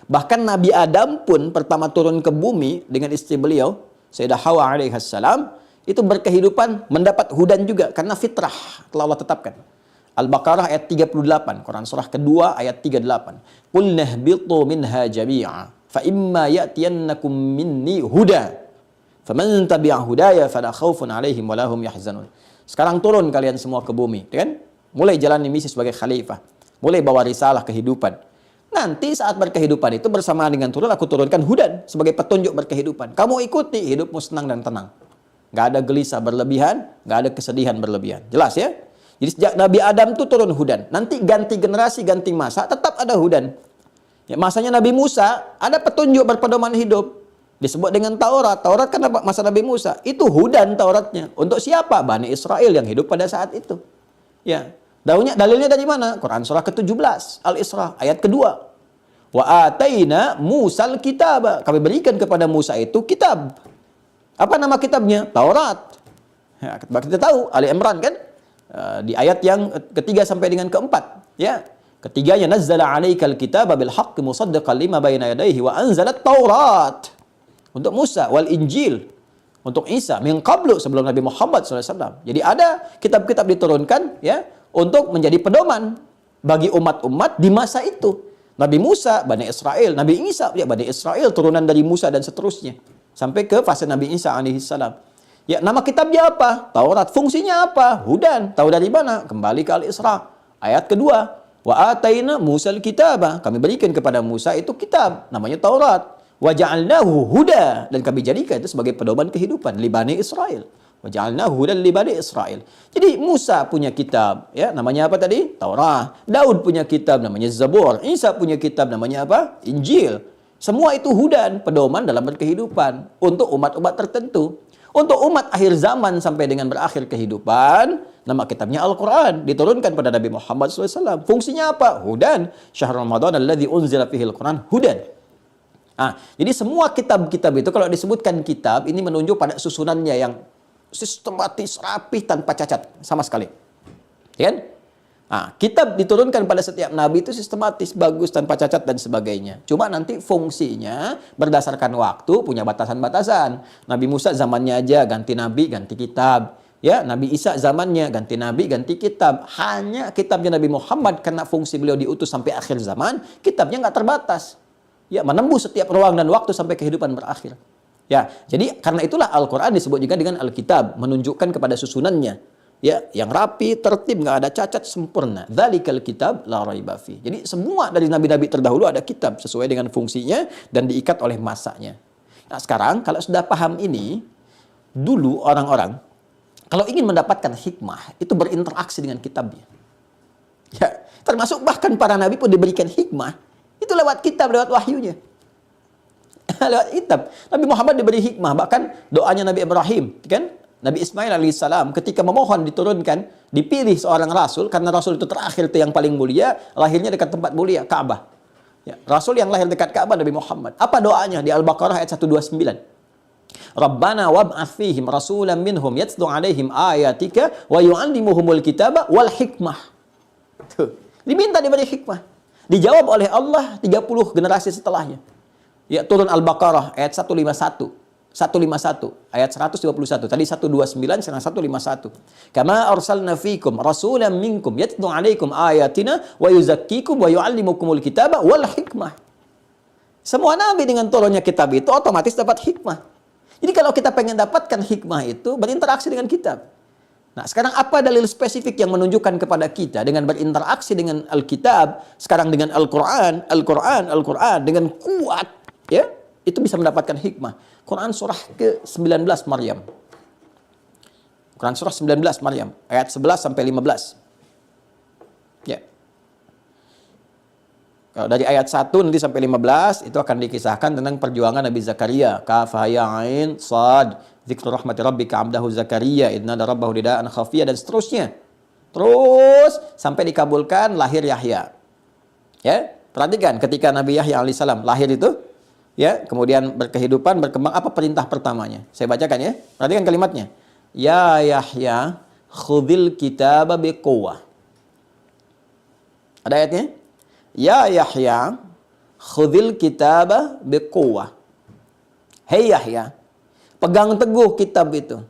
Bahkan Nabi Adam pun pertama turun ke bumi dengan istri beliau, Sayyidah Hawa alaihissalam, itu berkehidupan mendapat hudan juga karena fitrah telah Allah tetapkan. Al-Baqarah ayat 38, Quran surah kedua ayat 38. Qul nahbitu minha jami'a fa imma ya'tiyannakum minni huda faman tabi'a hudaya fala khaufun 'alaihim wa lahum yahzanun. Sekarang turun kalian semua ke bumi, kan? Mulai jalani misi sebagai khalifah, mulai bawa risalah kehidupan. Nanti saat berkehidupan itu bersamaan dengan turun, aku turunkan hudan sebagai petunjuk berkehidupan. Kamu ikuti, hidupmu senang dan tenang. Gak ada gelisah berlebihan, gak ada kesedihan berlebihan. Jelas ya? Jadi sejak Nabi Adam itu turun hudan. Nanti ganti generasi, ganti masa, tetap ada hudan. Ya, masanya Nabi Musa, ada petunjuk berpedoman hidup. Disebut dengan Taurat. Taurat kan masa Nabi Musa. Itu hudan Tauratnya. Untuk siapa? Bani Israel yang hidup pada saat itu. Ya. Dalilnya dari mana? Quran surah ke-17. Al-Isra. Ayat kedua. Wa ataina Musal kitab. Kami berikan kepada Musa itu kitab. Apa nama kitabnya? Taurat. Ya, kita tahu Ali Imran kan? Di ayat yang ketiga sampai dengan keempat. Ya. Ketiganya, nazzala 'alaikal kitaba bil haqqi musaddiqan lima baina yadayhi wa anzalat Taurat. Untuk Musa, wal Injil untuk Isa, min qablu, sebelum Nabi Muhammad SAW. Jadi ada kitab-kitab diturunkan ya untuk menjadi pedoman bagi umat-umat di masa itu. Nabi Musa, Bani Israel, Nabi Isa, ya Bani Israel turunan dari Musa dan seterusnya sampai ke fase Nabi Isa alaihissalam. Ya, nama kitabnya apa? Taurat. Fungsinya apa? Hudan. Tahu dari mana? Kembali ke Al-Isra. Ayat kedua, wa ataina Musal kitaba. Kami berikan kepada Musa itu kitab, namanya Taurat. Wa ja'alnahu huda, dan kami jadikan itu sebagai pedoman kehidupan li Bani Israel. Wa ja'alnahu hudan li Bani Israel. Jadi Musa punya kitab, ya, namanya apa tadi? Taurat. Daud punya kitab namanya Zabur. Isa punya kitab namanya apa? Injil. Semua itu hudan, pedoman dalam berkehidupan untuk umat-umat tertentu. Untuk umat akhir zaman sampai dengan berakhir kehidupan, nama kitabnya Al-Quran. Diturunkan pada Nabi Muhammad SAW. Fungsinya apa? Hudan. Syahrul Ramadan alladzi unzila fihil Quran hudan. Jadi semua kitab-kitab itu kalau disebutkan kitab, ini menunjuk pada susunannya yang sistematis, rapih, tanpa cacat sama sekali. Ya kan? Kitab diturunkan pada setiap nabi itu sistematis, bagus, tanpa cacat dan sebagainya. Cuma nanti fungsinya berdasarkan waktu punya batasan-batasan. Nabi Musa zamannya aja ganti nabi, ganti kitab. Ya, Nabi Isa zamannya ganti nabi, ganti kitab. Hanya kitabnya Nabi Muhammad karena fungsi beliau diutus sampai akhir zaman, kitabnya nggak terbatas. Ya, menembus setiap ruang dan waktu sampai kehidupan berakhir. Ya, jadi karena itulah Al-Quran disebut juga dengan Alkitab, menunjukkan kepada susunannya. Ya, yang rapi, tertib, nggak ada cacat, sempurna. Dzalikal kitab la raiba fi. Jadi semua dari nabi-nabi terdahulu ada kitab sesuai dengan fungsinya dan diikat oleh masanya. Nah, sekarang kalau sudah paham ini, dulu orang-orang kalau ingin mendapatkan hikmah itu berinteraksi dengan kitabnya. Ya, termasuk bahkan para nabi pun diberikan hikmah. Itu lewat kitab, lewat wahyunya. Lewat kitab. Nabi Muhammad diberi hikmah. Bahkan doanya Nabi Ibrahim, kan? Nabi Ismail alaihissalam ketika memohon diturunkan, dipilih seorang rasul, karena rasul itu terakhir itu yang paling mulia, lahirnya dekat tempat mulia, Ka'bah. Ya, rasul yang lahir dekat Ka'bah Nabi Muhammad. Apa doanya? Di Al-Baqarah ayat 129. Rabbana wab'ats fihim rasulan minhum yatlu 'alaihim ayatika wa yu'allimuhumul kitaba wal hikmah. Tuh. Diminta diberi hikmah. Dijawab oleh Allah 30 generasi setelahnya. Ya, turun Al-Baqarah ayat 151. 151 ayat 121. Tadi 129, sekarang 151. Kama arsalna fikum rasulan minkum yatlu 'alaikum ayatina wa yuzakkikum wa yu'allimukumul kitaba wal hikmah. Semua nabi dengan turunnya kitab itu otomatis dapat hikmah. Jadi kalau kita pengen dapatkan hikmah itu berinteraksi dengan kitab. Nah, sekarang apa dalil spesifik yang menunjukkan kepada kita dengan berinteraksi dengan Alkitab, sekarang dengan Al-Quran, dengan kuat, ya, itu bisa mendapatkan hikmah. Quran surah ke-19 Maryam. Quran surah 19 Maryam, ayat 11 sampai 15. Ya. Kalau dari ayat 1 nanti sampai 15 itu akan dikisahkan tentang perjuangan Nabi Zakaria. Kaf ha ya ain sad dzikru rahmati rabbika 'abdahu Zakaria idna rabbahu nidaan khafiyya dan seterusnya. Terus sampai dikabulkan lahir Yahya. Ya, perhatikan ketika Nabi Yahya alaihissalam lahir itu, ya, kemudian berkehidupan, berkembang, apa perintah pertamanya? Saya bacakan ya. Perhatikan kalimatnya. Ya Yahya, khudhil kitaba biquwwah. Ada ayatnya? Ya Yahya, khudhil kitaba biquwwah. Hei Yahya, pegang teguh kitab itu.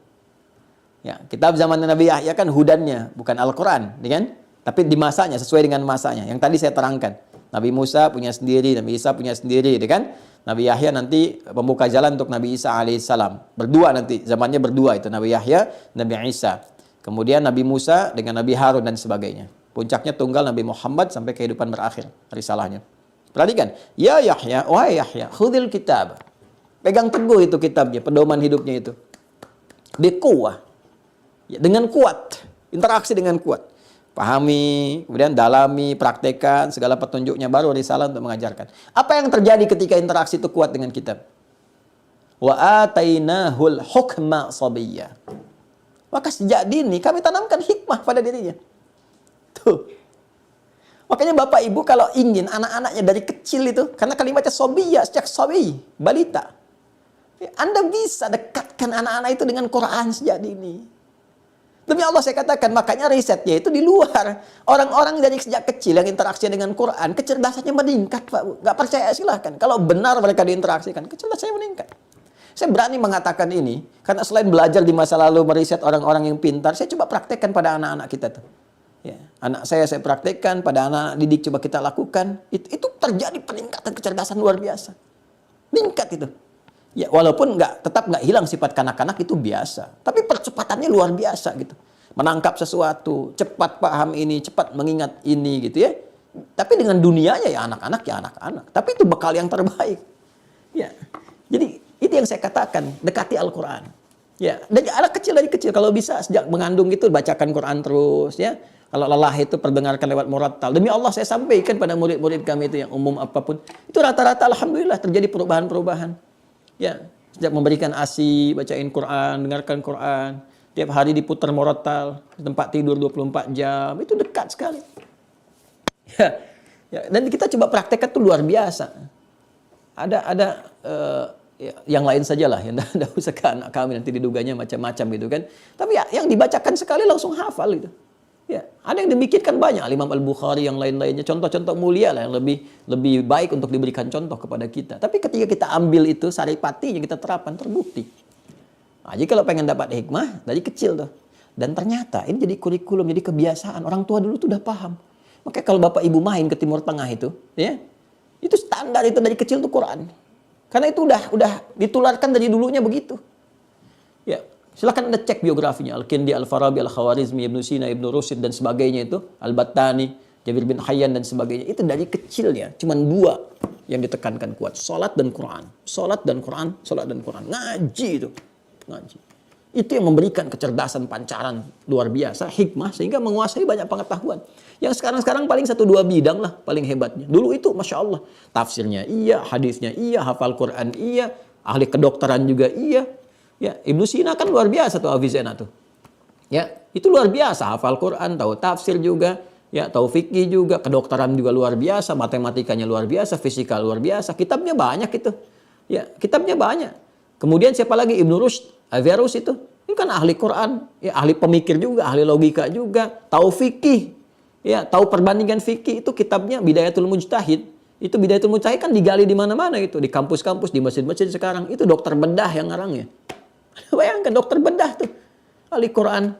Ya, kitab zaman Nabi Yahya kan hudannya, bukan Al-Quran, kan? Tapi di masanya, sesuai dengan masanya. Yang tadi saya terangkan. Nabi Musa punya sendiri, Nabi Isa punya sendiri, kan? Nabi Yahya nanti pembuka jalan untuk Nabi Isa alaihissalam. Berdua nanti, zamannya berdua itu. Nabi Yahya, Nabi Isa. Kemudian Nabi Musa dengan Nabi Harun dan sebagainya. Puncaknya tunggal Nabi Muhammad sampai kehidupan berakhir risalahnya. Perhatikan, ya Yahya, wahai Yahya, khudhil kitab. Pegang teguh itu kitabnya, pedoman hidupnya itu. Biquwwah. Ya, dengan kuat, interaksi dengan kuat. Pahami, kemudian dalami, praktekkan segala petunjuknya, baru risalah untuk mengajarkan. Apa yang terjadi ketika interaksi itu kuat dengan kitab? Wa atainahul hukma sabiyya. Maka sejak dini kami tanamkan hikmah pada dirinya. Tuh. Makanya Bapak Ibu kalau ingin anak-anaknya dari kecil itu, karena kalimatnya sobiyah, sejak sobi, balita. Anda bisa dekatkan anak-anak itu dengan Quran sejak dini. Demi Allah saya katakan, makanya risetnya itu di luar. Orang-orang dari sejak kecil yang interaksi dengan Quran, kecerdasannya meningkat, Pak. Nggak percaya silahkan. Kalau benar mereka diinteraksikan, kecerdasannya meningkat. Saya berani mengatakan ini, karena selain belajar di masa lalu, meriset orang-orang yang pintar, saya coba praktekkan pada anak-anak kita tuh. Ya, anak saya praktekkan, pada anak didik coba kita lakukan. Itu terjadi peningkatan kecerdasan luar biasa. Meningkat itu. Ya, walaupun tetap nggak hilang sifat kanak-kanak itu biasa. Tapi percepatannya luar biasa gitu. Menangkap sesuatu, cepat paham ini, cepat mengingat ini gitu ya. Tapi dengan dunianya ya anak-anak. Tapi itu bekal yang terbaik. Ya. Jadi itu yang saya katakan, dekati Al-Quran. Ya, dari anak kecil dari kecil kalau bisa sejak mengandung itu bacakan Quran terus ya. Kalau lelah itu perdengarkan lewat murattal. Demi Allah saya sampaikan pada murid-murid kami itu yang umum apapun. Itu rata-rata alhamdulillah terjadi perubahan-perubahan. Ya, sejak memberikan ASI, bacain Quran, dengarkan Quran, tiap hari diputar murattal, tempat tidur 24 jam, itu dekat sekali. Ya, dan kita coba praktekkan itu luar biasa. Yang lain sajalah, yang tidak usah ke anak kami nanti diduganya macam-macam gitu kan. Tapi ya, yang dibacakan sekali langsung hafal gitu. Ya, ada yang demikian banyak, Imam Al-Bukhari yang lain-lainnya, contoh-contoh mulia lah yang lebih baik untuk diberikan contoh kepada kita. Tapi ketika kita ambil itu saripati yang kita terapkan terbukti. Nah, jadi kalau pengen dapat hikmah dari kecil tuh. Dan ternyata ini jadi kurikulum, jadi kebiasaan. Orang tua dulu tuh udah paham. Makanya kalau Bapak Ibu main ke Timur Tengah itu, ya, itu standar itu dari kecil tuh Quran. Karena itu udah ditularkan dari dulunya begitu. Ya. Silakan Anda cek biografinya, Al-Kindi, Al-Farabi, Al-Khawarizmi, Ibnu Sina, Ibnu Rushd dan sebagainya itu, Al-Battani, Jabir bin Hayyan dan sebagainya. Itu dari kecilnya, cuman 2 yang ditekankan kuat, salat dan Quran. Salat dan Quran, salat dan Quran. Ngaji itu. Ngaji. Itu yang memberikan kecerdasan pancaran luar biasa, hikmah sehingga menguasai banyak pengetahuan. Yang sekarang paling 1-2 bidang lah paling hebatnya. Dulu itu Masya Allah, tafsirnya iya, hadisnya iya, hafal Quran iya, ahli kedokteran juga iya. Ya, Ibnu Sina kan luar biasa tuh Avicenna tuh. Ya, itu luar biasa, hafal Quran, tahu tafsir juga, ya, tahu fikih juga, kedokteran juga luar biasa, matematikanya luar biasa, fisika luar biasa, kitabnya banyak itu. Ya, kitabnya banyak. Kemudian siapa lagi? Ibnu Rushd, Averroes itu. Ini kan ahli Quran, ya, ahli pemikir juga, ahli logika juga, tahu fikih. Ya, tahu perbandingan fikih itu kitabnya Bidayatul Mujtahid. Itu Bidayatul Mujtahid kan digali di mana-mana itu, di kampus-kampus, di masjid-masjid sekarang. Itu dokter bedah yang ngarangnya. Bayangkan dokter bedah tuh, ahli Quran.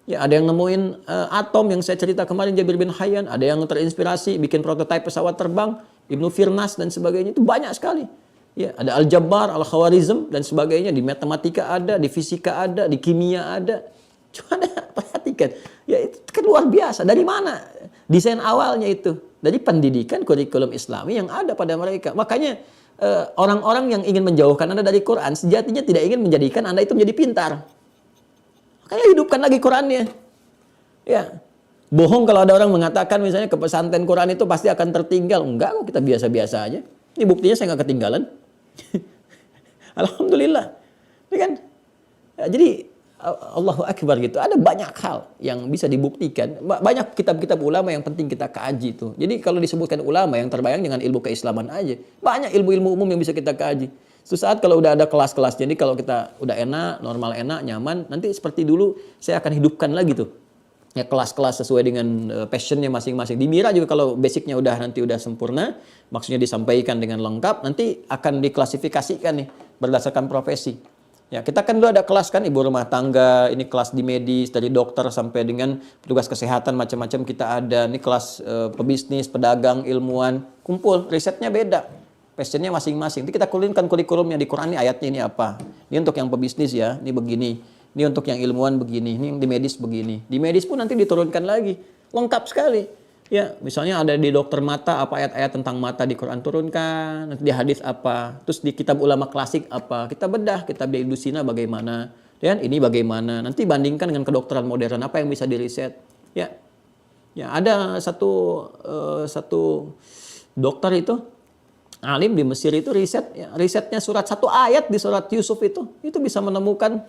Ya, ada yang nemuin atom yang saya cerita kemarin Jabir bin Hayyan, ada yang terinspirasi bikin prototipe pesawat terbang, Ibnu Firnas dan sebagainya, itu banyak sekali. Ya, ada Al-Jabbar, Al-Khawarizm dan sebagainya, di matematika ada, di fisika ada, di kimia ada. Cuma perhatikan, ya itu kan luar biasa. Dari mana desain awalnya itu? Dari pendidikan kurikulum Islami yang ada pada mereka. Makanya orang-orang yang ingin menjauhkan Anda dari Quran sejatinya tidak ingin menjadikan Anda itu menjadi pintar. Makanya hidupkan lagi Qurannya. Ya. Bohong kalau ada orang mengatakan misalnya ke pesantren Quran itu pasti akan tertinggal. Enggak kok, kita biasa-biasa aja. Ini buktinya saya nggak ketinggalan. Alhamdulillah. Ya kan? Ya, jadi Allahu Akbar gitu. Ada banyak hal yang bisa dibuktikan. Banyak kitab-kitab ulama yang penting kita kaji itu. Jadi kalau disebutkan ulama yang terbayang dengan ilmu keislaman aja. Banyak ilmu-ilmu umum yang bisa kita kaji. Suatu saat kalau udah ada kelas-kelas, jadi kalau kita udah enak, normal enak, nyaman, nanti seperti dulu saya akan hidupkan lagi tuh. Ya, kelas-kelas sesuai dengan passionnya masing-masing. Di Mira juga kalau basicnya nanti udah sempurna, maksudnya disampaikan dengan lengkap, nanti akan diklasifikasikan nih berdasarkan profesi. Ya, kita kan dulu ada kelas kan ibu rumah tangga, ini kelas di medis dari dokter sampai dengan petugas kesehatan macam-macam kita ada. Ini kelas pebisnis, pedagang, ilmuwan, kumpul, risetnya beda. Passionnya masing-masing. Nanti kita kuliahkan kurikulumnya di Quran ini ayatnya ini apa. Ini untuk yang pebisnis ya, ini begini. Ini untuk yang ilmuwan begini, ini yang di medis begini. Di medis pun nanti diturunkan lagi. Lengkap sekali. Ya, misalnya ada di dokter mata, apa ayat-ayat tentang mata di Quran turunkan, nanti di hadis apa, terus di kitab ulama klasik apa, kita bedah, kitab Ibnu Sina bagaimana, dan ini bagaimana, nanti bandingkan dengan kedokteran modern, apa yang bisa diriset. Ya, ya ada satu dokter itu, alim di Mesir itu risetnya satu ayat di surat Yusuf itu bisa menemukan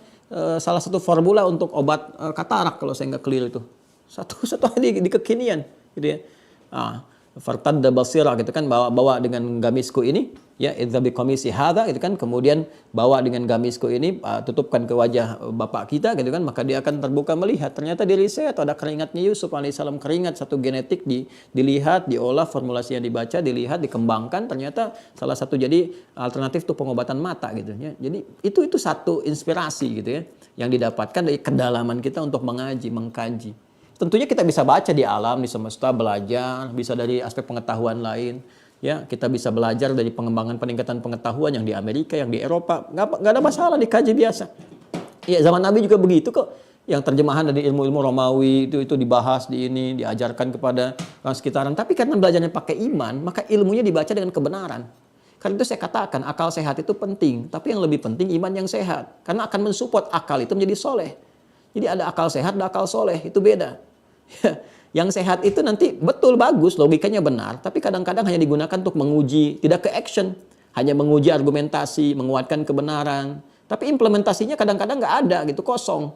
salah satu formula untuk obat katarak kalau saya nggak keliru itu. Satu ayat di kekinian. Gitu ya. Nah, fartadda basira gitu kan, bawa dengan gamisku ini, ya idza biqamisi hadza gitu kan, kemudian bawa dengan gamisku ini, tutupkan ke wajah bapak kita gitu kan, maka dia akan terbuka melihat ternyata di riset ada keringatnya Yusuf alaihissalam, keringat satu genetik dilihat, diolah, formulasi yang dibaca, dilihat, dikembangkan, ternyata salah satu jadi alternatif untuk pengobatan mata gitu ya. Jadi itu satu inspirasi gitu ya yang didapatkan dari kedalaman kita untuk mengaji, mengkaji. Tentunya kita bisa baca di alam, di semesta, belajar, bisa dari aspek pengetahuan lain. Ya, kita bisa belajar dari pengembangan peningkatan pengetahuan yang di Amerika, yang di Eropa. Nggak ada masalah, dikaji biasa. Ya, zaman Nabi juga begitu kok. Yang terjemahan dari ilmu-ilmu Romawi itu dibahas di ini, diajarkan kepada orang sekitaran. Tapi karena belajarnya pakai iman, maka ilmunya dibaca dengan kebenaran. Karena itu saya katakan, akal sehat itu penting. Tapi yang lebih penting iman yang sehat. Karena akan mensupport akal itu menjadi soleh. Jadi ada akal sehat, ada akal soleh. Itu beda. Yang sehat itu nanti betul bagus, logikanya benar, tapi kadang-kadang hanya digunakan untuk menguji, tidak ke action, hanya menguji argumentasi, menguatkan kebenaran, tapi implementasinya kadang-kadang nggak ada gitu, kosong.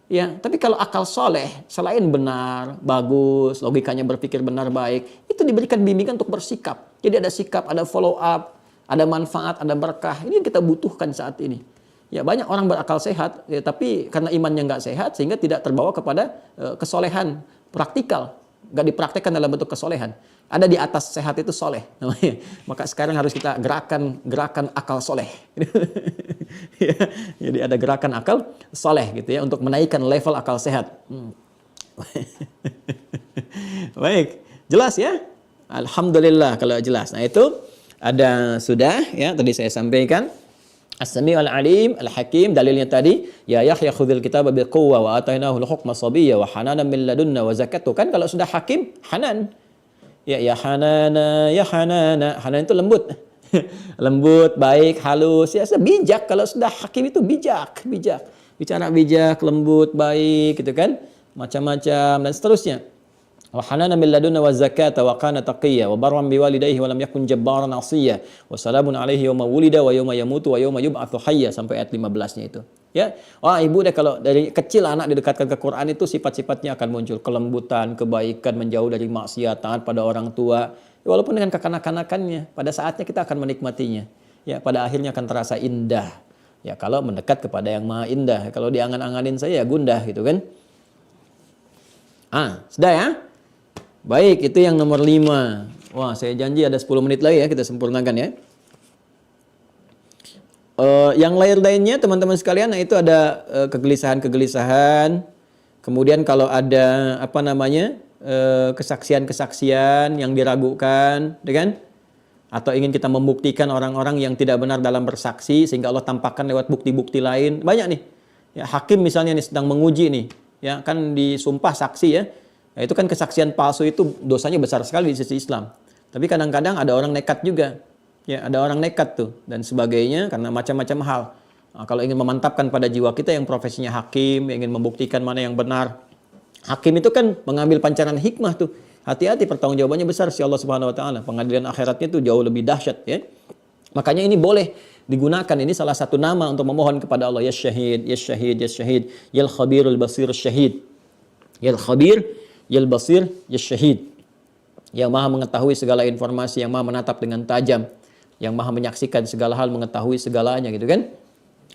Ya, tapi kalau akal soleh, selain benar, bagus, logikanya berpikir benar baik, itu diberikan bimbingan untuk bersikap. Jadi ada sikap, ada follow up, ada manfaat, ada berkah. Ini yang kita butuhkan saat ini. Ya, banyak orang berakal sehat, ya, tapi karena imannya nggak sehat sehingga tidak terbawa kepada kesolehan praktikal, nggak dipraktekkan dalam bentuk kesolehan. Ada di atas sehat itu soleh namanya. Maka sekarang harus kita gerakan akal soleh. Ya, jadi ada gerakan akal soleh gitu ya untuk menaikkan level akal sehat. Baik, jelas ya? Alhamdulillah kalau jelas. Nah itu ada sudah ya tadi saya sampaikan. As-Sami'ul Alim, Al-Hakim, dalilnya tadi, ya Yahya khudhil kitaba biquwwa wa atainahu al-hukma sabiyya wa hananan min ladunna wa zakatu. Kan kalau sudah hakim, hanan. Ya hanana, ya hanana. Hanan itu lembut. Lembut, baik, halus, ya bijak. Kalau sudah hakim itu bijak. Bicara bijak, lembut, baik gitu kan. Macam-macam dan seterusnya. Wa hananan min ladunna wa zakata wa kana taqiyya wa barran biwalidayhi wa lam yakun jabbaran 'asiyya wa salamun alaihi yawma wulida wa yawma yamutu wa yawma yub'atsu hayya sampai ayat 15-nya itu. Ya. Ibu deh kalau dari kecil anak didekatkan ke Quran itu sifat-sifatnya akan muncul, kelembutan, kebaikan, menjauh dari maksiat, taat pada orang tua. Walaupun dengan kekanak-kanakannya, pada saatnya kita akan menikmatinya. Ya, pada akhirnya akan terasa indah. Ya, kalau mendekat kepada yang Maha Indah. Kalau diangan-anganin saya ya gundah gitu kan. Sudah ya? Baik, itu yang nomor 5. Wah, saya janji ada 10 menit lagi ya, kita sempurnakan ya. Yang lainnya teman-teman sekalian, nah itu ada kegelisahan-kegelisahan. Kemudian kalau ada kesaksian-kesaksian yang diragukan, kan? Atau ingin kita membuktikan orang-orang yang tidak benar dalam bersaksi sehingga Allah tampakkan lewat bukti-bukti lain. Banyak nih. Ya, hakim misalnya nih sedang menguji nih, ya kan disumpah saksi ya. Nah, itu kan kesaksian palsu itu dosanya besar sekali di sisi Islam. Tapi kadang-kadang ada orang nekat juga. Ya, ada orang nekat tuh dan sebagainya karena macam-macam hal. Nah, kalau ingin memantapkan pada jiwa kita yang profesinya hakim, yang ingin membuktikan mana yang benar. Hakim itu kan mengambil pancaran hikmah tuh. Hati-hati, pertanggungjawabannya besar si Allah Subhanahu wa taala. Pengadilan akhiratnya itu jauh lebih dahsyat ya. Makanya ini boleh digunakan, ini salah satu nama untuk memohon kepada Allah, ya syahid, ya syahid, ya syahid, yal khabirul basir syahid. Yal khabir, yal basir, ya syahid. Yang maha mengetahui segala informasi, yang maha menatap dengan tajam, yang maha menyaksikan segala hal, mengetahui segalanya gitu kan.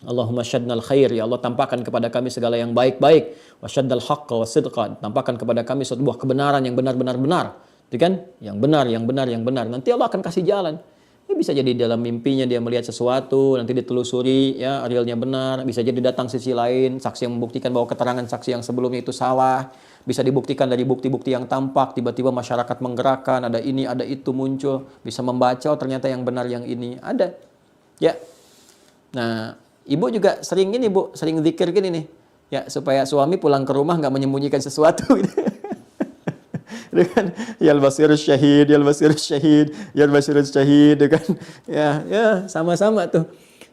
Allahumma syaddnal khair, ya Allah tampakkan kepada kami segala yang baik-baik. Wa syaddal haqqa wa sidqa, tampakkan kepada kami suatu buah kebenaran yang benar-benar benar. Itu kan? Yang benar, yang benar, yang benar. Nanti Allah akan kasih jalan. Ya, bisa jadi dalam mimpinya dia melihat sesuatu, nanti ditelusuri, ya realnya benar. Bisa jadi datang sisi lain, saksi yang membuktikan bahwa keterangan saksi yang sebelumnya itu salah. Bisa dibuktikan dari bukti-bukti yang tampak, tiba-tiba masyarakat menggerakkan, ada ini, ada itu muncul. Bisa membaca, oh ternyata yang benar yang ini. Ada. Ya. Nah, ibu juga sering gini, Bu, sering zikir gini nih. Ya, supaya suami pulang ke rumah nggak menyembunyikan sesuatu gitu. Dengan yal basirus syahid, yal basirus syahid, yal basirus syahid kan. Ya, sama-sama tuh.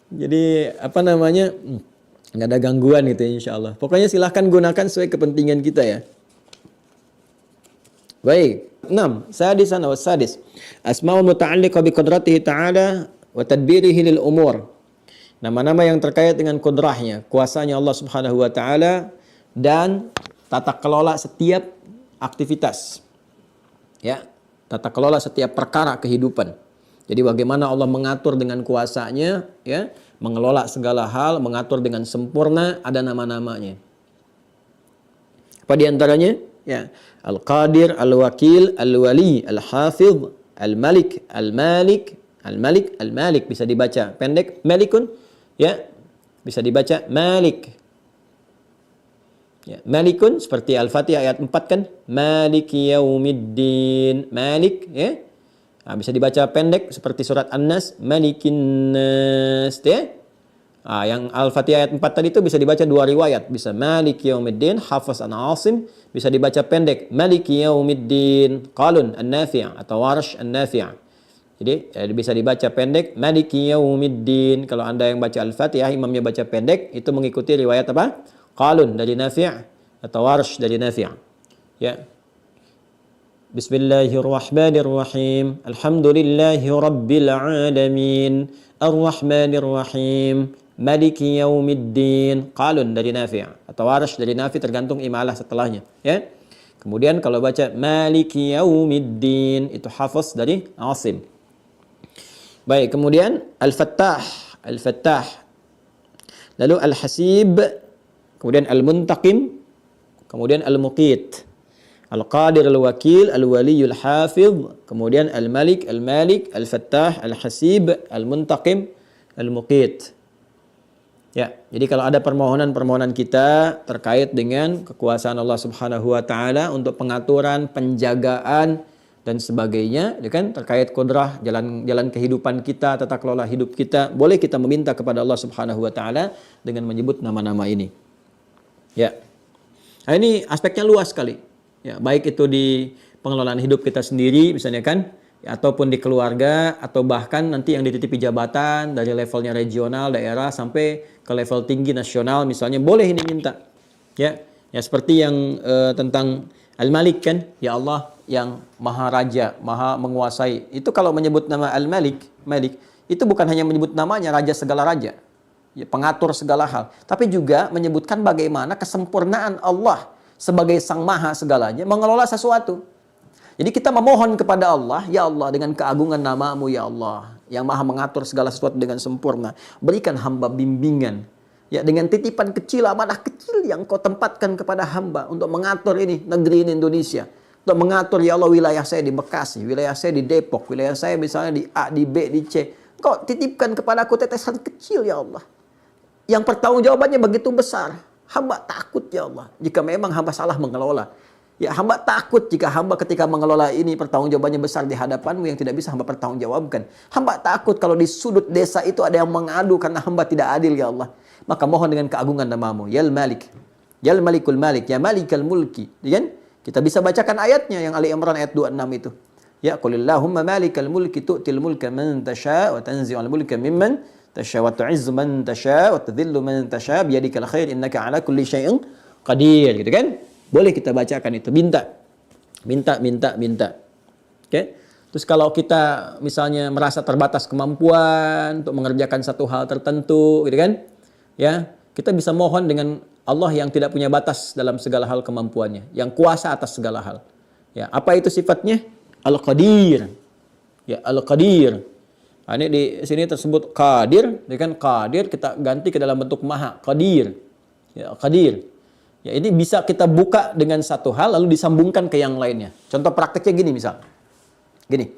Jadi nggak ada gangguan gitu ya, insyaallah. Pokoknya silahkan gunakan sesuai kepentingan kita ya. Baik. 6. Sadisan wa sadis. Asmaul muta'alliqah bi qudratihi ta'ala wa tadbirihi lil umur. Nama-nama yang terkait dengan kudrahnya, kuasanya Allah Subhanahu wa taala dan tata kelola setiap aktivitas. Ya. tata kelola setiap perkara kehidupan. Jadi bagaimana Allah mengatur dengan kuasanya, ya, mengelola segala hal, mengatur dengan sempurna, ada nama-namanya. Apa di antaranya? Ya, Al-Qadir, Al-Wakil, Al-Wali, Al-Hafidh, Al-Malik, Al-Malik, Al-Malik, Al-Malik, bisa dibaca pendek Malikun, ya, bisa dibaca Malik. Ya, Malikun seperti Al-Fatihah ayat 4 kan, Maliki Yaumiddin, Malik, ya. Nah, bisa dibaca pendek seperti surat An-Nas, Malikin Nas, ya. Nah, yang Al-Fatihah ayat 4 tadi itu bisa dibaca dua riwayat, bisa Maliki Yaumiddin, Hafaz an Asim, bisa dibaca pendek Maliki Yaumiddin, Qalun An-Nafi' atau Warsh An-Nafi'. Jadi bisa dibaca pendek Maliki Yaumiddin. Kalau Anda yang baca Al-Fatihah, imamnya baca pendek, itu mengikuti riwayat apa? Qalun dari Nafi' atau Warsh dari Nafi'. Ya. Bismillahirrahmanirrahim. Alhamdulillahi rabbil alamin. Ar-Rahmanirrahim. Maliki Yaumiddin. Qalun dari Nafi' atau Warsh dari Nafi', tergantung imalah setelahnya, ya. Kemudian kalau baca Maliki Yaumiddin, itu Hafaz dari Asim. Baik, kemudian Al-Fattah, Al-Fattah. Lalu Al-Hasib, kemudian Al-Muntaqim, kemudian Al-Muqit. Al-Qadir, Al-Wakil, Al-Wali, Al-Hafidh, kemudian Al-Malik, Al-Malik, Al-Fattah, Al-Hasib, Al-Muntaqim, Al-Muqit. Ya, jadi kalau ada permohonan-permohonan kita terkait dengan kekuasaan Allah Subhanahu wa taala untuk pengaturan, penjagaan dan sebagainya, ya kan, terkait kudrah jalan kehidupan kita, tata kelola hidup kita, boleh kita meminta kepada Allah Subhanahu wa taala dengan menyebut nama-nama ini. Ya. Nah, ini aspeknya luas sekali. Ya, baik itu di pengelolaan hidup kita sendiri misalnya kan, ya, ataupun di keluarga, atau bahkan nanti yang dititipi jabatan dari levelnya regional, daerah sampai ke level tinggi nasional misalnya, boleh ini minta. Ya, ya seperti yang tentang Al-Malik kan, ya Allah yang Maha Raja, Maha menguasai. Itu kalau menyebut nama Al-Malik, Malik, itu bukan hanya menyebut namanya raja segala raja, ya, pengatur segala hal, tapi juga menyebutkan bagaimana kesempurnaan Allah sebagai sang maha segalanya mengelola sesuatu. Jadi kita memohon kepada Allah, ya Allah dengan keagungan nama-Mu ya Allah yang maha mengatur segala sesuatu dengan sempurna, berikan hamba bimbingan, ya, dengan titipan kecil, amanah kecil yang Kau tempatkan kepada hamba untuk mengatur ini negeri ini Indonesia, untuk mengatur ya Allah wilayah saya di Bekasi, wilayah saya di Depok, wilayah saya misalnya di A, di B, di C. Kau titipkan kepada aku tetesan kecil ya Allah yang pertanggungjawabannya begitu besar. Hamba takut ya Allah jika memang hamba salah mengelola. Ya, hamba takut jika hamba ketika mengelola ini pertanggungjawabannya besar di hadapan-Mu yang tidak bisa hamba pertanggungjawabkan. Hamba takut kalau di sudut desa itu ada yang mengadu karena hamba tidak adil ya Allah. Maka mohon dengan keagungan nama-Mu, Yal Malik, Yal Malikul Malik, Ya Malikal Mulki. Kan? Kita bisa bacakan ayatnya yang Ali Imran ayat 26 itu. Ya, qulillahumma malikal mulki tu'til mulka man tasha' wa tanzi'ul mulka mimman tasha' wa tu'izzu man tasha' wa tudhillu man tasha' biyadikal khair innaka 'ala kulli syai'in qadir, gitu kan? Boleh kita bacakan itu, minta. Oke? Terus kalau kita misalnya merasa terbatas kemampuan untuk mengerjakan satu hal tertentu, gitu kan? Ya, kita bisa mohon dengan Allah yang tidak punya batas dalam segala hal kemampuannya, yang kuasa atas segala hal. Ya, apa itu sifatnya? Al-Qadir. Ya, Al-Qadir. Nah, ini di sini tersebut Qadir, kan Qadir kita ganti ke dalam bentuk Maha, Qadir. Ya, Qadir. Ya, ini bisa kita buka dengan satu hal lalu disambungkan ke yang lainnya. Contoh prakteknya gini misal. Gini.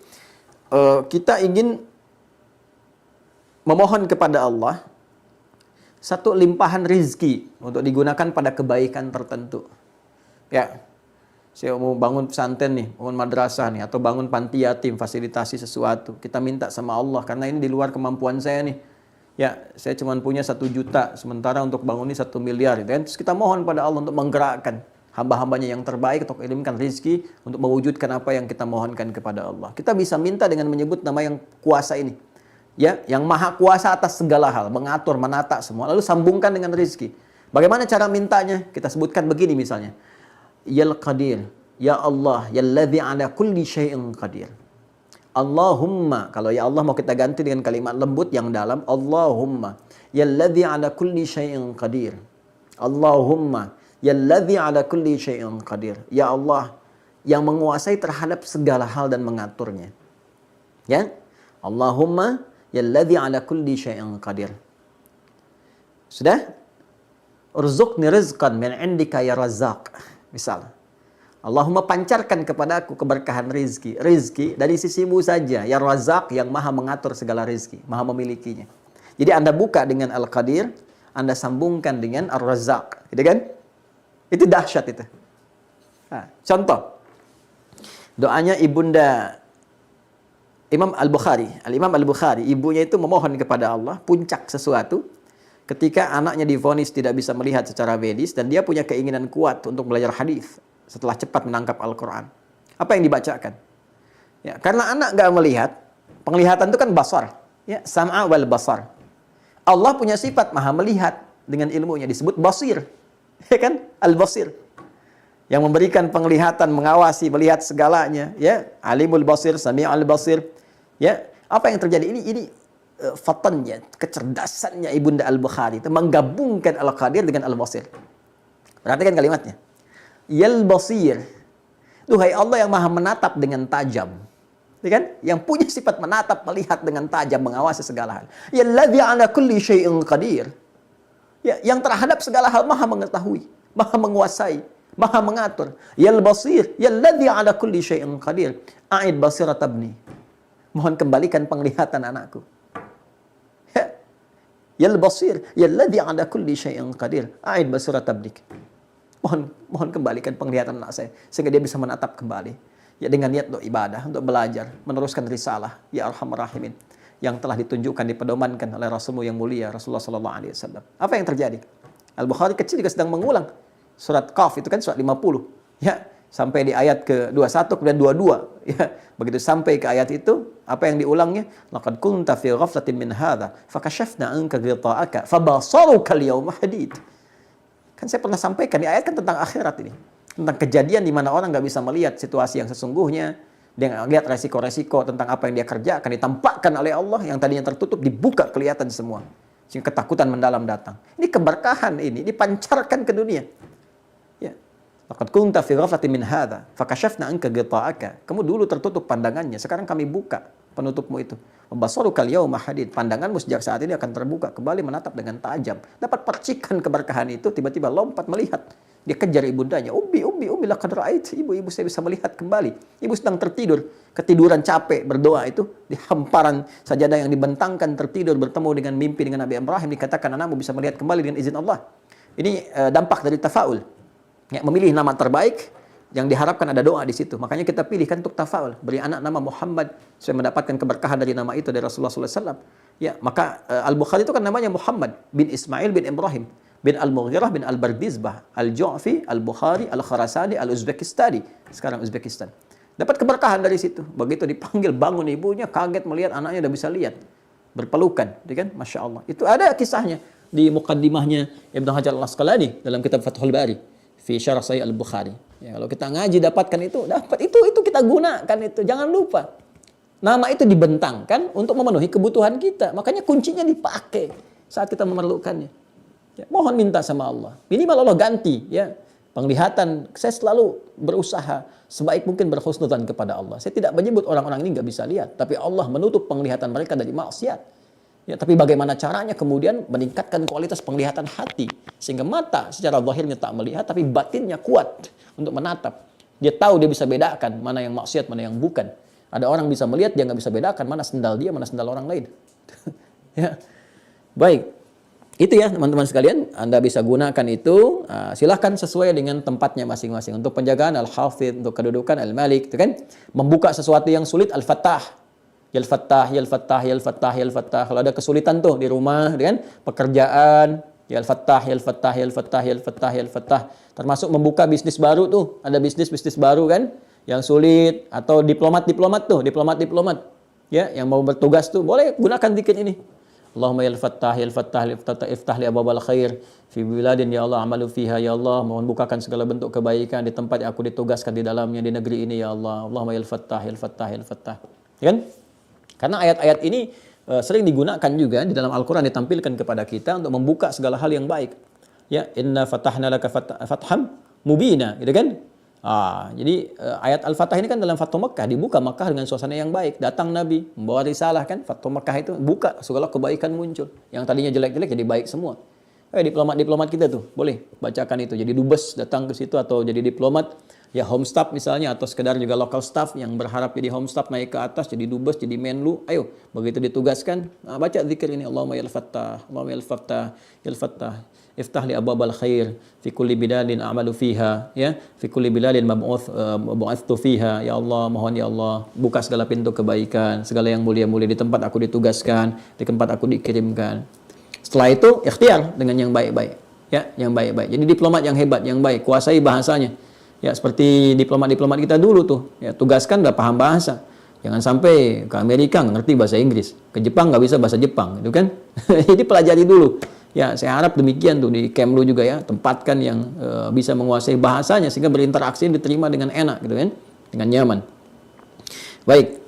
Kita ingin memohon kepada Allah satu limpahan rizki untuk digunakan pada kebaikan tertentu. Ya. Saya mau bangun pesantren nih, bangun madrasah nih, atau bangun panti yatim, fasilitasi sesuatu. Kita minta sama Allah, karena ini di luar kemampuan saya nih. Ya, saya cuma punya 1 juta, sementara untuk bangun ini 1 miliar. Gitu kan? Terus kita mohon pada Allah untuk menggerakkan hamba-hambanya yang terbaik, untuk mengirimkan rezeki, untuk mewujudkan apa yang kita mohonkan kepada Allah. Kita bisa minta dengan menyebut nama yang kuasa ini. Ya, yang maha kuasa atas segala hal, mengatur, menata semua. Lalu sambungkan dengan rezeki. Bagaimana cara mintanya? Kita sebutkan begini misalnya. Yal Qadir, ya Allah, yalladzi ala kulli syai'in qadir. Allahumma, kalau ya Allah mau kita ganti dengan kalimat lembut yang dalam, Allahumma, yalladzi ala kulli syai'in qadir. Allahumma, yalladzi ala kulli syai'in qadir. Ya Allah, yang menguasai terhadap segala hal dan mengaturnya. Ya. Allahumma yalladzi ala kulli syai'in qadir. Sudah? Urzuqni rizqan min indika ya Razzaq. Misal. Allahumma pancarkan kepadaku keberkahan rizki. Rizki dari sisimu saja. Ya Razzaq yang maha mengatur segala rizki. Maha memilikinya. Jadi Anda buka dengan Al-Qadir. Anda sambungkan dengan Ar-Razzaq. Gitu kan? Itu dahsyat itu. Nah, contoh. Doanya ibunda Imam Al-Bukhari. Al-Imam Al-Bukhari. Ibunya itu memohon kepada Allah. Puncak sesuatu. Ketika anaknya divonis tidak bisa melihat secara medis. Dan dia punya keinginan kuat untuk belajar hadis. Setelah cepat menangkap Al-Quran. Apa yang dibacakan? Ya, karena anak nggak melihat, penglihatan itu kan basar. Ya, sam'a wal basar. Allah punya sifat maha melihat dengan ilmunya. Disebut basir. Ya kan? Al-basir. Yang memberikan penglihatan, mengawasi, melihat segalanya. Ya, alimul basir, sami'al basir. Ya, apa yang terjadi? Ini fatannya, kecerdasannya Ibunda Al-Bukhari. Itu menggabungkan Al-Qadir dengan Al-Basir. Perhatikan kalimatnya. Yal basir. Duhai Allah yang maha menatap dengan tajam. Ya kan? Yang punya sifat menatap, melihat dengan tajam, mengawasi segala hal. Yalladzi ala kulli syai'in qadir. Ya, yang terhadap segala hal maha mengetahui, maha menguasai, maha mengatur. Yal basir. Yalladzi ala kulli syai'in qadir. A'id basirat abni. Mohon kembalikan penglihatan anakku. Ya. Yal basir. Yalladzi ala kulli syai'in qadir. A'id basirat abnik. Mohon kembalikan penglihatan anak saya sehingga dia bisa menatap kembali ya dengan niat untuk ibadah, untuk belajar, meneruskan risalah ya Arhamar Rahimin yang telah ditunjukkan, dipedomankan oleh Rasulmu yang mulia Rasulullah sallallahu alaihi wasallam. Apa yang terjadi? Al-Bukhari kecil juga sedang mengulang surat Qaf itu kan surat 50 ya sampai di ayat ke-21 kemudian 22 ya. Begitu sampai ke ayat itu apa yang diulangnya? Laqad kunta fi ghaflatin min hadza fakashafna anka ghita'aka fabasaruka al-yawma hadid. Kan saya pernah sampaikan, di ayat kan tentang akhirat ini. Tentang kejadian di mana orang nggak bisa melihat situasi yang sesungguhnya. Dia nggak lihat resiko-resiko tentang apa yang dia kerjakan. Ditampakkan oleh Allah yang tadinya tertutup, dibuka kelihatan semua. Sehingga ketakutan mendalam datang. Ini keberkahan ini, dipancarkan ke dunia. Ya. Laqad kunta fi ghaflatin min hadza, fakashafna anka ghita'aka. Kamu dulu tertutup pandangannya, sekarang kami buka penutupmu itu. Basaruka al-yawma hadid. Pandanganmu sejak saat ini akan terbuka kembali menatap dengan tajam. Dapat percikan keberkahan itu, tiba-tiba lompat melihat. Dia kejar ibundanya. Ummi laqad ra'ait. Ibu saya bisa melihat kembali. Ibu sedang tertidur, ketiduran capek berdoa itu di hamparan sajadah yang dibentangkan tertidur bertemu dengan mimpi dengan Nabi Ibrahim dikatakan anakmu bisa melihat kembali dengan izin Allah. Ini dampak dari tafaul. Ya, memilih nama terbaik yang diharapkan ada doa di situ. Makanya kita pilihkan untuk tafaul. Beri anak nama Muhammad supaya mendapatkan keberkahan dari nama itu dari Rasulullah SAW. Ya, maka Al-Bukhari itu kan namanya Muhammad bin Ismail bin Ibrahim bin Al-Mughirah bin Al-Bardizbah Al-Ju'fi Al-Bukhari Al-Kharasani Al-Uzbekistani. Sekarang Uzbekistan. Dapat keberkahan dari situ. Begitu dipanggil bangun ibunya kaget melihat anaknya udah bisa lihat. Berpelukan, ya kan? Masya Allah. Itu ada kisahnya di muqaddimahnya Ibnu Hajar Al-Asqalani dalam kitab Fathul Bari fi syarah Sahih Al-Bukhari. Ya, kalau kita ngaji dapatkan itu, dapat itu kita gunakan itu. Jangan lupa. Nama itu dibentangkan untuk memenuhi kebutuhan kita. Makanya kuncinya dipakai saat kita memerlukannya. Ya, mohon minta sama Allah. Minimal Allah ganti ya. Penglihatan, saya selalu berusaha sebaik mungkin berhusnudzan kepada Allah. Saya tidak menyebut orang-orang ini nggak bisa lihat, tapi Allah menutup penglihatan mereka dari maksiat. Ya, tapi bagaimana caranya kemudian meningkatkan kualitas penglihatan hati sehingga mata secara zahirnya tak melihat tapi batinnya kuat untuk menatap. Dia tahu dia bisa bedakan mana yang maksiat, mana yang bukan. Ada orang bisa melihat dia nggak bisa bedakan mana sendal dia, mana sendal orang lain. Ya, baik. Itu ya teman-teman sekalian, Anda bisa gunakan itu. Silahkan sesuai dengan tempatnya masing-masing. Untuk penjagaan Al-Hafidh, untuk kedudukan Al-Malik, itu kan membuka sesuatu yang sulit Al-Fattah. Yal Fattah, Yal Fattah, Yal Fattah, Yal Fattah. Kalau ada kesulitan tuh di rumah, kan? Pekerjaan, Yal Fattah, Yal Fattah, Yal Fattah, Yal Fattah, Yal Fattah. Termasuk membuka bisnis baru tuh, ada bisnis baru kan, yang sulit atau diplomat tuh, diplomat. Ya, yang mau bertugas tuh, boleh gunakan dikit ini. Allahumma Yal Fattah, Yal Fattah, Yal Fattah, iftah li abwabal khair fi biladin ya Allah amalu fiha ya Allah. Mohon bukakan segala bentuk kebaikan di tempat yang aku ditugaskan di dalamnya di negeri ini ya Allah. Allahumma Yal Fattah, Yal Fattah, Yal Fattah. Ya kan? Karena ayat-ayat ini sering digunakan juga di dalam Al-Quran ditampilkan kepada kita untuk membuka segala hal yang baik. Ya, inna fatahna laka fatham mubina, gitu kan? Jadi ayat Al-Fatah ini kan dalam Fathu Mekah, dibuka Mekah dengan suasana yang baik. Datang Nabi, membawa risalah kan, Fathu Mekah itu buka, segala kebaikan muncul. Yang tadinya jelek-jelek jadi baik semua. Diplomat-diplomat kita tuh, boleh bacakan itu. Jadi dubes datang ke situ atau jadi diplomat, ya home staff misalnya, atau sekedar juga local staff yang berharap jadi home staff naik ke atas, jadi dubes, jadi menlu. Ayo, begitu ditugaskan, baca zikir ini, Allahumma yal fattah, Allahumma yal fattah, yal fattah. Iftah li abwabal khair fi kulli biladin a'malu fiha, ya, fi kulli biladin mab'uthtu fiha. Ya Allah, mohon ya Allah, buka segala pintu kebaikan, segala yang mulia-mulia di tempat aku ditugaskan, di tempat aku dikirimkan. Setelah itu ikhtiar dengan yang baik-baik, ya, yang baik-baik. Jadi diplomat yang hebat, yang baik, kuasai bahasanya. Ya, seperti diplomat-diplomat kita dulu tuh, ya, tugaskan udah paham bahasa. Jangan sampai ke Amerika nggak ngerti bahasa Inggris, ke Jepang nggak bisa bahasa Jepang, gitu kan? Jadi pelajari dulu. Ya, saya harap demikian tuh di Kemlu juga ya, tempatkan yang bisa menguasai bahasanya sehingga berinteraksi diterima dengan enak gitu kan, dengan nyaman. Baik.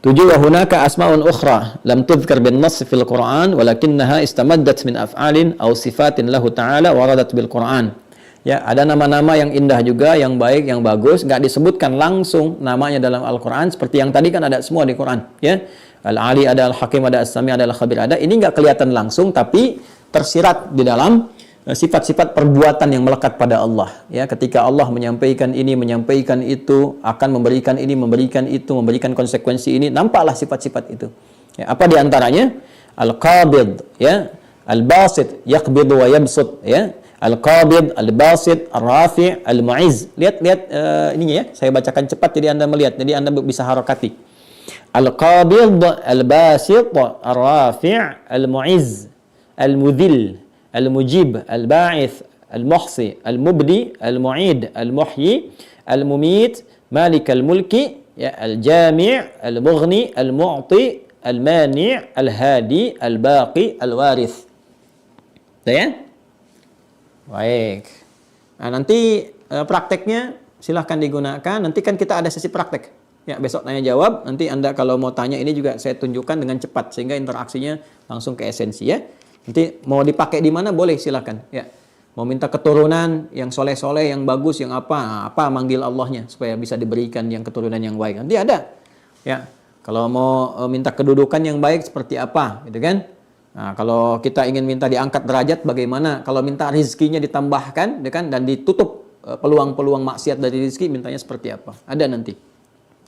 7 wa hunaka asma'un ukhra lam tudhkar bin nass fil Qur'an walakinnaha istamaddat min af'alin aw sifatin lahu ta'ala waradat bil Qur'an. Ya, ada nama-nama yang indah juga, yang baik, yang bagus, nggak disebutkan langsung namanya dalam Al-Qur'an seperti yang tadi kan ada semua di Qur'an, ya. Al-Ali ada, Al-Hakim ada, As-Sami ada, Al-Khabir ada. Ini nggak kelihatan langsung tapi tersirat di dalam sifat-sifat perbuatan yang melekat pada Allah. Ya, ketika Allah menyampaikan ini, menyampaikan itu, akan memberikan ini, memberikan itu, memberikan konsekuensi ini, nampaklah sifat-sifat itu. Ya, apa di antaranya? Al-Qabid, ya, Al-Basit, yaqbidu wa yabsut, ya. Al-Qabid, Al-Basit, Ar-Rafi', Al-Mu'iz. Lihat ininya ya, saya bacakan cepat jadi Anda melihat, jadi Anda bisa harakati. Al-Qabid, Al-Basit, Ar-Rafi', Al-Mu'iz, Al-Mudhil, Al-Mujib, Al-Ba'ith, Al-Muhsi, Al-Mubdi, Al-Mu'id, Al-Muhyi, Al-Mumit, Malik Al-Mulki, ya, Al-Jami', Al-Mughni, Al-Mu'ti, Al-Mani', Al-Hadi, Al-Baqi, Al-Warith. Sudah ya? Baik. Nah, nanti prakteknya silahkan digunakan. Nanti kan kita ada sesi praktek. Ya, besok tanya jawab. Nanti Anda kalau mau tanya ini juga saya tunjukkan dengan cepat sehingga interaksinya langsung ke esensi ya. Nanti mau dipakai di mana boleh silakan. Ya. Mau minta keturunan yang soleh-soleh, yang bagus, yang apa manggil Allahnya supaya bisa diberikan yang keturunan yang baik. Nanti ada. Ya. Kalau mau minta kedudukan yang baik seperti apa, gitu kan? Nah, kalau kita ingin minta diangkat derajat bagaimana? Kalau minta rizkinya ditambahkan, gitu kan? Dan ditutup peluang-peluang maksiat dari rizki, mintanya seperti apa? Ada nanti.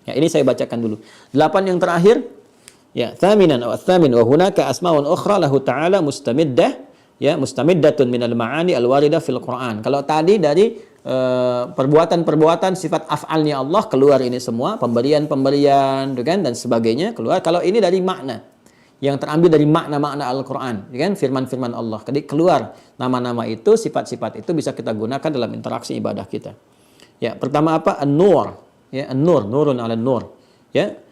Ya, ini saya bacakan dulu. 8 yang terakhir. Ya, thaminan wa thamin wa hunaka asma'un ukhra lahu ta'ala mustamiddah, ya, mustamiddatun minal ma'ani al-waridah fil Qur'an. Kalau tadi dari perbuatan-perbuatan sifat af'alnya Allah keluar ini semua, pemberian-pemberian, kan, dan sebagainya keluar. Kalau ini dari makna yang terambil dari makna-makna Al-Qur'an, kan, firman-firman Allah. Jadi keluar nama-nama itu, sifat-sifat itu bisa kita gunakan dalam interaksi ibadah kita. Ya, pertama apa? An-Nur. Ya, An-Nur, nurun 'ala nur. Ya.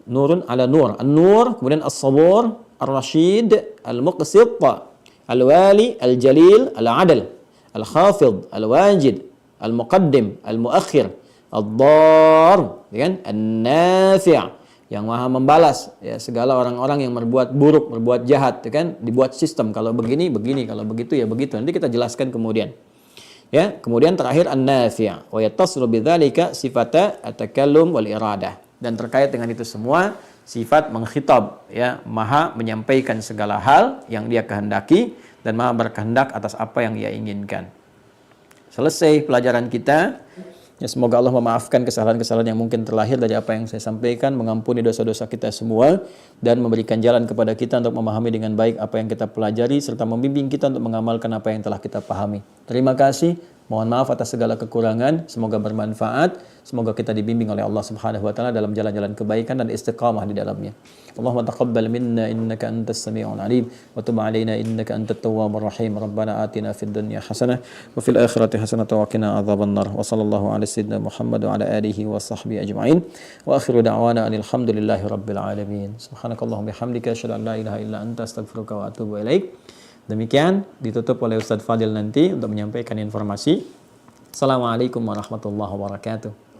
Nurun 'ala nur. An-Nur, kemudian As-Sabur, Ar-Rasyid, Al-Muqsit, Al-Wali, Al-Jalil, Al-Adl, Al-Khafid, Al-Wajid, Al-Muqaddim, Al-Muakhir, Ad-Dar, kan? An-Nafi', yang Maha membalas ya segala orang-orang yang berbuat buruk, berbuat jahat, kan? Dibuat sistem kalau begini begini, kalau begitu ya begitu. Nanti kita jelaskan kemudian. Ya, kemudian terakhir An-Nafi', wa yattasilu bidzalika sifata at-takallum wal iradah. Dan terkait dengan itu semua sifat mengkhitab, ya, Maha menyampaikan segala hal yang Dia kehendaki dan Maha berkehendak atas apa yang Ia inginkan. Selesai pelajaran kita. Ya, semoga Allah memaafkan kesalahan-kesalahan yang mungkin terlahir dari apa yang saya sampaikan, mengampuni dosa-dosa kita semua dan memberikan jalan kepada kita untuk memahami dengan baik apa yang kita pelajari serta membimbing kita untuk mengamalkan apa yang telah kita pahami. Terima kasih. Mohon maaf atas segala kekurangan, semoga bermanfaat, semoga kita dibimbing oleh Allah Subhanahu wa taala dalam jalan-jalan kebaikan dan istiqamah di dalamnya. Allahumma taqabbal minna innaka antas sami'ul alim wa tub 'alaina innaka antat tawwabur rahim. Rabbana atina fid dunya hasanah wa fil akhirati hasanah wa qina adzabannar. Wa sallallahu ala sayyidina Muhammad wa ala alihi wa sahbihi ajma'in. Wa akhiru da'wana alhamdulillahi rabbil alamin. Subhanakallahumma bihamdika asyhadu an la ilaha illa anta astaghfiruka wa atubu ilaik. Demikian ditutup oleh Ustadz Fadil nanti untuk menyampaikan informasi. Assalamualaikum warahmatullahi wabarakatuh.